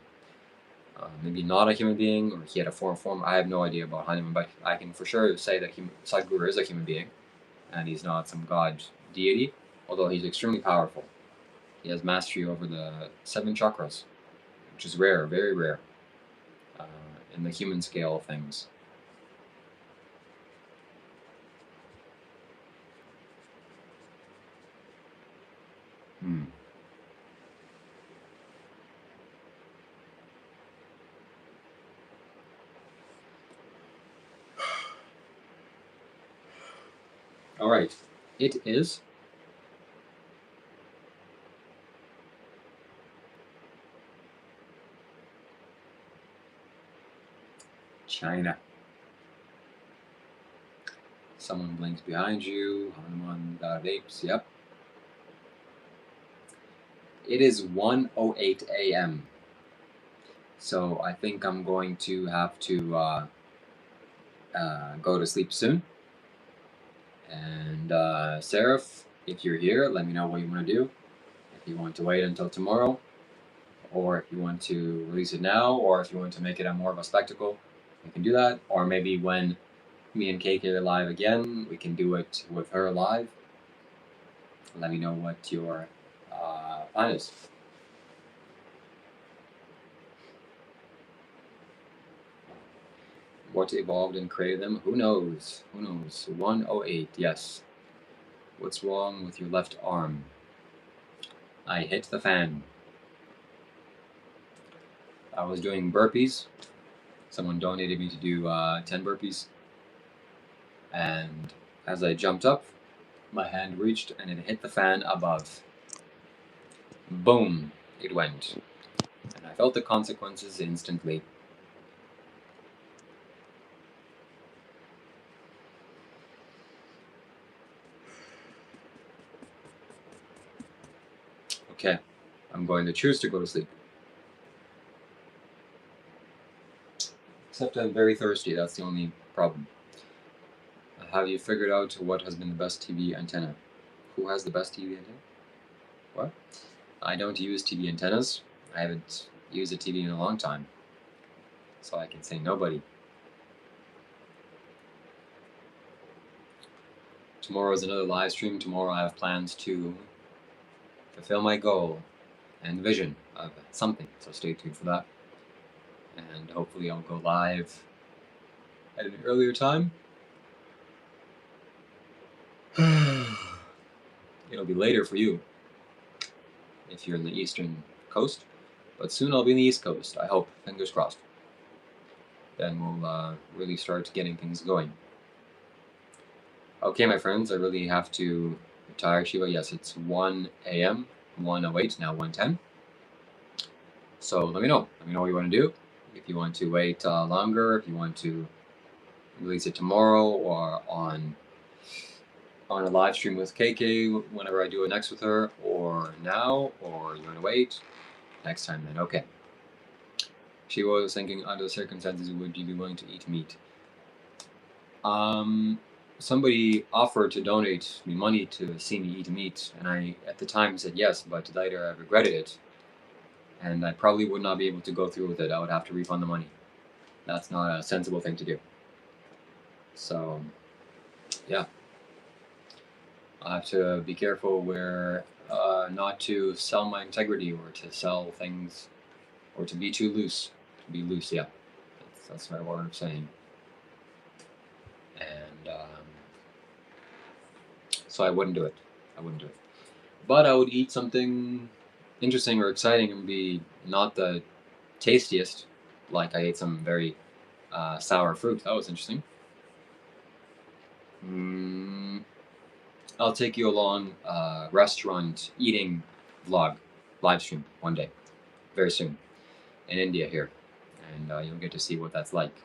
maybe not a human being, or he had a form. I have no idea about Hanuman, but I can for sure say that Sadhguru is a human being, and he's not some god deity, although he's extremely powerful. He has mastery over the 7 chakras, which is rare, very rare, in the human scale of things. All right, it is China. Someone blinks behind you. Hanuman got apes. Yep. It is 1:08 a.m. So I think I'm going to have to go to sleep soon. And Seraph, if you're here, let me know what you want to do. If you want to wait until tomorrow, or if you want to release it now, or if you want to make it a more of a spectacle, you can do that. Or maybe when me and KK are live again, we can do it with her live. Let me know what your plan is. What evolved and created them? Who knows? Who knows? 108, yes. What's wrong with your left arm? I hit the fan. I was doing burpees. Someone donated me to do 10 burpees. And as I jumped up, my hand reached and it hit the fan above. Boom, it went. And I felt the consequences instantly. Okay, I'm going to choose to go to sleep. Except I'm very thirsty, that's the only problem. Have you figured out what has been the best TV antenna? Who has the best TV antenna? What? I don't use TV antennas. I haven't used a TV in a long time. So I can say nobody. Tomorrow is another live stream. Tomorrow I have plans to fulfill my goal and vision of something. So stay tuned for that. And hopefully I'll go live at an earlier time. It'll be later for you if you're in the eastern coast, but soon I'll be in the east coast. I hope, fingers crossed. Then we'll really start getting things going. Okay, my friends, I really have to retire. Shiva, yes, it's 1 a.m., 1:08, now 1:10. So let me know. Let me know what you want to do. If you want to wait longer, if you want to release it tomorrow or on a live stream with KK whenever I do it next with her, or now, or you want to wait next time then. Okay. She was thinking, under the circumstances, would you be willing to eat meat? Somebody offered to donate me money to see me eat meat, and I at the time said yes, but later I regretted it, and I probably would not be able to go through with it. I would have to refund the money. That's not a sensible thing to do. So, yeah. I have to be careful where not to sell my integrity or to sell things or to be too loose. To be loose, yeah. That's my word of saying. And so I wouldn't do it. I wouldn't do it. But I would eat something interesting or exciting and be not the tastiest. Like I ate some very sour fruit. That was interesting. I'll take you along restaurant eating vlog, live stream one day, very soon, in India here, and you'll get to see what that's like.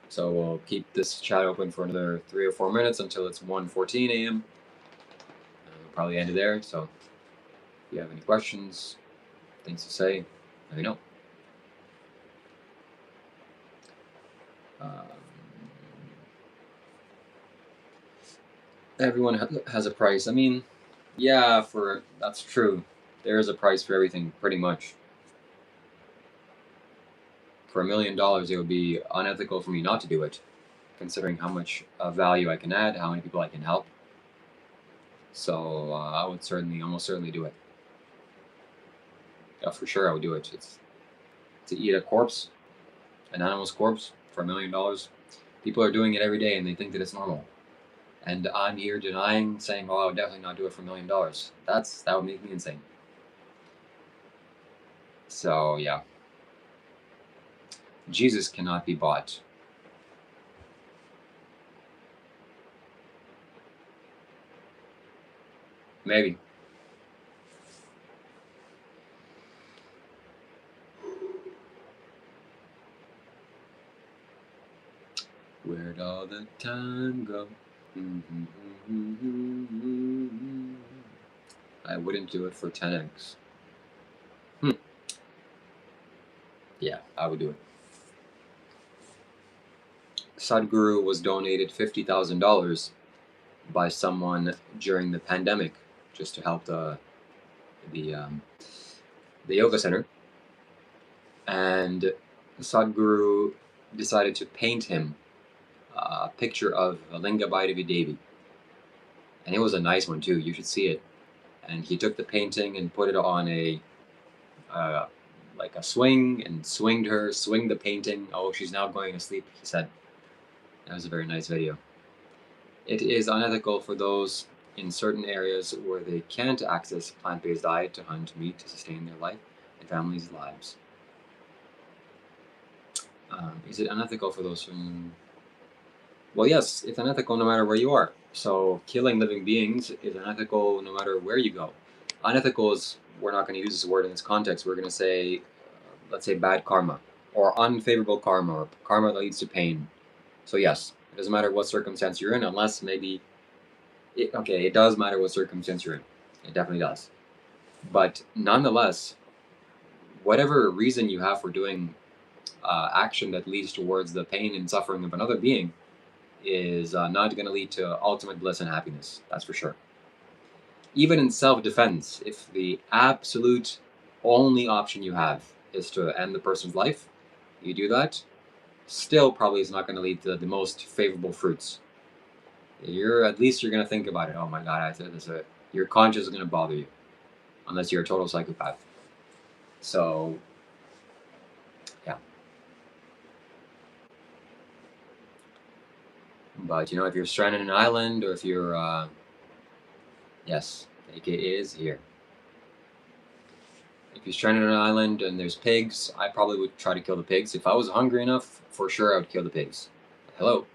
So we'll keep this chat open for another 3 or 4 minutes until it's 1:14 a.m. We'll probably end it there. So if you have any questions, things to say, let me know. Everyone has a price. I mean, yeah, that's true. There is a price for everything, pretty much. For $1 million, it would be unethical for me not to do it, considering how much value I can add, how many people I can help. So I would almost certainly do it. Yeah, for sure I would do it. It's to eat a corpse, an animal's corpse, for $1 million. People are doing it every day and they think that it's normal. And I'm here denying, saying, "Oh, I would definitely not do it for $1 million." That would make me insane. So yeah, Jesus cannot be bought. Maybe. Where'd all the time go? I wouldn't do it for 10x. Yeah, I would do it. SADHGURU was donated $50,000 by someone during the pandemic, just to help the yoga center, and SADHGURU decided to paint him a picture of Linga Bhairavi Devi, and it was a nice one too. You should see it. And he took the painting and put it on a like a swing and swinged her, swinged the painting. Oh, she's now going to sleep, he said. That was a very nice video. It is unethical for those in certain areas where they can't access plant-based diet to hunt meat to sustain their life and families' lives. Is it unethical for those from... Well, yes, it's unethical no matter where you are. So killing living beings is unethical no matter where you go. Unethical is, we're not going to use this word in this context. We're going to say, let's say bad karma, or unfavorable karma, or karma that leads to pain. So yes, it doesn't matter what circumstance you're in, unless maybe... it does matter what circumstance you're in. It definitely does. But nonetheless, whatever reason you have for doing action that leads towards the pain and suffering of another being is not going to lead to ultimate bliss and happiness. That's for sure. Even in self-defense, if the absolute only option you have is to end the person's life, you do that, still probably is not going to lead to the most favorable fruits. At least you're going to think about it. Oh my God, I said this. Your conscience is going to bother you, unless you're a total psychopath. So, yeah. But if you're stranded on an island, or if you're, yes, AK is here. If you're stranded on an island and there's pigs, I probably would try to kill the pigs. If I was hungry enough, for sure I would kill the pigs. Hello.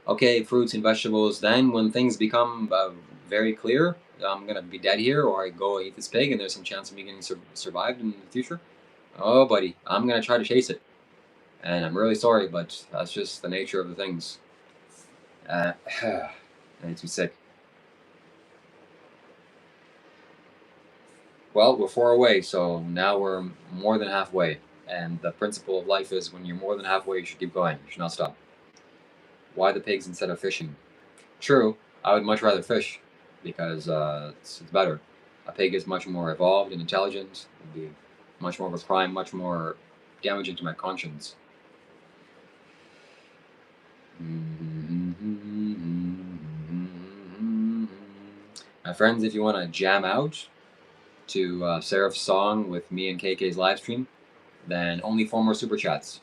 Okay, fruits and vegetables. Then when things become very clear, I'm going to be dead here, or I go eat this pig and there's some chance of me getting survived in the future. Oh, buddy, I'm going to try to chase it. And I'm really sorry, but that's just the nature of the things. It makes me sick. Well, we're 4 away, so now we're more than halfway. And the principle of life is when you're more than halfway, you should keep going. You should not stop. Why the pigs instead of fishing? True, I would much rather fish because it's better. A pig is much more evolved and intelligent. It would be much more of a crime, much more damaging to my conscience. My friends, if you want to jam out to Seraph's song with me and KK's live stream, then only 4 more super chats.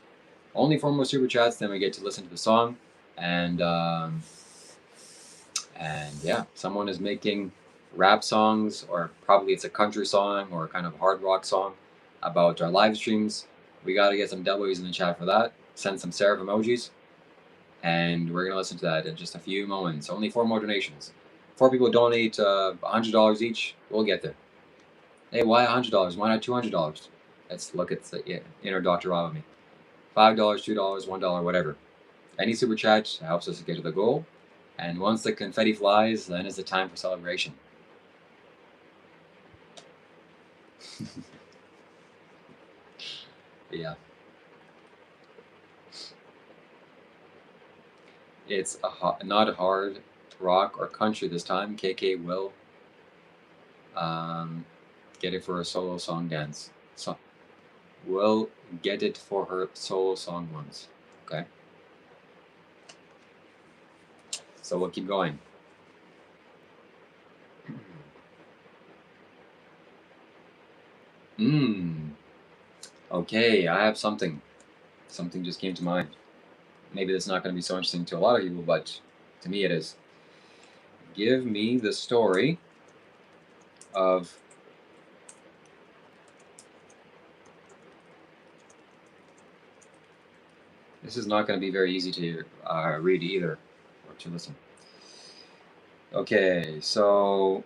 Only 4 more super chats, then we get to listen to the song. And yeah, someone is making rap songs, or probably it's a country song or kind of hard rock song about our live streams. We got to get some W's in the chat for that. Send some Seraph emojis. And we're going to listen to that in just a few moments. Only 4 more donations. 4 people donate $100 each. We'll get there. Hey, why $100? Why not $200? Let's look at the inner Dr. Rob of me. $5, $2, $1, whatever. Any super chat helps us get to the goal. And once the confetti flies, then is the time for celebration. Yeah. It's not a hard rock or country this time. KK will get it for a solo song dance. So we'll get it for her solo song once. Okay. So we'll keep going. Okay, I have something. Something just came to mind. Maybe that's not going to be so interesting to a lot of people, but to me it is. Give me the story of this is not going to be very easy to read either, or to listen. Okay, so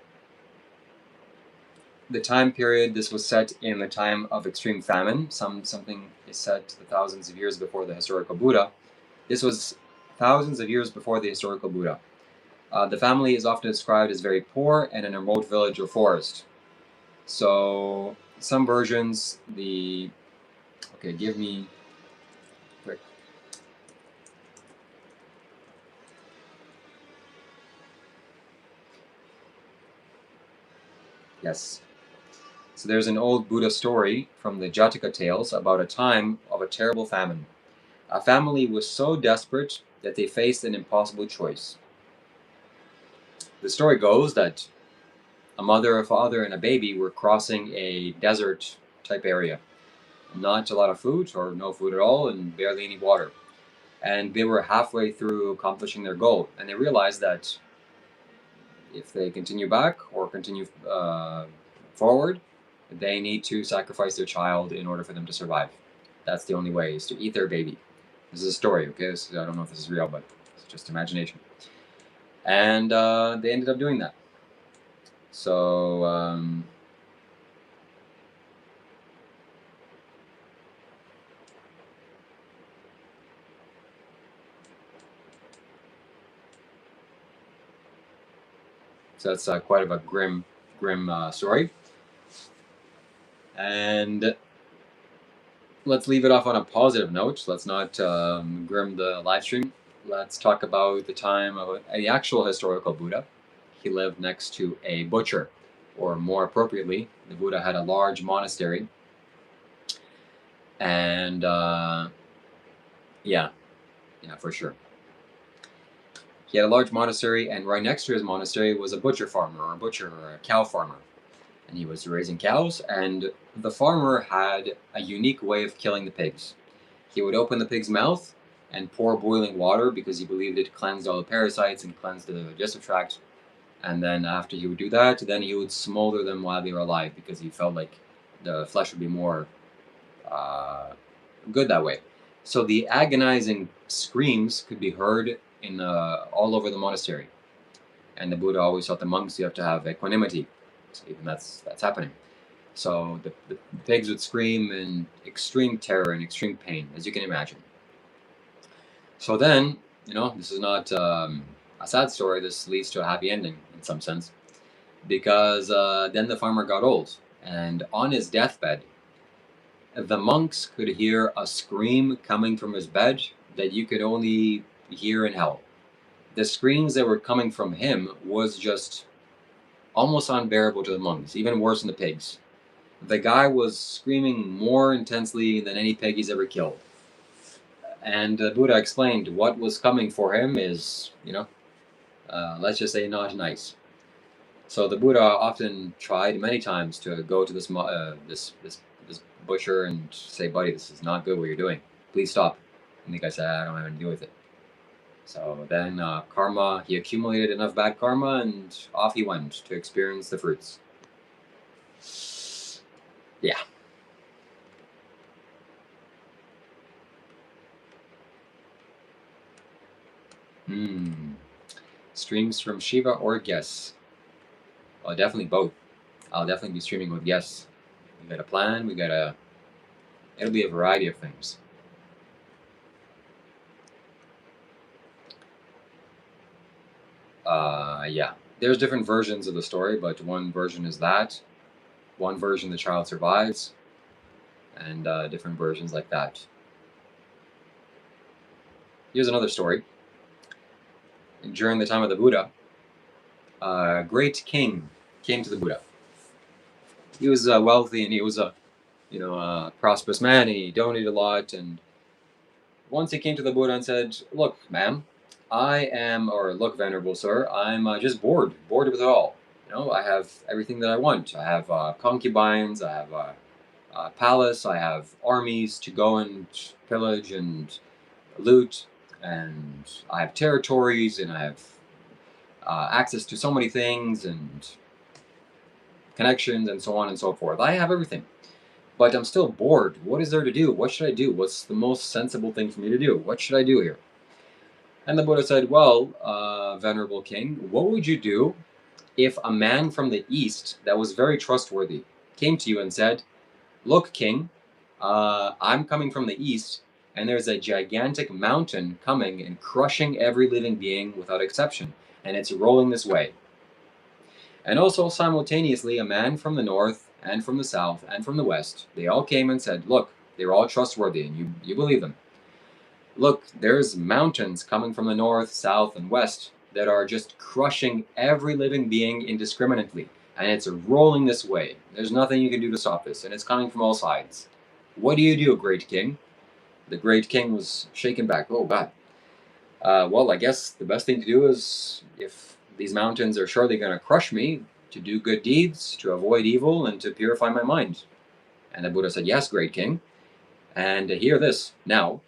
the time period, this was set in the time of extreme famine. Something is said to the thousands of years before the historical Buddha. This was thousands of years before the historical Buddha. The family is often described as very poor and in a remote village or forest. So some versions, okay, give me quick. Yes. So there's an old Buddha story from the Jataka tales about a time of a terrible famine. A family was so desperate that they faced an impossible choice. The story goes that a mother, a father, and a baby were crossing a desert type area. not a lot of food or no food at all, and barely any water. And they were halfway through accomplishing their goal, and they realized that if they continue back or continue forward, they need to sacrifice their child in order for them to survive. That's the only way, is to eat their baby. This is a story, okay? I don't know if this is real, but it's just imagination. And they ended up doing that. So that's quite of a grim story. And let's leave it off on a positive note. Let's not grim the live stream. Let's talk about the time of the actual historical Buddha. He lived next to a butcher, or more appropriately, the Buddha had a large monastery. And yeah, for sure. He had a large monastery, and right next to his monastery was a butcher farmer, or a cow farmer. And he was raising cows, and the farmer had a unique way of killing the pigs. He would open the pig's mouth and pour boiling water because he believed it cleansed all the parasites and cleansed the digestive tract. And then after he would do that, then he would smolder them while they were alive because he felt like the flesh would be more good that way. So the agonizing screams could be heard in all over the monastery. And the Buddha always taught the monks you have to have equanimity. So even that's happening. So the pigs would scream in extreme terror and extreme pain, as you can imagine. So then, this is not a sad story. This leads to a happy ending in some sense. Because then the farmer got old. And on his deathbed, the monks could hear a scream coming from his bed that you could only hear in hell. The screams that were coming from him was just almost unbearable to the monks, even worse than the pigs. The guy was screaming more intensely than any pig he's ever killed. And the Buddha explained what was coming for him is, let's just say not nice. So the Buddha often tried many times to go to this butcher and say, buddy, this is not good what you're doing. Please stop. And the guy said, I don't have anything to do with it. So then karma, he accumulated enough bad karma, and off he went to experience the fruits. Yeah. Streams from Shiva or guests? Well, definitely both. I'll definitely be streaming with guests. We got a plan. It'll be a variety of things. Yeah. There's different versions of the story, but one version is that. One version the child survives, and different versions like that. Here's another story. During the time of the Buddha, a great king came to the Buddha. He was wealthy, and he was a prosperous man. And he donated a lot, and once he came to the Buddha and said, "Look, ma'am, look, venerable sir, I'm just bored with it all. I have everything that I want. I have concubines, I have a palace, I have armies to go and pillage and loot, and I have territories, and I have access to so many things, and connections, and so on and so forth. I have everything. But I'm still bored. What is there to do? What should I do? What's the most sensible thing for me to do? What should I do here?" And the Buddha said, "Well, venerable king, what would you do if a man from the east that was very trustworthy came to you and said, 'Look, king, I'm coming from the east, and there's a gigantic mountain coming and crushing every living being without exception, and it's rolling this way.' And also simultaneously a man from the north and from the south and from the west, they all came and said, 'Look, they're all trustworthy, and you believe them. Look, there's mountains coming from the north, south, and west that are just crushing every living being indiscriminately, and it's rolling this way. There's nothing you can do to stop this, and it's coming from all sides. What do you do, great king?' The great king was shaken back. Oh, God. Well, I guess the best thing to do is, if these mountains are surely going to crush me, to do good deeds, to avoid evil, and to purify my mind." And the Buddha said, "Yes, great king. And hear this now,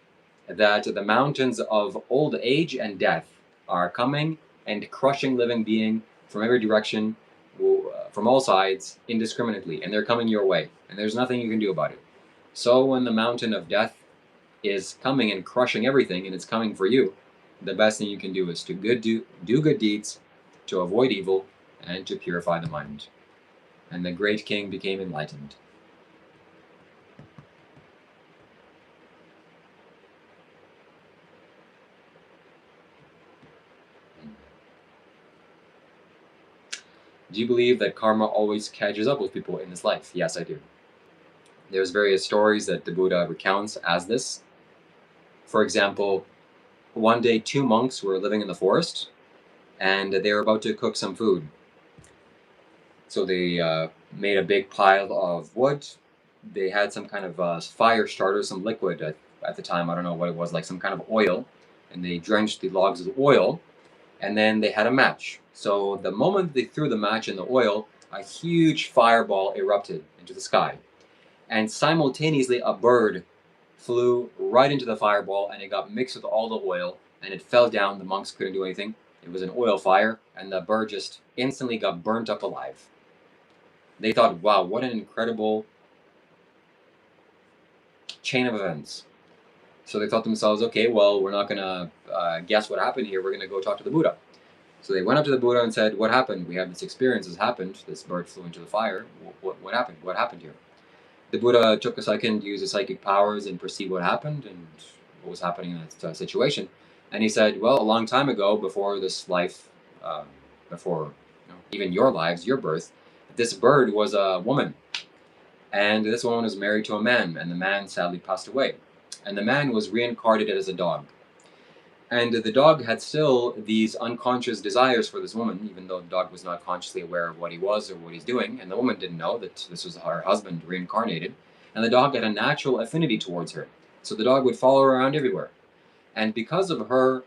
that the mountains of old age and death are coming and crushing living being from every direction, from all sides, indiscriminately, and they're coming your way, and there's nothing you can do about it. So when the mountain of death is coming and crushing everything, and it's coming for you, the best thing you can do is to do good deeds, to avoid evil, and to purify the mind. And the great king became enlightened. Do you believe that karma always catches up with people in this life? Yes, I do. There's various stories that the Buddha recounts as this. For example, one day 2 monks were living in the forest, and they were about to cook some food. So they made a big pile of wood. They had some kind of fire starter, some liquid at the time. I don't know what it was, like some kind of oil. And they drenched the logs with oil, and then they had a match. So the moment they threw the match in the oil, a huge fireball erupted into the sky. And simultaneously, a bird flew right into the fireball, and it got mixed with all the oil, and it fell down. The monks couldn't do anything. It was an oil fire, and the bird just instantly got burnt up alive. They thought, wow, what an incredible chain of events. So they thought to themselves, okay, well, we're not going to guess what happened here. We're going to go talk to the Buddha. So they went up to the Buddha and said, what happened? We have this experience. This happened. This bird flew into the fire. What happened? What happened here? The Buddha took a second to use his psychic powers and perceive what happened and what was happening in that situation. And he said, well, a long time ago, before this life, before even your lives, your birth, this bird was a woman. And this woman was married to a man, and the man sadly passed away. And the man was reincarnated as a dog. And the dog had still these unconscious desires for this woman, even though the dog was not consciously aware of what he was or what he's doing. And the woman didn't know that this was her husband reincarnated. And the dog had a natural affinity towards her. So the dog would follow her around everywhere. And because of the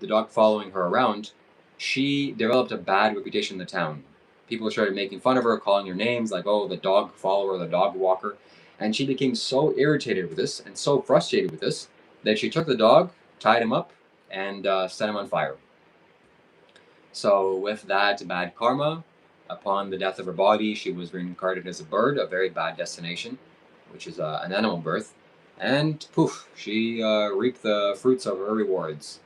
dog following her around, she developed a bad reputation in the town. People started making fun of her, calling her names like, oh, the dog follower, the dog walker. And she became so irritated with this and so frustrated with this that she took the dog, tied him up, and set him on fire. So with that bad karma, upon the death of her body, she was reincarnated as a bird, a very bad destination, which is an animal birth. And poof, she reaped the fruits of her rewards.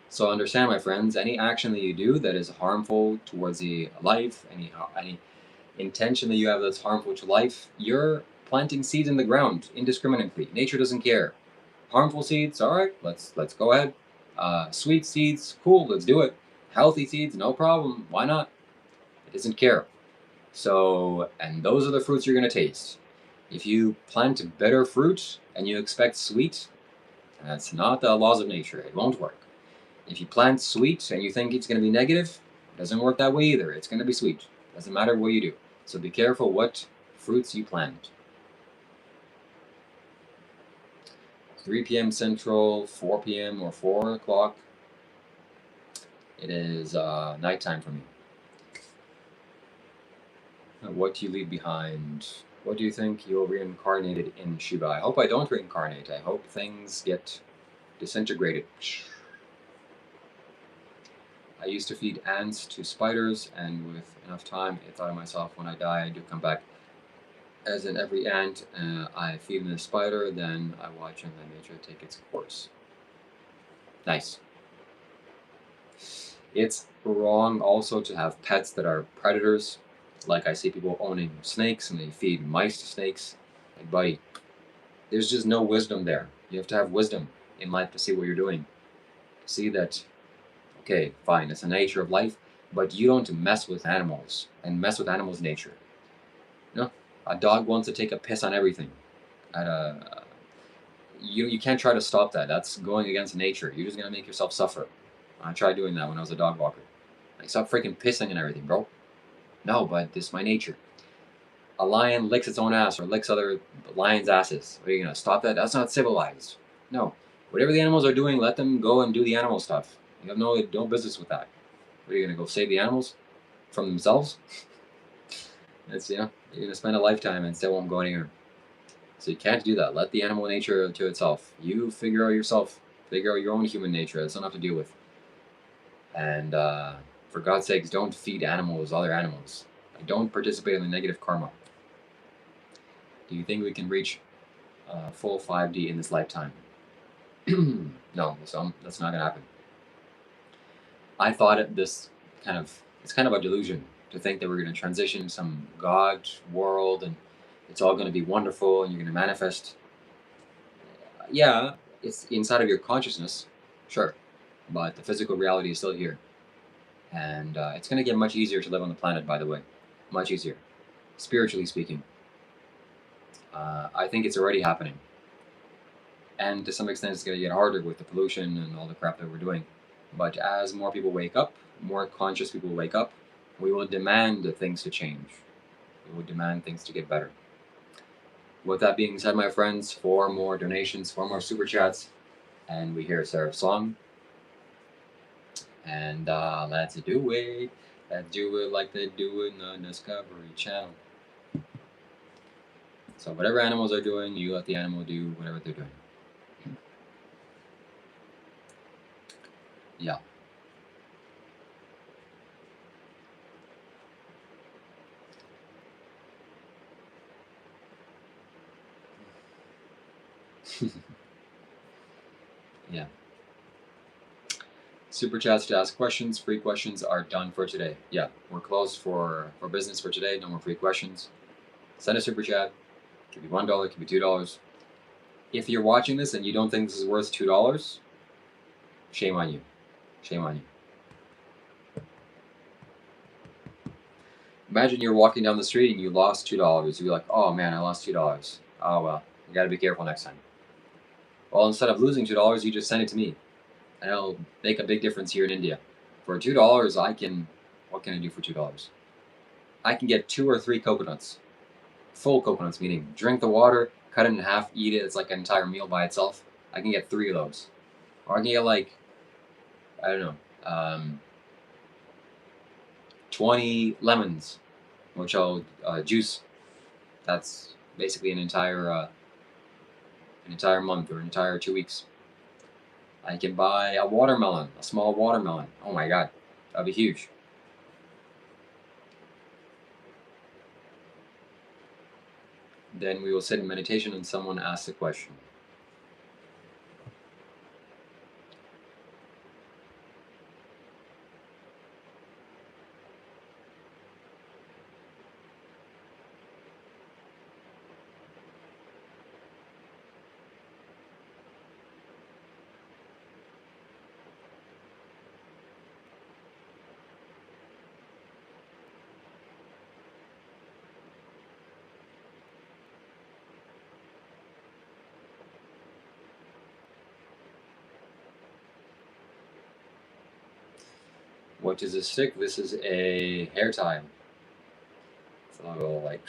So understand, my friends, any action that you do that is harmful towards the life, any intention that you have that's harmful to life, you're planting seeds in the ground indiscriminately. Nature doesn't care. Harmful seeds, all right, let's go ahead. Sweet seeds, cool, let's do it. Healthy seeds, no problem. Why not? It doesn't care. So, and those are the fruits you're going to taste. If you plant bitter fruit and you expect sweet, that's not the laws of nature. It won't work. If you plant sweet and you think it's going to be negative, it doesn't work that way either. It's going to be sweet. Doesn't matter what you do. So be careful what fruits you plant. 3 p.m. Central, 4 p.m. or 4 o'clock. It is nighttime for me. What do you leave behind? What do you think you're reincarnated in, Shiva? I hope I don't reincarnate. I hope things get disintegrated. I used to feed ants to spiders, and with enough time, I thought of myself, when I die, I do come back. As in every ant, I feed the spider, then I watch and let nature take its course. Nice. It's wrong also to have pets that are predators. Like I see people owning snakes and they feed mice to snakes. Like, buddy, there's just no wisdom there. You have to have wisdom in life to see what you're doing. See that, okay, fine, it's the nature of life, but you don't mess with animals and mess with animals' nature. You know, a dog wants to take a piss on everything. You can't try to stop that. That's going against nature. You're just gonna make yourself suffer. I tried doing that when I was a dog walker. Like, stop freaking pissing and everything, bro. No, but this is my nature. A lion licks its own ass or licks other lions' asses. What are you gonna stop that? That's not civilized. No. Whatever the animals are doing, let them go and do the animal stuff. You have no business with that. What are you gonna go save the animals from themselves? It's, you're gonna spend a lifetime and still won't go anywhere. So you can't do that. Let the animal nature to itself. You figure out yourself. Figure out your own human nature. That's enough to deal with. And for God's sakes, don't feed animals other animals. Don't participate in the negative karma. Do you think we can reach full 5D in this lifetime? No, that's not gonna happen. I thought it's kind of a delusion to think that we're gonna transition some God world and it's all gonna be wonderful and you're gonna manifest. Yeah, it's inside of your consciousness, sure, but the physical reality is still here, and it's gonna get much easier to live on the planet. By the way, much easier, spiritually speaking. I think it's already happening, and to some extent, it's gonna get harder with the pollution and all the crap that we're doing. But as more people wake up, more conscious people wake up, we will demand things to change. We will demand things to get better. With that being said, my friends, 4 more donations, 4 more super chats, and we hear Sarah's song. And let's do it. Let's do it like they do it on the Discovery Channel. So whatever animals are doing, you let the animal do whatever they're doing. Yeah. Yeah. Super chats to ask questions. Free questions are done for today. Yeah, we're closed for business for today. No more free questions. Send a super chat. It could be $1, it could be $2. If you're watching this and you don't think this is worth $2, shame on you. Shame on you. Imagine you're walking down the street and you lost $2. You'd be like, oh man, I lost $2. Oh well, you gotta be careful next time. Well, instead of losing $2, you just send it to me. And it'll make a big difference here in India. For $2, what can I do for $2? I can get 2 or 3 coconuts. Full coconuts, meaning drink the water, cut it in half, eat it. It's like an entire meal by itself. I can get 3 of those. Or I can get like, I don't know, 20 lemons, which I'll juice. That's basically an entire month or an entire 2 weeks. I can buy a watermelon, a small watermelon. Oh my god, that'd be huge. Then we will sit in meditation and someone asks a question. What is a stick? This is a hair tie. So I'll go like.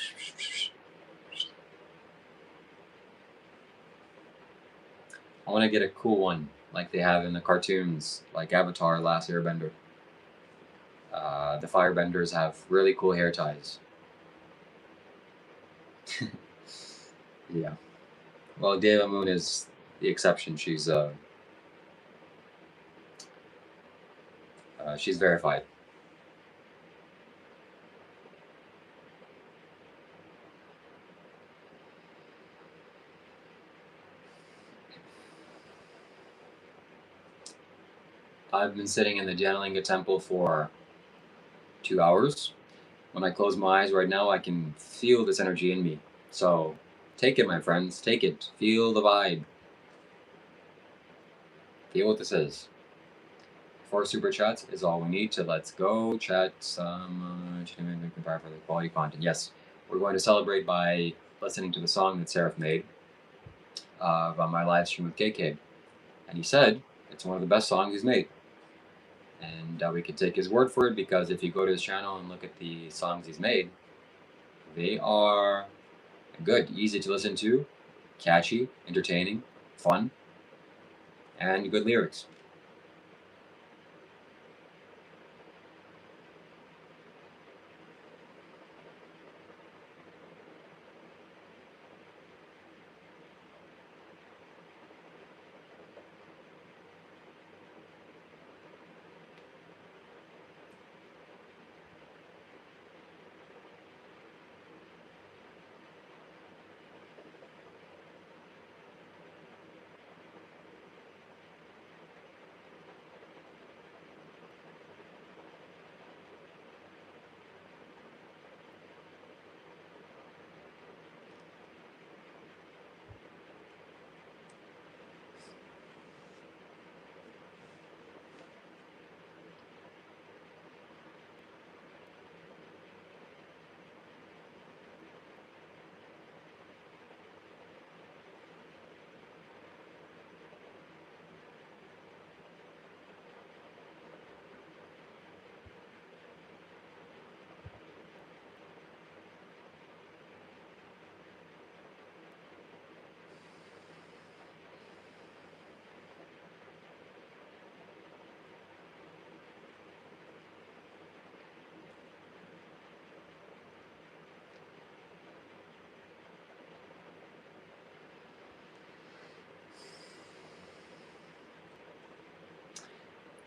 I want to get a cool one, like they have in the cartoons, like Avatar: Last Airbender. The Firebenders have really cool hair ties. Yeah. Well, Deva Moon is the exception. She's verified. I've been sitting in the Janalinga temple for 2 hours. When I close my eyes right now, I can feel this energy in me. So take it, my friends. Take it. Feel the vibe. Feel what this is. 4 super chats is all we need to let's go chat some for the quality content. Yes, we're going to celebrate by listening to the song that Seraph made on my live stream with KK. And he said it's one of the best songs he's made. And we could take his word for it because if you go to his channel and look at the songs he's made, they are good, easy to listen to, catchy, entertaining, fun, and good lyrics.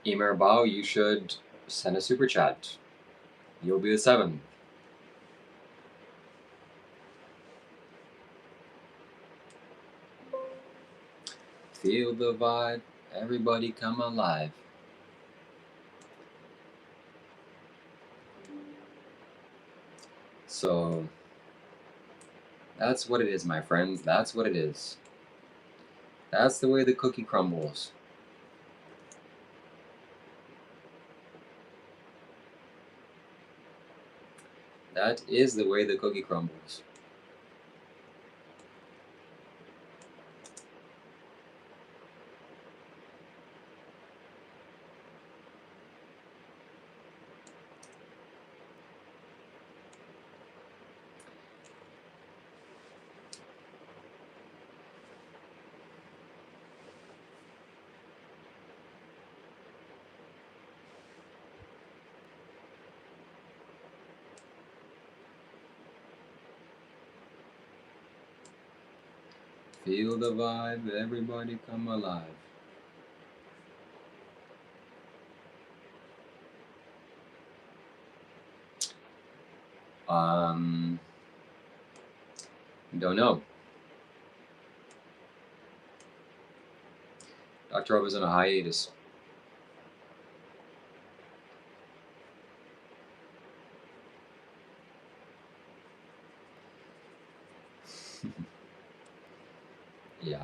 Emer Bao, you should send a super chat. You'll be the 7th. Feel the vibe, everybody come alive. So, that's what it is, my friends. That's what it is. That's the way the cookie crumbles. That is the way the cookie crumbles. Feel the vibe, everybody come alive. Don't know. Dr. Rob is on a hiatus. Yeah.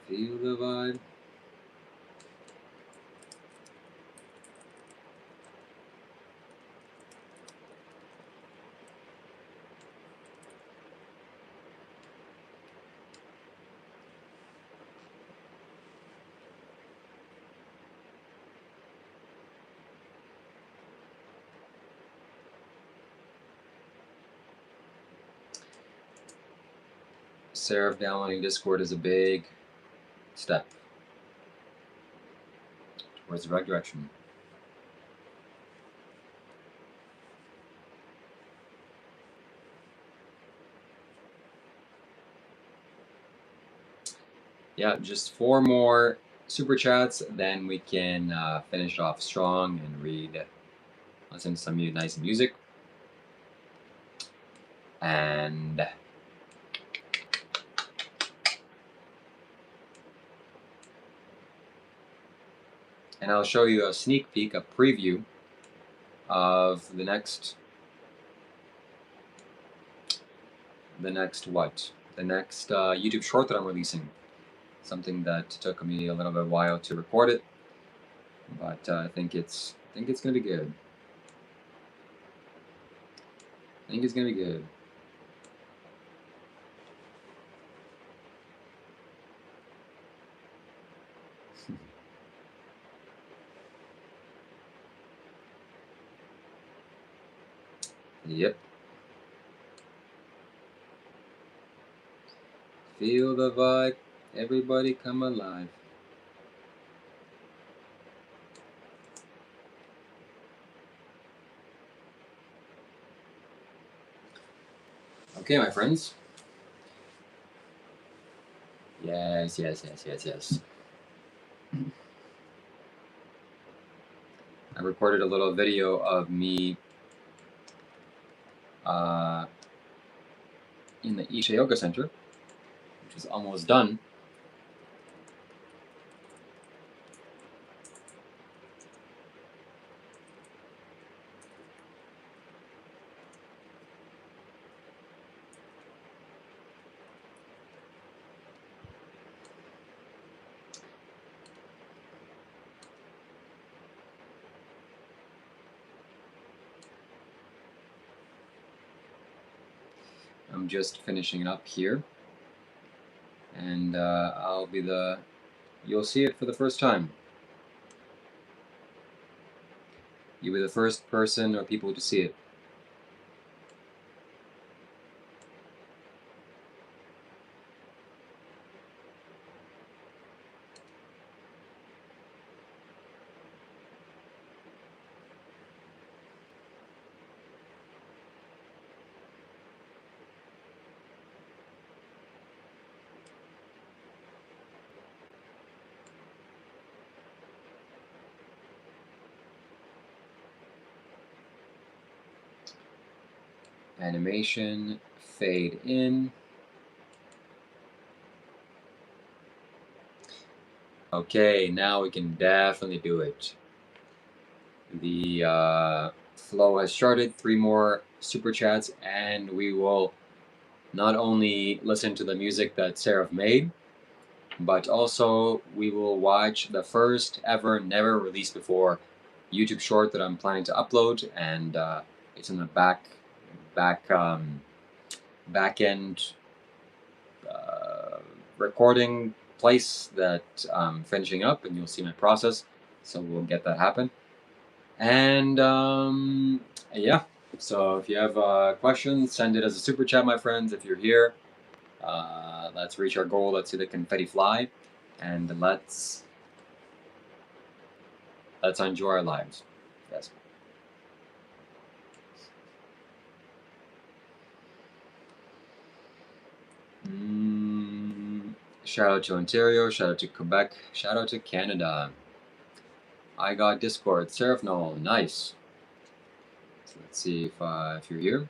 Feel the vibe. Seraph downloading Discord is a big step towards the right direction. Yeah, just 4 more super chats, then we can finish off strong and listen to some nice music. And I'll show you a sneak peek, a preview of the next YouTube short that I'm releasing. Something that took me a little bit while to record it, but I think it's gonna be good. I think it's gonna be good. Yep. Feel the vibe, everybody come alive. Okay, my friends. Yes. I recorded a little video of me in the Isha Yoga Center, which is almost done. I'm just finishing it up here, and you'll see it for the first time. You'll be the first person or people to see it. Animation, fade in. Okay, now we can definitely do it. The flow has started. 3 more super chats, and we will not only listen to the music that Seraph made, but also we will watch the first ever, never released before YouTube short that I'm planning to upload, and it's in the back end recording place that I'm finishing up, and you'll see my process. So we'll get that happen. And yeah, so if you have questions, send it as a super chat, my friends. If you're here, let's reach our goal. Let's see the confetti fly, and let's enjoy our lives. Yes. Shout out to Ontario. Shout out to Quebec. Shout out to Canada. I got Discord. Seraph Noel. Nice. So let's see if you're here.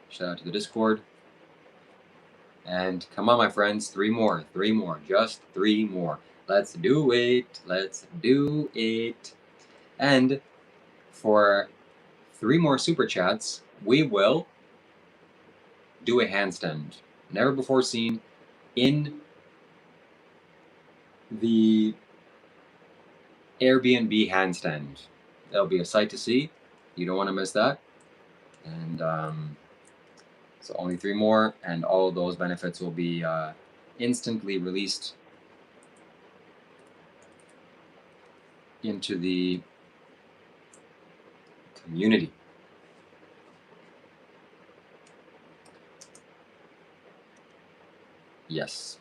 Shout out to the Discord. And come on, my friends. 3 more. 3 more. Just 3 more. Let's do it. Let's do it. And for 3 more super chats, we will do a handstand. Never before seen in the Airbnb handstand. That'll be a sight to see. You don't want to miss that. And so only 3 more, and all of those benefits will be instantly released into the community. Yes.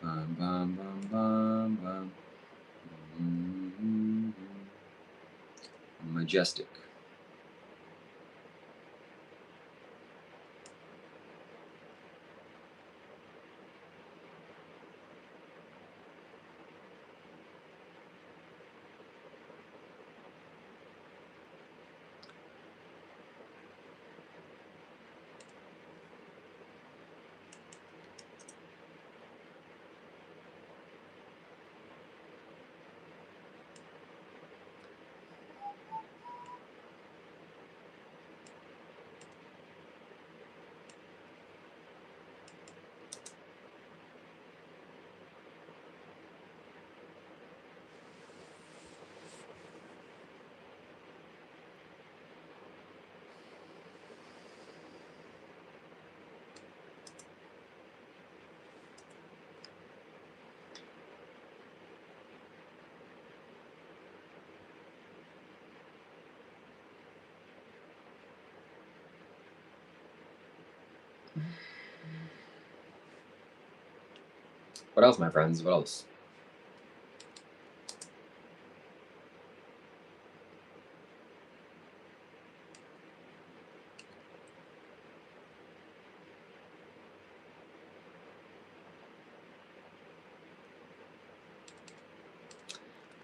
Bum, bum, bum, bum, bum. Majestic. What else, my friends? What else?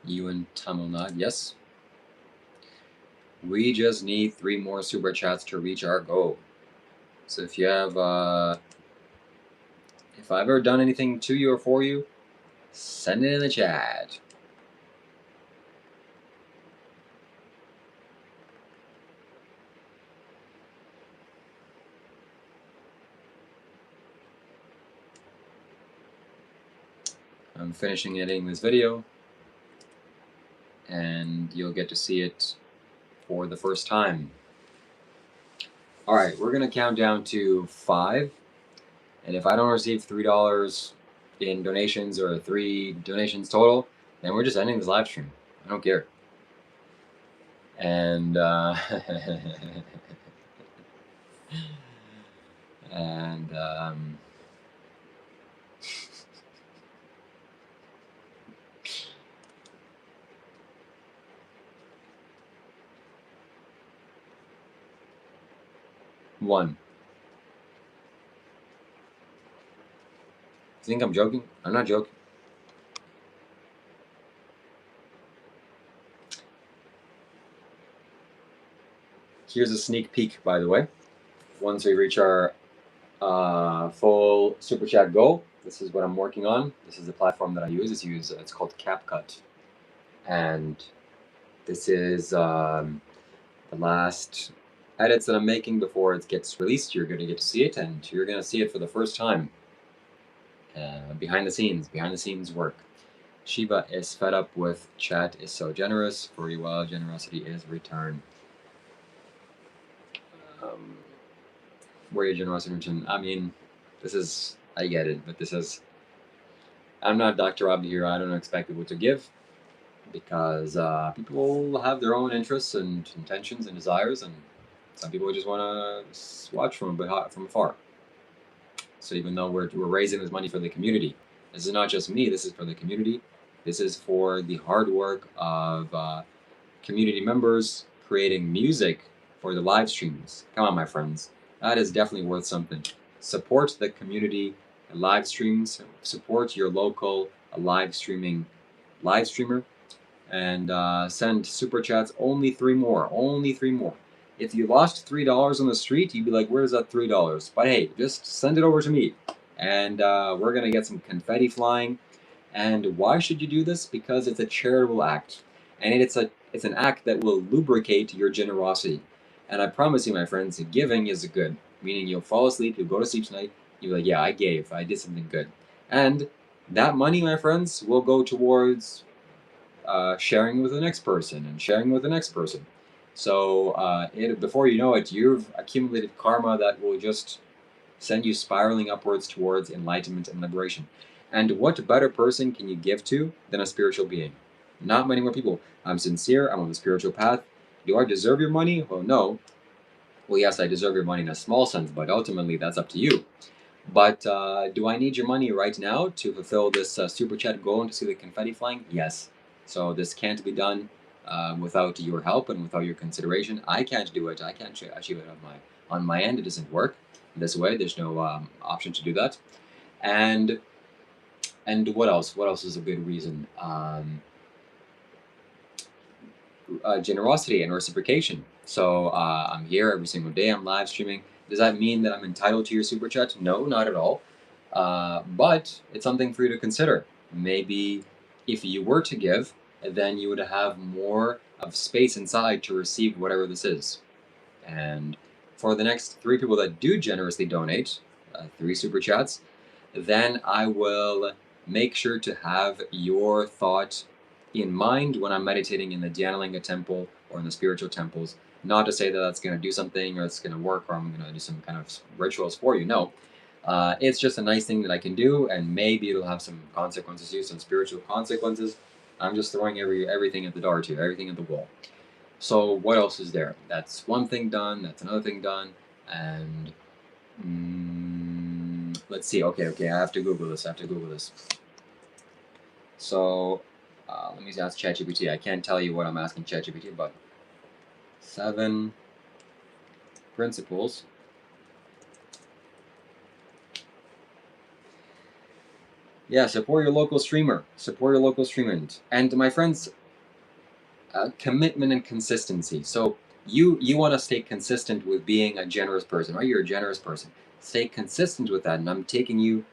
You and Tamil Nad, yes. We just need 3 more super chats to reach our goal. So if you have, if I've ever done anything to you or for you, send it in the chat. I'm finishing editing this video, and you'll get to see it for the first time. Alright, we're going to count down to 5, and if I don't receive $3 in donations or 3 donations total, then we're just ending this live stream. I don't care. And and 1. You think I'm joking? I'm not joking. Here's a sneak peek, by the way. Once we reach our full super chat goal, this is what I'm working on. This is the platform that I use. It's called CapCut, and this is the last edits that I'm making before it gets released. You're going to get to see it, and you're going to see it for the first time. Behind the scenes work. Shiva is fed up with chat is so generous. For you all, generosity is return. Where your generosity return? I mean, I get it, but I'm not Dr. Rob here. I don't expect people to give because people have their own interests and intentions and desires, and some people just want to watch from afar. So even though we're raising this money for the community, this is not just me. This is for the community. This is for the hard work of community members creating music for the live streams. Come on, my friends. That is definitely worth something. Support the community live streams. Support your local live streamer, and send super chats. Only 3 more. Only 3 more. If you lost $3 on the street, you'd be like, "Where's that $3?" But hey, just send it over to me, and we're gonna get some confetti flying. And why should you do this? Because it's a charitable act, and it's an act that will lubricate your generosity. And I promise you, my friends, giving is good. Meaning you'll fall asleep, you'll go to sleep tonight, you'll be like, yeah, I gave, I did something good. And that money, my friends, will go towards sharing with the next person and sharing with the next person. So before you know it, you've accumulated karma that will just send you spiraling upwards towards enlightenment and liberation. And what better person can you give to than a spiritual being? Not many more people. I'm sincere, I'm on the spiritual path. Do I deserve your money? Well, no. Well, yes, I deserve your money in a small sense, but ultimately that's up to you. But do I need your money right now to fulfill this super chat goal and to see the confetti flying? Yes. So this can't be done without your help and without your consideration. I can't do it. I can't achieve it on my end. It doesn't work this way. There's no option to do that. And what else? What else is a good reason? Generosity and reciprocation. So I'm here every single day. I'm live streaming. Does that mean that I'm entitled to your super chat? No, not at all. But it's something for you to consider. Maybe if you were to give, then you would have more of space inside to receive whatever this is. And for the next 3 people that do generously donate, 3 super chats, then I will make sure to have your thought in mind when I'm meditating in the Dhyanlinga temple or in the spiritual temples. Not to say that that's going to do something or it's going to work or I'm going to do some kind of rituals for you. No. It's just a nice thing that I can do, and maybe it'll have some consequences to you, some spiritual consequences. I'm just throwing everything at the dart here, everything at the wall. So what else is there? That's one thing done, that's another thing done, and let's see. Okay, I have to Google this. So let me ask ChatGPT. I can't tell you what I'm asking ChatGPT, but 7 principles Yeah, support your local streamer. Support your local streamer. And my friends, commitment and consistency. So you want to stay consistent with being a generous person, right? You're a generous person. Stay consistent with that, and I'm keeping you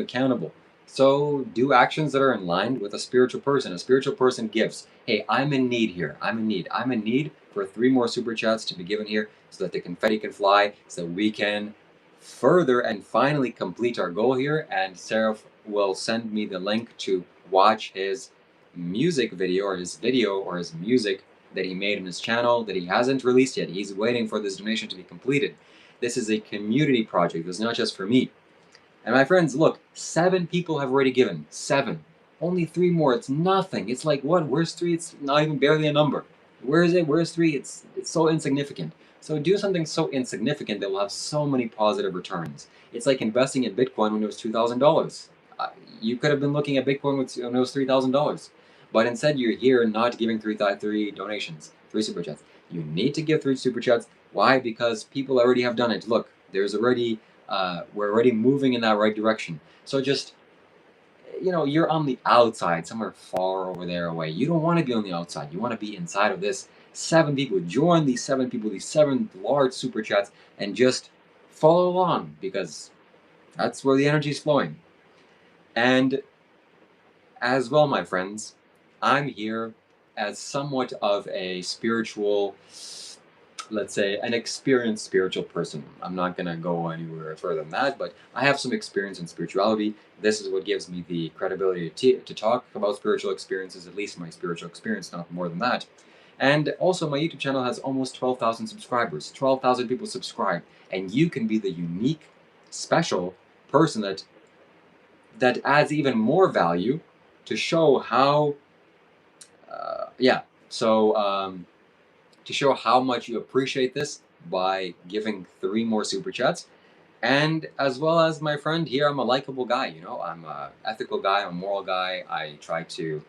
accountable. So do actions that are in line with a spiritual person. A spiritual person gives. Hey, I'm in need here. I'm in need for 3 more super chats to be given here so that the confetti can fly, so we can further and finally complete our goal here. And Seraph will send me the link to watch his music video or his music that he made in his channel that he hasn't released yet. He's waiting for this donation to be completed. This is a community project. This is not just for me. And my friends, look, 7 people have already given. 7. Only 3 more. It's nothing. It's like, what? Where's 3? It's not even barely a number. Where is it? Where's 3? It's so insignificant. So do something so insignificant that will have so many positive returns. It's like investing in Bitcoin when it was $2,000. You could have been looking at Bitcoin when it was $3,000. But instead, you're here not giving 3 donations, 3 super chats. You need to give 3 super chats. Why? Because people already have done it. Look, there's already we're already moving in that right direction. So just, you're on the outside, somewhere far over there away. You don't want to be on the outside. You want to be inside of this 7 people. Join these 7 people, these 7 large super chats, and just follow along, because that's where the energy is flowing. And as well, my friends, I'm here as somewhat of a spiritual, let's say, an experienced spiritual person. I'm not going to go anywhere further than that, but I have some experience in spirituality. This is what gives me the credibility to talk about spiritual experiences, at least my spiritual experience, not more than that. And also, my YouTube channel has almost 12,000 subscribers. 12,000 people subscribe, and you can be the unique, special person that adds even more value to show how, yeah. So to show how much you appreciate this by giving 3 more super chats. And as well as my friend here, I'm a likable guy. You know, I'm a ethical guy. I'm a moral guy. I try to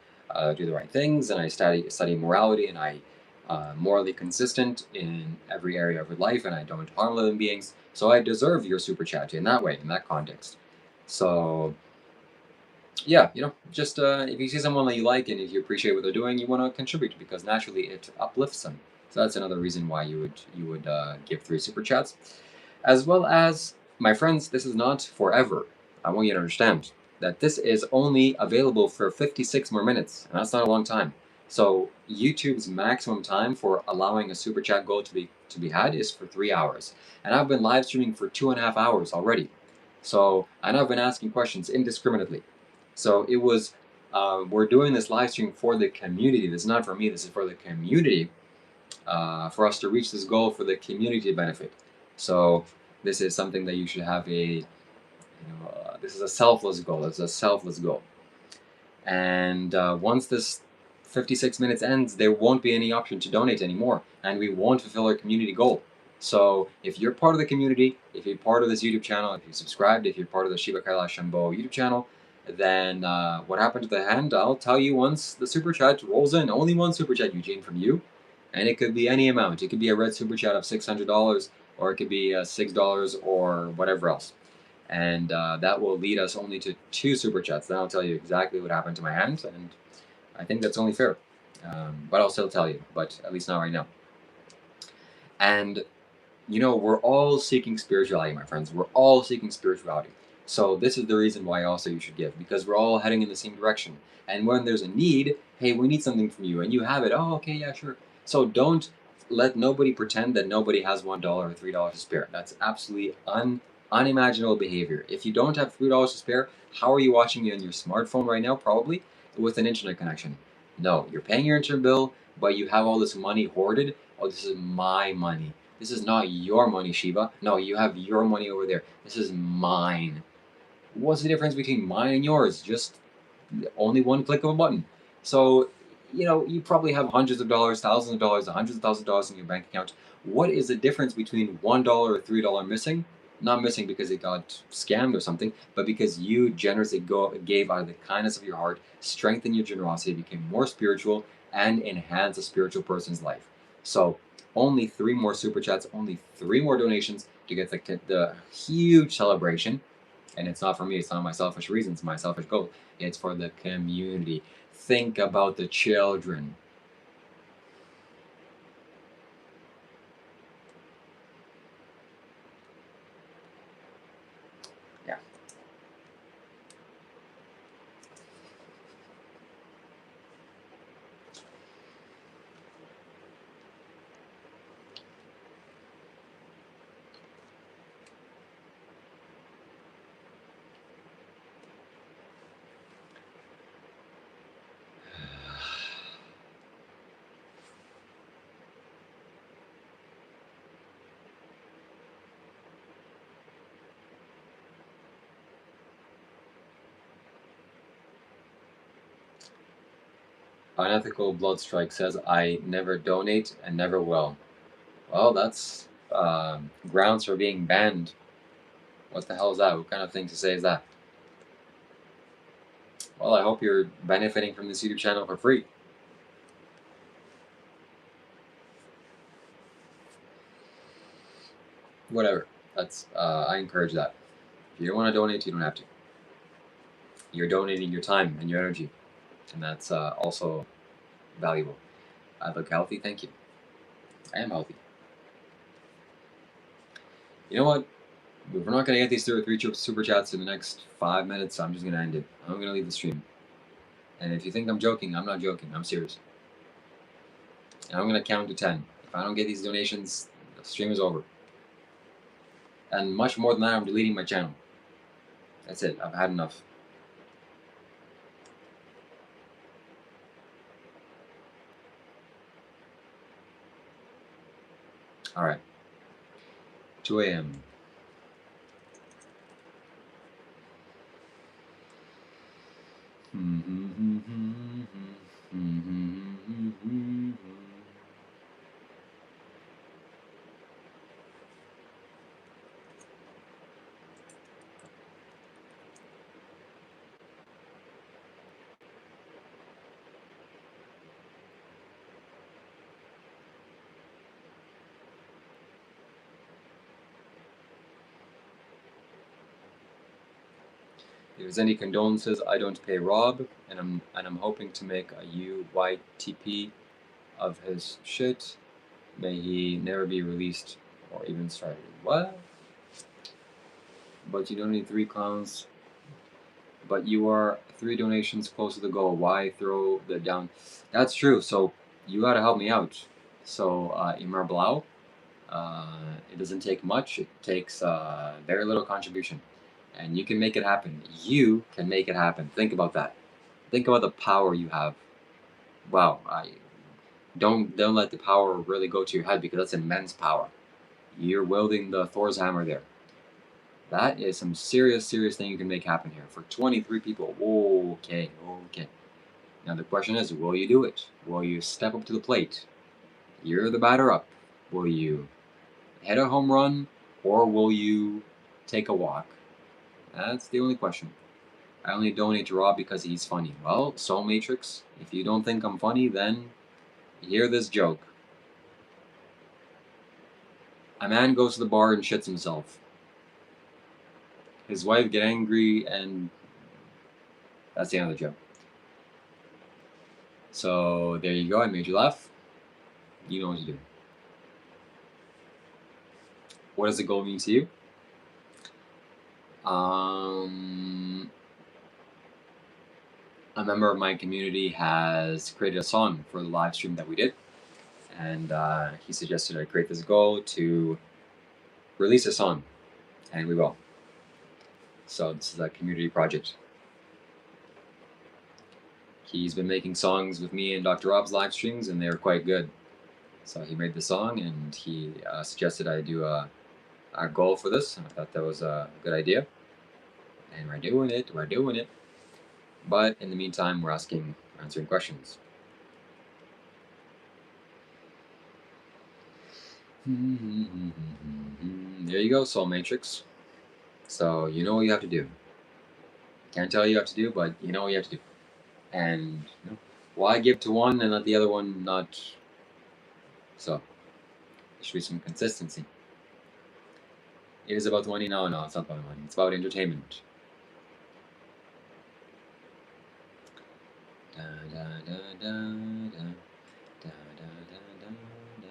do the right things, and I study morality, and I morally consistent in every area of life, and I don't harm living beings. So I deserve your super chat in that way, in that context. So yeah, you know, just if you see someone that you like and if you appreciate what they're doing, you want to contribute, because naturally it uplifts them. So that's another reason why you would give 3 super chats, as well as my friends. This is not forever. I want you to understand that this is only available for 56 more minutes, and that's not a long time. So YouTube's maximum time for allowing a super chat goal to be had is for 3 hours, and I've been live streaming for 2.5 hours already. So and I've been asking questions indiscriminately. So it was, we're doing this live stream for the community. This is not for me. This is for the community, for us to reach this goal for the community benefit. So this is something that you should have this is a selfless goal. It's a selfless goal. And once this 56 minutes ends, there won't be any option to donate anymore, and we won't fulfill our community goal. So if you're part of the community, if you're part of this YouTube channel, if you subscribed, if you're part of the Shiva Kailash Shambho YouTube channel, then what happened to the hand, I'll tell you once the super chat rolls in. Only one super chat, Eugene, from you, and it could be any amount. It could be a red super chat of $600, or it could be $6 or whatever else. And that will lead us only to 2 super chats. Then I'll tell you exactly what happened to my hand, and I think that's only fair. But I'll still tell you, but at least not right now. And you know, we're all seeking spirituality, my friends. We're all seeking spirituality. So this is the reason why also you should give, because we're all heading in the same direction. And when there's a need, hey, we need something from you, and you have it. Oh, okay, yeah, sure. So don't let nobody pretend that nobody has $1 or $3 to spare. That's absolutely unimaginable behavior. If you don't have $3 to spare, how are you watching it on your smartphone right now? Probably with an internet connection. No, you're paying your internet bill, but you have all this money hoarded. Oh, this is my money. This is not your money, Shiva. No, you have your money over there. This is mine. What's the difference between mine and yours? Just only one click of a button. So, you know, you probably have hundreds of dollars, thousands of dollars, hundreds of thousands of dollars in your bank account. What is the difference between $1 or $3 missing? Not missing because it got scammed or something, but because you generously gave out of the kindness of your heart, strengthened your generosity, became more spiritual, and enhanced a spiritual person's life. So, only 3 more super chats, only 3 more donations to get the huge celebration. And it's not for me, it's not my selfish reasons, my selfish goal. It's for the community. Think about the children. Yeah. Unethical Blood Strike says, I never donate and never will. Well, that's grounds for being banned. What the hell is that? What kind of thing to say is that? Well, I hope you're benefiting from this YouTube channel for free. Whatever. That's I encourage that. If you don't want to donate, you don't have to. You're donating your time and your energy, and that's also valuable. I look healthy, thank you. I am healthy. You know what? If we're not going to get these 3 super chats in the next 5 minutes, I'm just going to end it. I'm going to leave the stream. And if you think I'm joking, I'm not joking. I'm serious. And I'm going to count to 10. If I don't get these donations, the stream is over. And much more than that, I'm deleting my channel. That's it. I've had enough. Alright. 2 a.m. If there's any condolences, I don't pay Rob, and I'm hoping to make a UYTP of his shit. May he never be released or even started. What? But you don't need 3 clowns. But you are 3 donations close to the goal. Why throw that down? That's true. So you gotta help me out. So Imar Blau, it doesn't take much. It takes very little contribution, and you can make it happen. You can make it happen. Think about that. Think about the power you have. Wow. Don't let the power really go to your head, because that's immense power. You're wielding the Thor's hammer there. That is some serious thing you can make happen here for 23 people. Okay. Now the question is, will you do it? Will you step up to the plate? You're the batter up. Will you hit a home run, or will you take a walk? That's the only question. I only donate to Rob because he's funny. Well, Soul Matrix, if you don't think I'm funny, then hear this joke. A man goes to the bar and shits himself. His wife get angry, and that's the end of the joke. So there you go. I made you laugh. You know what to do. What does the goal mean to you? A member of my community has created a song for the live stream that we did, and he suggested I create this goal to release a song, and we will. So this is a community project. He's been making songs with me and Dr. Rob's live streams, and they're quite good. So he made the song, and he suggested I do a goal for this. I thought that was a good idea, and we're doing it. But in the meantime, we're answering questions. There you go, Soul Matrix. So you know what you have to do. Can't tell you what to do, but you know what you have to do. And why give to one and let the other one not? So there should be some consistency. It is about money. No, it's not about money. It's about entertainment. Da, da, da, da, da. Da, da, da, da, da.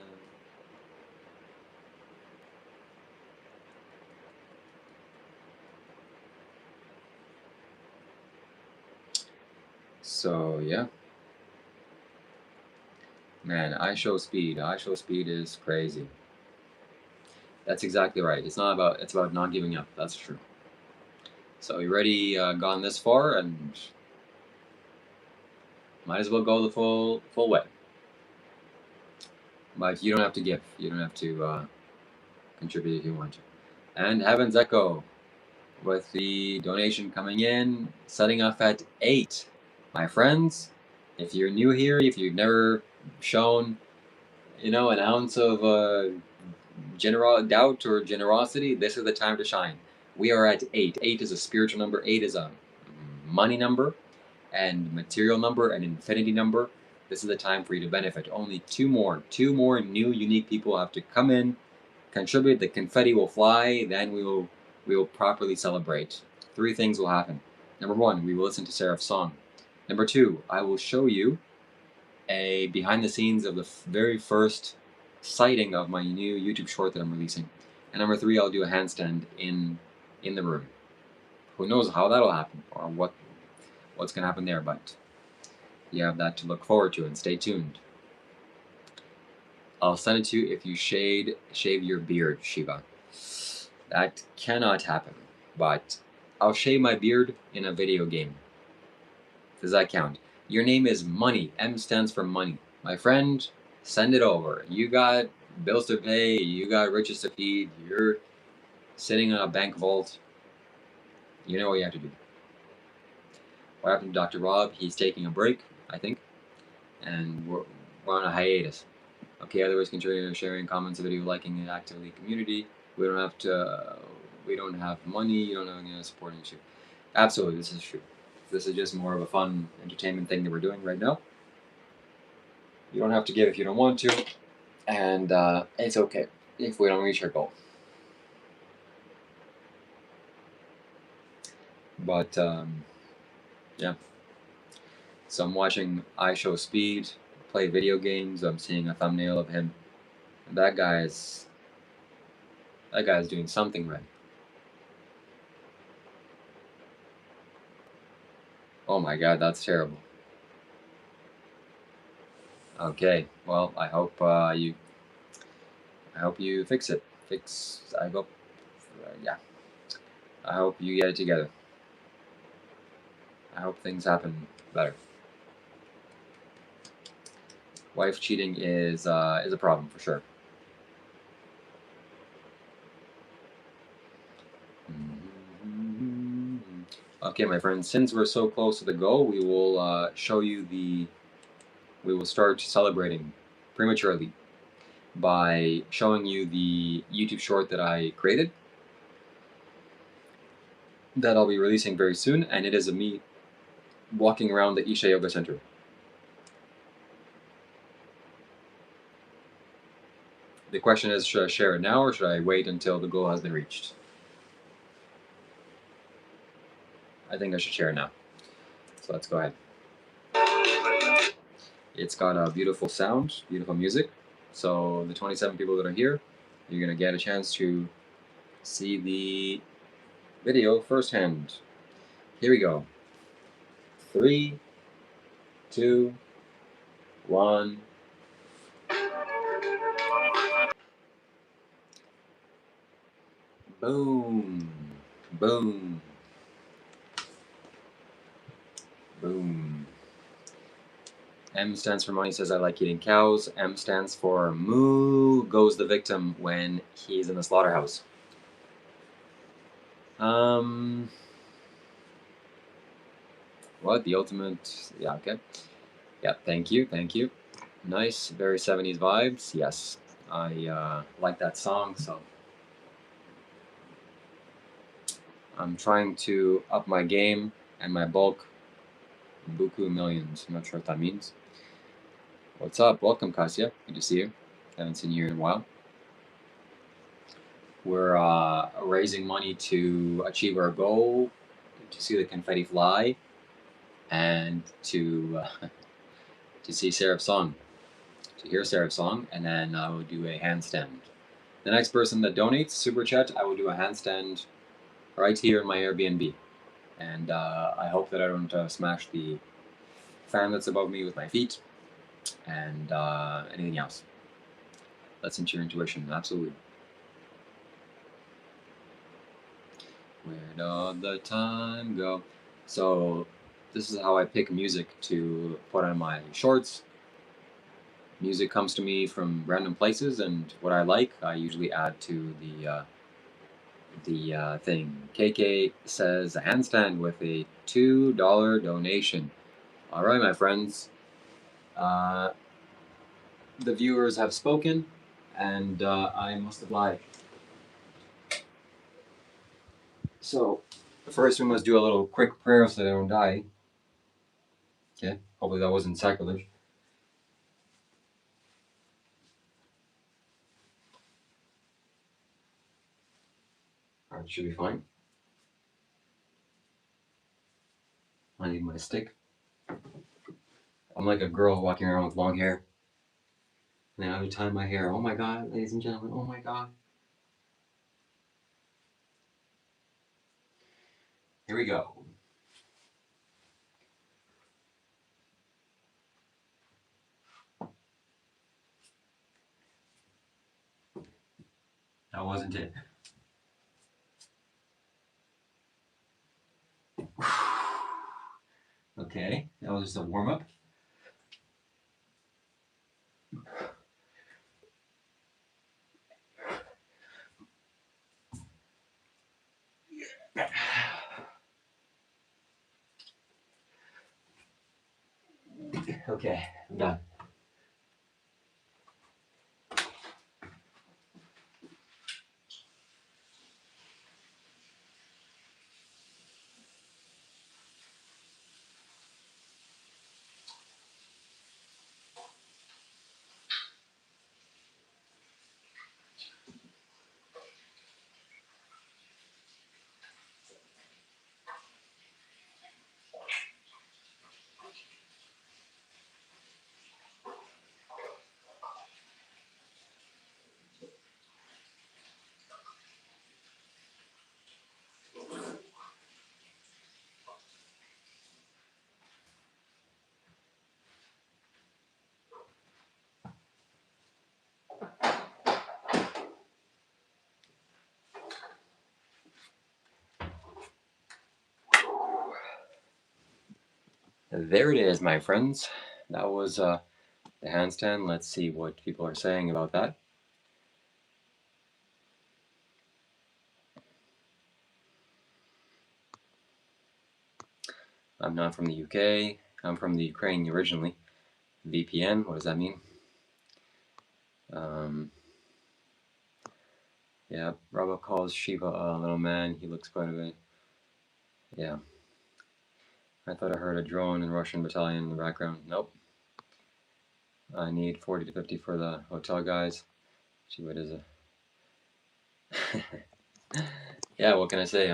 So yeah, man, I show speed. I show speed is crazy. That's exactly right. It's about not giving up. That's true. So you already gone this far, and might as well go the full way. But you don't have to give. You don't have to contribute if you want to. And Heaven's Echo with the donation coming in, setting off at 8. My friends, if you're new here, if you've never shown, an ounce of doubt or generosity, this is the time to shine. We are at 8. 8 is a spiritual number. 8 is a money number, and material number, and infinity number. This is the time for you to benefit. Only 2 more new unique people have to come in, contribute. The confetti will fly. Then we will properly celebrate. 3 things will happen. Number 1, we will listen to Seraph's song. Number 2, I will show you a behind the scenes of the very first sighting of my new YouTube short that I'm releasing. And number 3, I'll do a handstand in the room. Who knows how that'll happen or what's gonna happen there, but you have that to look forward to, and stay tuned. I'll send it to you if you shave your beard, Shiva. That cannot happen, but I'll shave my beard in a video game. Does that count? Your name is Money. M stands for money. My friend, send it over. You got bills to pay, you got riches to feed, you're sitting on a bank vault. You know what you have to do. What happened to Dr. Rob? He's taking a break, I think, and we're on a hiatus. Okay, otherwise contributing, sharing, comments, video, liking, and actively community. We don't have to. We don't have money. You don't have supporting issue. Absolutely, this is true. This is just more of a fun entertainment thing that we're doing right now. You don't have to give if you don't want to, and it's okay if we don't reach our goal. But yeah. So I'm watching Speed play video games. I'm seeing a thumbnail of him. That guy's doing something right. Oh my God, that's terrible. Okay, well, I hope you fix it. I hope, yeah. I hope you get it together. I hope things happen better. Wife cheating is a problem for sure. Okay, my friends. Since we're so close to the goal, we will show you We will start celebrating prematurely by showing you the YouTube short that I created that I'll be releasing very soon, and it is of me walking around the Isha Yoga Center. The question is, should I share it now or should I wait until the goal has been reached? I think I should share it now. So let's go ahead. It's got a beautiful sound, beautiful music. So the 27 people that are here, you're going to get a chance to see the video firsthand. Here we go. 3, 2, 1. Boom. Boom. Boom. M stands for money, says I like eating cows. M stands for moo goes the victim when he's in the slaughterhouse. What? The ultimate? Yeah, okay. Yeah, thank you. Nice, very 70s vibes. Yes, I like that song, so I'm trying to up my game and my bulk. Buku millions. I'm not sure what that means. What's up? Welcome, Kasia. Good to see you. Haven't seen you in a while. We're raising money to achieve our goal, to see the confetti fly, and to see Sarah's song, to hear Sarah's song, and then I will do a handstand. The next person that donates super chat, I will do a handstand right here in my Airbnb, and I hope that I don't smash the fan that's above me with my feet, and anything else. Listen to your intuition, absolutely. Where'd all the time go? So this is how I pick music to put on my shorts. Music comes to me from random places, and what I like, I usually add to the thing. KK says a handstand with a $2 donation. All right, my friends. The viewers have spoken, and I must oblige. So, first we must do a little quick prayer so they don't die. Okay, hopefully that wasn't sacrilege. Alright, should be fine. I need my stick. I'm like a girl walking around with long hair. Now to tie my hair. Oh my god, ladies and gentlemen, oh my god. Here we go. That wasn't it. Okay, that was just a warm-up. Okay, I'm done. There it is, my friends. That was the handstand. Let's see what people are saying about that. I'm not from the UK. I'm from the Ukraine originally. VPN, what does that mean? Yeah, Robo calls Shiva a little man. He looks quite a bit. Yeah. I thought I heard a drone and Russian battalion in the background. Nope. I need 40 to 50 for the hotel guys. Shiva does a... Yeah, what can I say?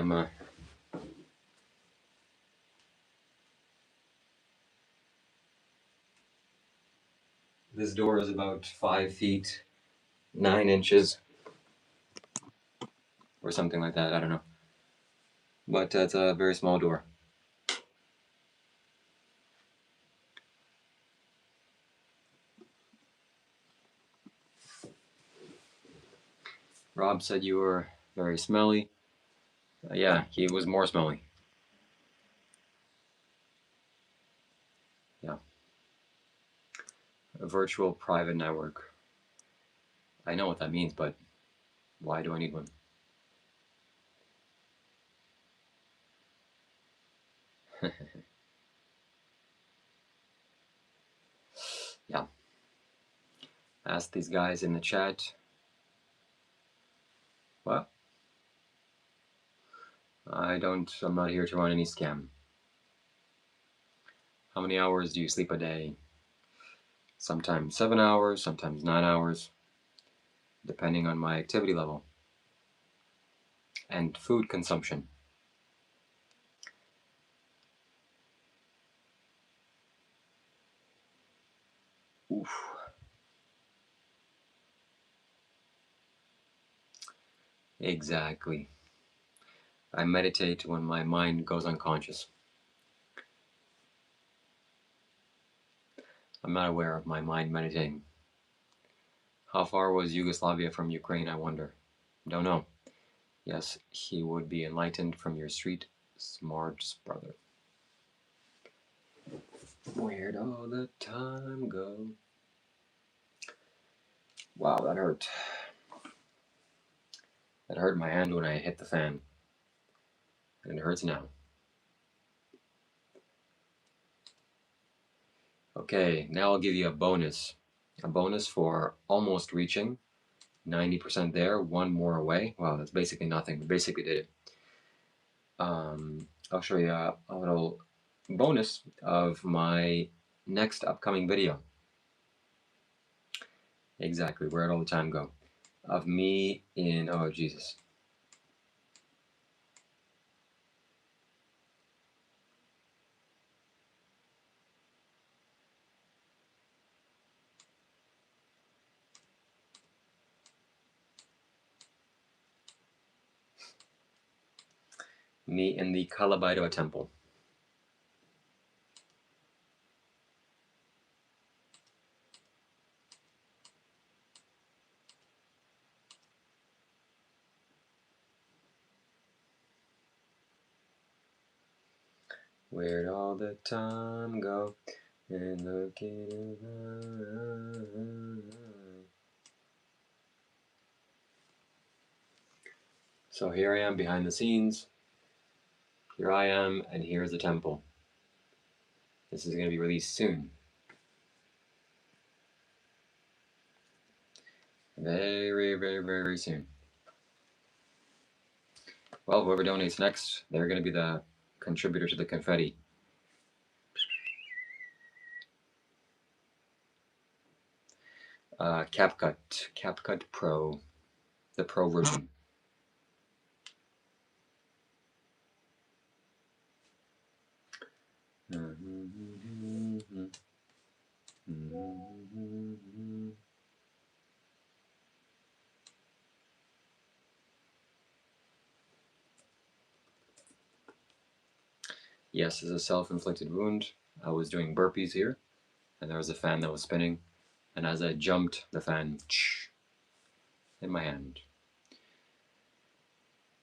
This door is about 5 feet 9 inches or something like that. I don't know. But it's a very small door. Rob said you were very smelly. Yeah, he was more smelly. Yeah. A virtual private network. I know what that means, but why do I need one? Yeah. Ask these guys in the chat. What? I'm not here to run any scam. How many hours do you sleep a day? Sometimes 7 hours, sometimes 9 hours, depending on my activity level and food consumption. Oof. Exactly. I meditate when my mind goes unconscious. I'm not aware of my mind meditating. How far was Yugoslavia from Ukraine, I wonder? Don't know. Yes, he would be enlightened from your street smarts, brother. Where'd all the time go? Wow, that hurt. That hurt my hand when I hit the fan. And it hurts now. Okay, now I'll give you a bonus. A bonus for almost reaching. 90% there, one more away. Wow, that's basically nothing. We basically did it. I'll show you a little bonus of my next upcoming video. Exactly, where'd all the time go? Of me in, oh Jesus. Me in the Kailash temple. Where'd all the time go? And looking So here I am behind the scenes. Here I am, and here's the temple. This is going to be released soon. Very, very, very soon. Well, whoever donates next, they're going to be the contributor to the confetti. CapCut Pro, the Pro version. Yes, it's a self-inflicted wound. I was doing burpees here, and there was a fan that was spinning, and as I jumped, the fan in my hand.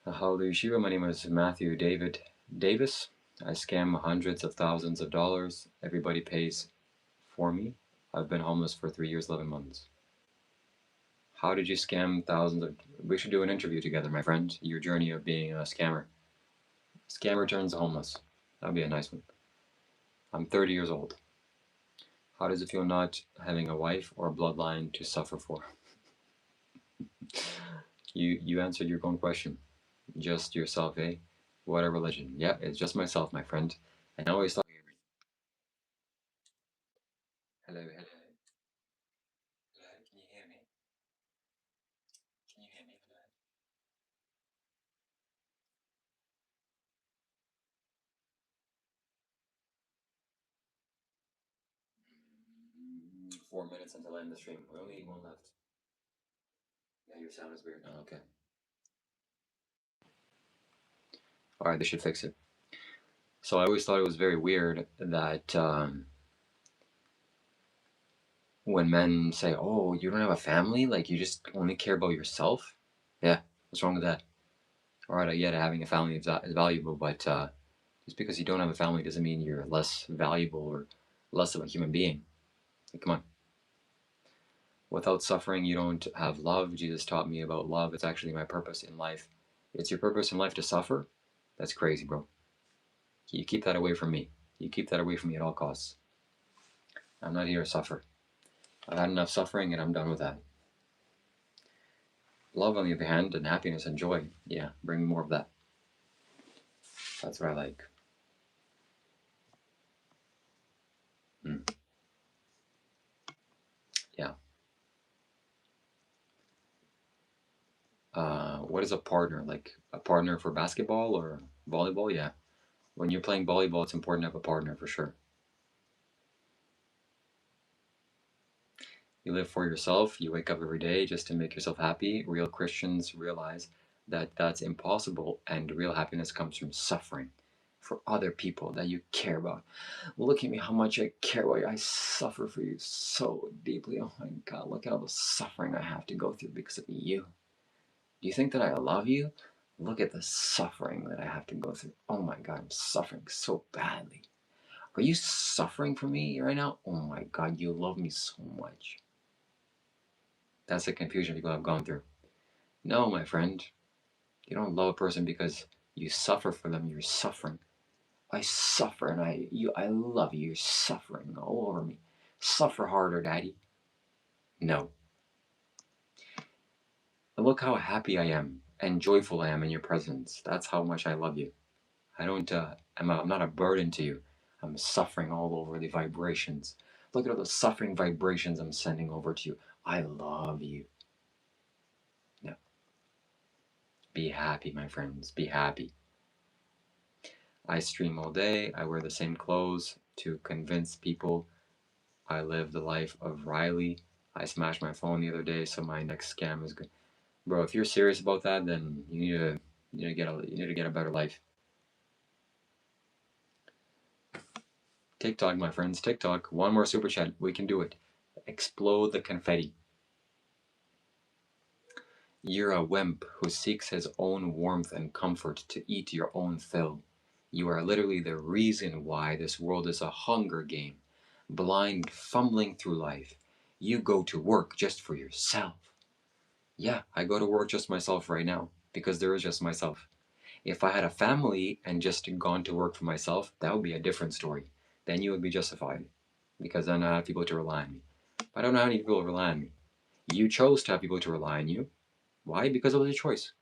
Hallelujah Shiva. My name is Matthew David Davis. I scam hundreds of thousands of dollars. Everybody pays for me. I've been homeless for 3 years, 11 months. How did you scam thousands of... We should do an interview together, my friend. Your journey of being a scammer. Scammer turns homeless. That would be a nice one. I'm 30 years old. How does it feel not having a wife or a bloodline to suffer for? You answered your own question. Just yourself, eh? What a religion. Yeah, it's just myself, my friend. And I always thought... Hello, hello. Hello, can you hear me? Can you hear me? Hello. 4 minutes until I end the stream. We only need one left. Yeah, your sound is weird. Oh, okay. Alright, this should fix it. So I always thought it was very weird that when men say, oh, you don't have a family? Like, you just only care about yourself? Yeah, what's wrong with that? Alright, I get it, having a family is valuable, but just because you don't have a family doesn't mean you're less valuable or less of a human being. Like, come on. Without suffering, you don't have love. Jesus taught me about love. It's actually my purpose in life. It's your purpose in life to suffer? That's crazy, bro. You keep that away from me. You keep that away from me at all costs. I'm not here to suffer. I've had enough suffering and I'm done with that. Love, on the other hand, and happiness and joy, yeah, bring me more of that. That's what I like. Yeah. What is a partner? Like a partner for basketball or volleyball? Yeah. When you're playing volleyball, it's important to have a partner for sure. You live for yourself. You wake up every day just to make yourself happy. Real Christians realize that that's impossible, and real happiness comes from suffering for other people that you care about. Look at me, how much I care about you. I suffer for you so deeply. Oh my God, look at all the suffering I have to go through because of you. Do you think that I love you? Look at the suffering that I have to go through. Oh my God, I'm suffering so badly. Are you suffering for me right now? Oh my God, you love me so much. That's the confusion people have gone through. No, my friend, you don't love a person because you suffer for them. You're suffering. I suffer, and I love you. You're suffering all over me. Suffer harder, Daddy. No. And look how happy I am and joyful I am in your presence. That's how much I love you. I don't. I'm not a burden to you. I'm suffering all over the vibrations. Look at all the suffering vibrations I'm sending over to you. I love you. No. Be happy, my friends. Be happy. I stream all day. I wear the same clothes to convince people I live the life of Riley. I smashed my phone the other day, so my next scam is good. Bro, if you're serious about that, then you need to get a better life. TikTok, my friends, TikTok. One more super chat. We can do it. Explode the confetti. You're a wimp who seeks his own warmth and comfort to eat your own fill. You are literally the reason why this world is a hunger game. Blind, fumbling through life. You go to work just for yourself. Yeah, I go to work just myself right now because there is just myself. If I had a family and just gone to work for myself, that would be a different story. Then you would be justified because then I have people to rely on me. But I don't know how many people rely on me. You chose to have people to rely on you. Why? Because it was a choice.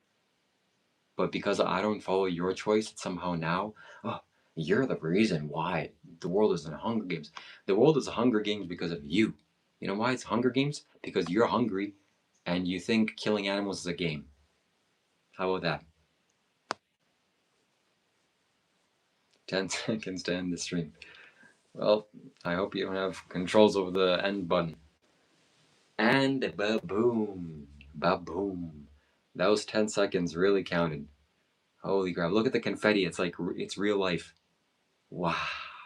But because I don't follow your choice, somehow now, oh, you're the reason why the world is in Hunger Games. The world is a Hunger Games because of you. You know why it's Hunger Games? Because you're hungry and you think killing animals is a game. How about that? 10 seconds to end the stream. Well, I hope you don't have controls over the end button. And ba-boom. Ba-boom. Those 10 seconds really counted. Holy crap. Look at the confetti. It's like, it's real life. Wow.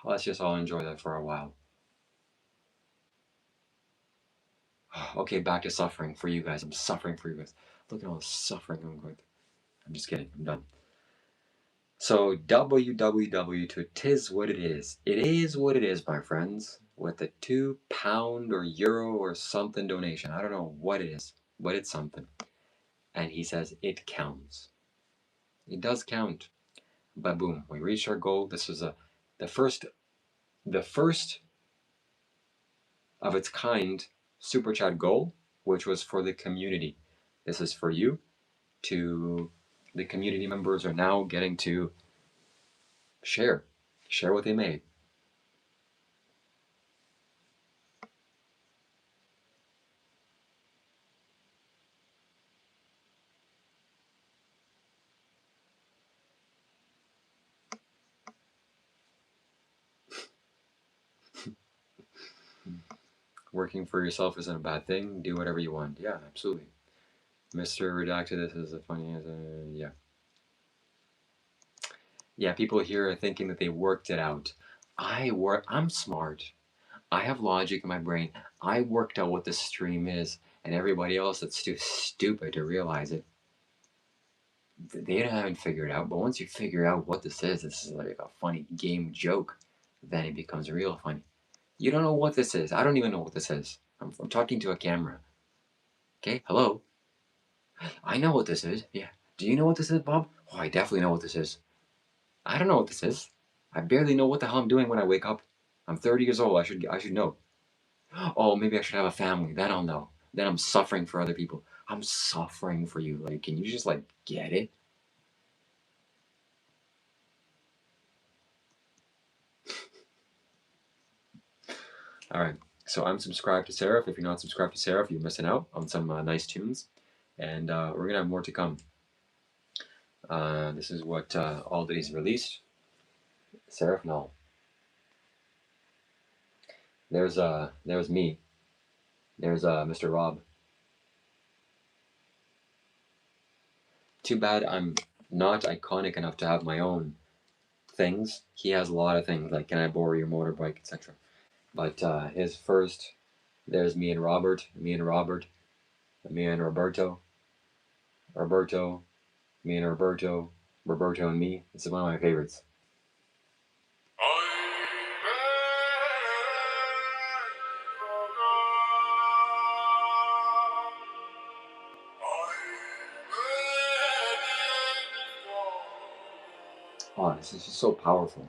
Let's just all enjoy that for a while. Okay, back to suffering for you guys. I'm suffering for you guys. Look at all the suffering I'm going through. I'm just kidding. I'm done. So, www to Tis What It Is. It is what it is, my friends. With a £2 or euro or something donation. I don't know what it is, but it's something. And he says it counts. It does count. But boom, we reached our goal. This was the first of its kind super chat goal, which was for the community. This is for you. The community members are now getting to share what they made. Working for yourself isn't a bad thing. Do whatever you want. Yeah, absolutely. Mr. Redacted, this is the funniest. Yeah. Yeah, people here are thinking that they worked it out. I'm smart. I have logic in my brain. I worked out what the stream is, and everybody else that's too stupid to realize it, they haven't figured it out. But once you figure out what this is like a funny game joke, then it becomes real funny. You don't know what this is. I don't even know what this is. I'm talking to a camera. Okay, hello? I know what this is. Yeah. Do you know what this is, Bob? Oh, I definitely know what this is. I don't know what this is. I barely know what the hell I'm doing when I wake up. I'm 30 years old. I should know. Oh, maybe I should have a family. Then I'll know. Then I'm suffering for other people. I'm suffering for you. Like, can you just like get it? All right. So I'm subscribed to Seraph. If you're not subscribed to Seraph, you're missing out on some nice tunes, and we're gonna have more to come. This is what all that he's released. Seraph, no. There's me. There's Mr. Rob. Too bad I'm not iconic enough to have my own things. He has a lot of things like "Can I borrow your motorbike," etc. But his first, there's me and Robert, me and Robert, me and Roberto, Roberto, me and Roberto, Roberto and me. This is one of my favorites. Oh, this is just so powerful.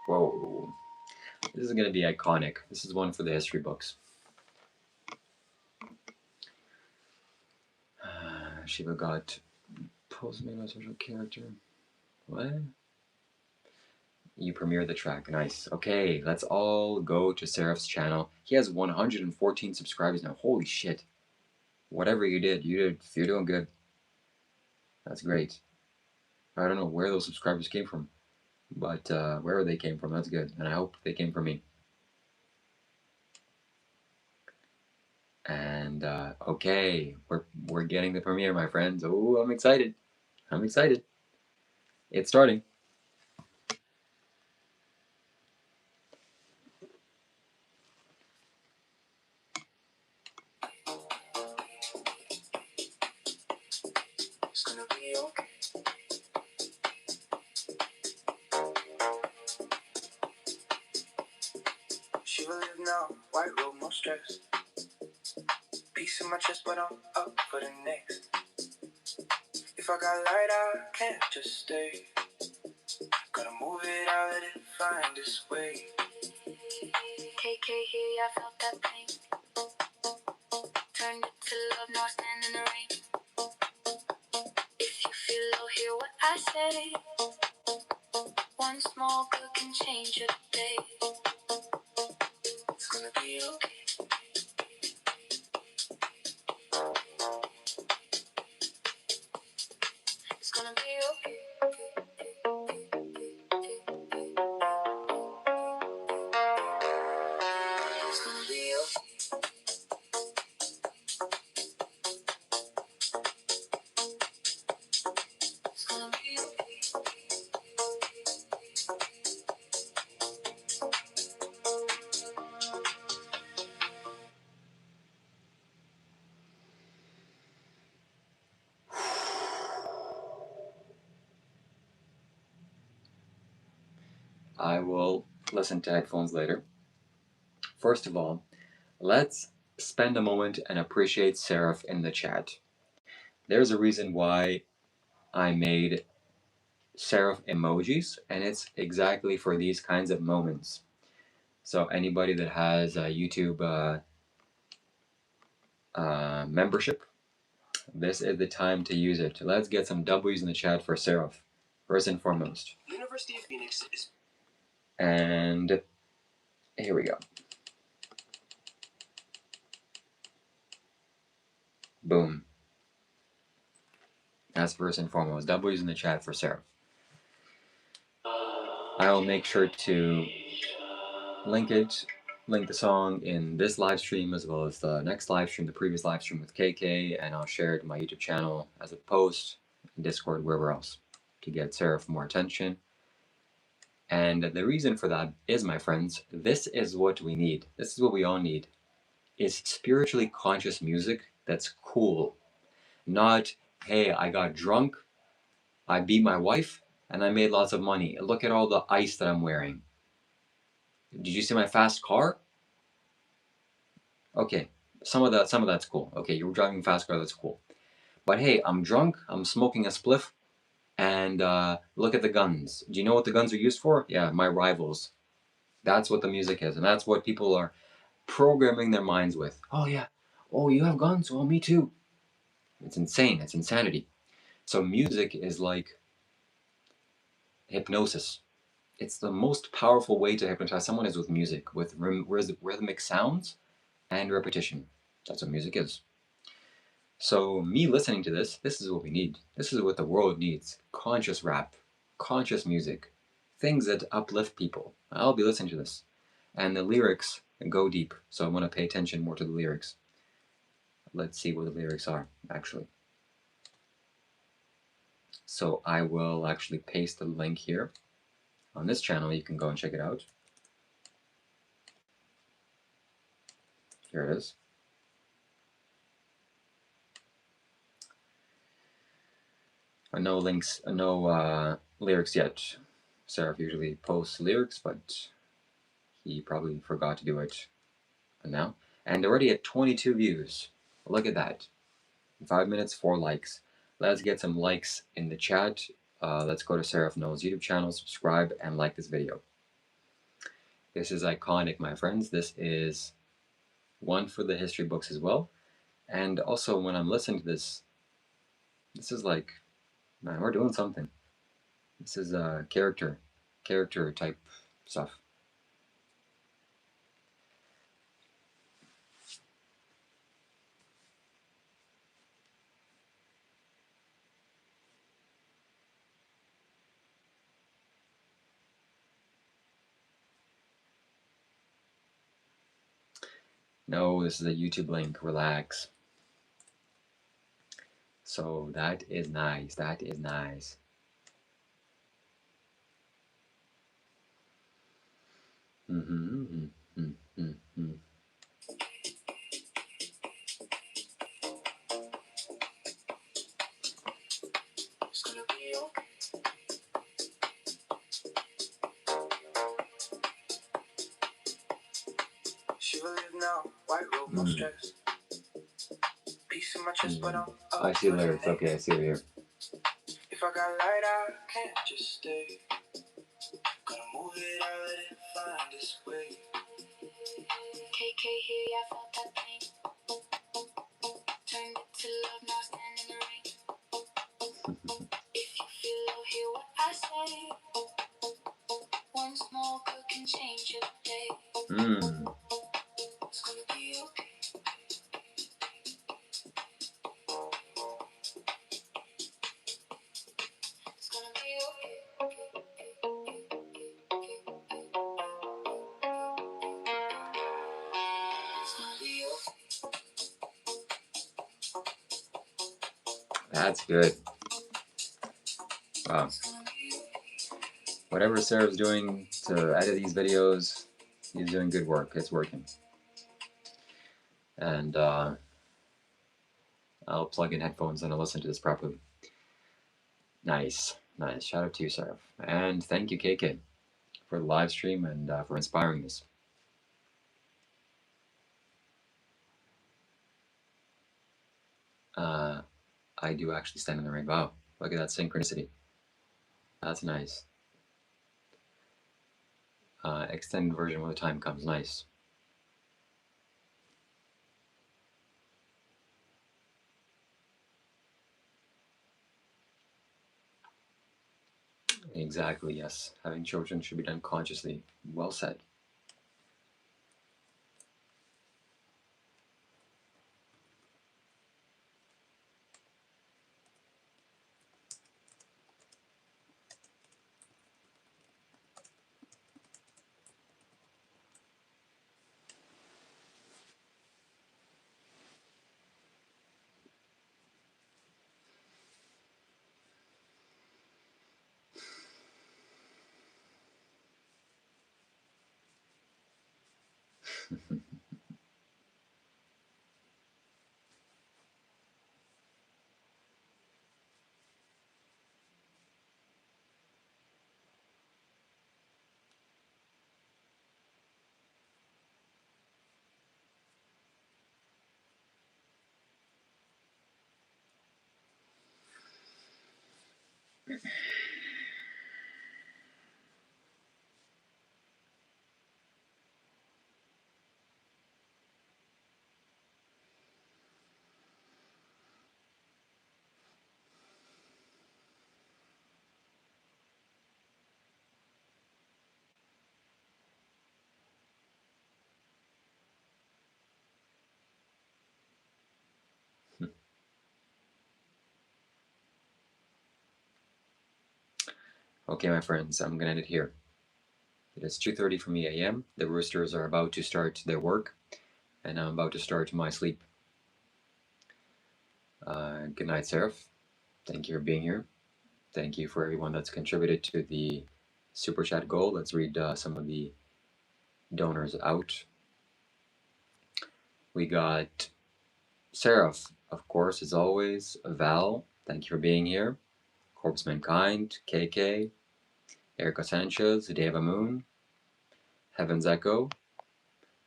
Whoa. This is going to be iconic. This is one for the history books. Shiva got postmade by social character. What? You premiere the track. Nice. Okay, let's all go to Seraph's channel. He has 114 subscribers now. Holy shit. Whatever you did, you're doing good. That's great. I don't know where those subscribers came from, but wherever they came from, that's good. And I hope they came from me. And okay, we're getting the premiere, my friends. Oh, I'm excited. I'm excited. It's starting. It's gonna be okay. Shiva live now, white robe, no stress. Peace in my chest, but I'm up for the next. If I got light, I can't just stay. Gotta move it out, let it find its way. KK here, I felt that pain. Turned it to love, now I stand in the rain. If you feel low, hear what I say. One small girl can change your day. It's gonna be okay. It's gonna be okay. It's gonna be okay. It's gonna be okay. I will listen to headphones later. First of all, let's spend a moment and appreciate Seraph in the chat. There's a reason why I made Seraph emojis, and it's exactly for these kinds of moments. So anybody that has a YouTube membership, this is the time to use it. Let's get some W's in the chat for Seraph, first and foremost. University of Phoenix is. And here we go. Boom. That's first and foremost. W's in the chat for Seraph. I will make sure to link the song in this live stream as well as the next live stream, the previous live stream with KK, and I'll share it in my YouTube channel as a post, in Discord, wherever else, to get Seraph more attention. And the reason for that is, my friends, this is what we need. This is what we all need. Is spiritually conscious music that's cool. Not, hey, I got drunk, I beat my wife, and I made lots of money. Look at all the ice that I'm wearing. Did you see my fast car? Okay, some of that's cool. Okay, you're driving a fast car, that's cool. But hey, I'm drunk, I'm smoking a spliff, and look at the guns. Do you know what the guns are used for? Yeah, my rivals. That's what the music is, and that's what people are programming their minds with. Oh yeah, oh you have guns? Well, me too. It's insane, it's insanity. So music is like hypnosis. It's the most powerful way to hypnotize someone is with music, with rhythmic sounds and repetition. That's what music is. So me listening to this is what we need. This is what the world needs. Conscious rap, conscious music, things that uplift people. I'll be listening to this. And the lyrics go deep, so I want to pay attention more to the lyrics. Let's see what the lyrics are, actually. So I will actually paste the link here. On this channel, you can go and check it out. Here it is. No links, no lyrics yet. Seraph usually posts lyrics, but he probably forgot to do it now. And already at 22 views. Look at that. In 5 minutes, 4 likes. Let's get some likes in the chat. Let's go to Seraph Noah's YouTube channel, subscribe, and like this video. This is iconic, my friends. This is one for the history books as well. And also, when I'm listening to this, This is like, man, we're doing something. This is character type stuff. No, this is a YouTube link. Relax. So that is nice. That is nice. Shiva live now, white robe, no stress. Peace in my chest, but I'm up. I see the lyrics. Okay, I see it here. If I got light, I can't just stay. Gotta move it, I let it find its way. KK here, yeah, I felt that pain. Turned it to love, now stand in the rain. If you feel low, hear what I say. One small girl can change your day. It's gonna be okay. It's gonna be okay. It's gonna be okay. That's good. Wow. Whatever Sarah's doing to edit these videos, he's doing good work. It's working. And I'll plug in headphones and I'll listen to this properly. Nice. Nice. Shout out to you, Sarah. And thank you, KK, for the live stream and for inspiring this. I do actually stand in the rain. Wow. Look at that synchronicity. That's nice. Extended version when the time comes. Nice. Exactly, yes. Having children should be done consciously. Well said. Okay, my friends, I'm gonna end it here. It is 2:30 for me a.m. The roosters are about to start their work, and I'm about to start my sleep. Good night, Seraph. Thank you for being here. Thank you for everyone that's contributed to the Super Chat goal. Let's read some of the donors out. We got Seraph, of course, as always. Val, thank you for being here. Corpse Mankind, KK, Erica Sanchez, Deva Moon, Heaven's Echo,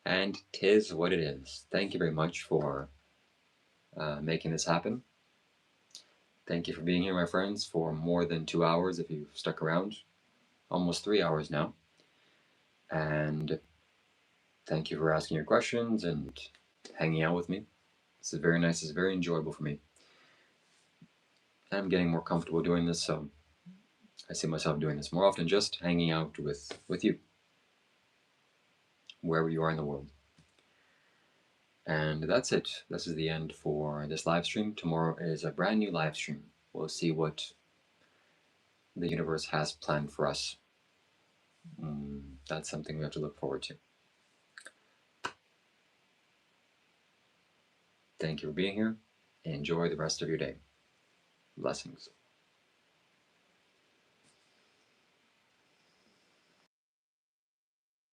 and Tis What It Is. Thank you very much for making this happen. Thank you for being here, my friends, for more than 2 hours if you've stuck around. Almost 3 hours now. And thank you for asking your questions and hanging out with me. This is very nice. It's very enjoyable for me. I'm getting more comfortable doing this, so I see myself doing this more often, just hanging out with you, wherever you are in the world. And that's it. This is the end for this live stream. Tomorrow is a brand new live stream. We'll see what the universe has planned for us. That's something we have to look forward to. Thank you for being here. Enjoy the rest of your day. Blessings.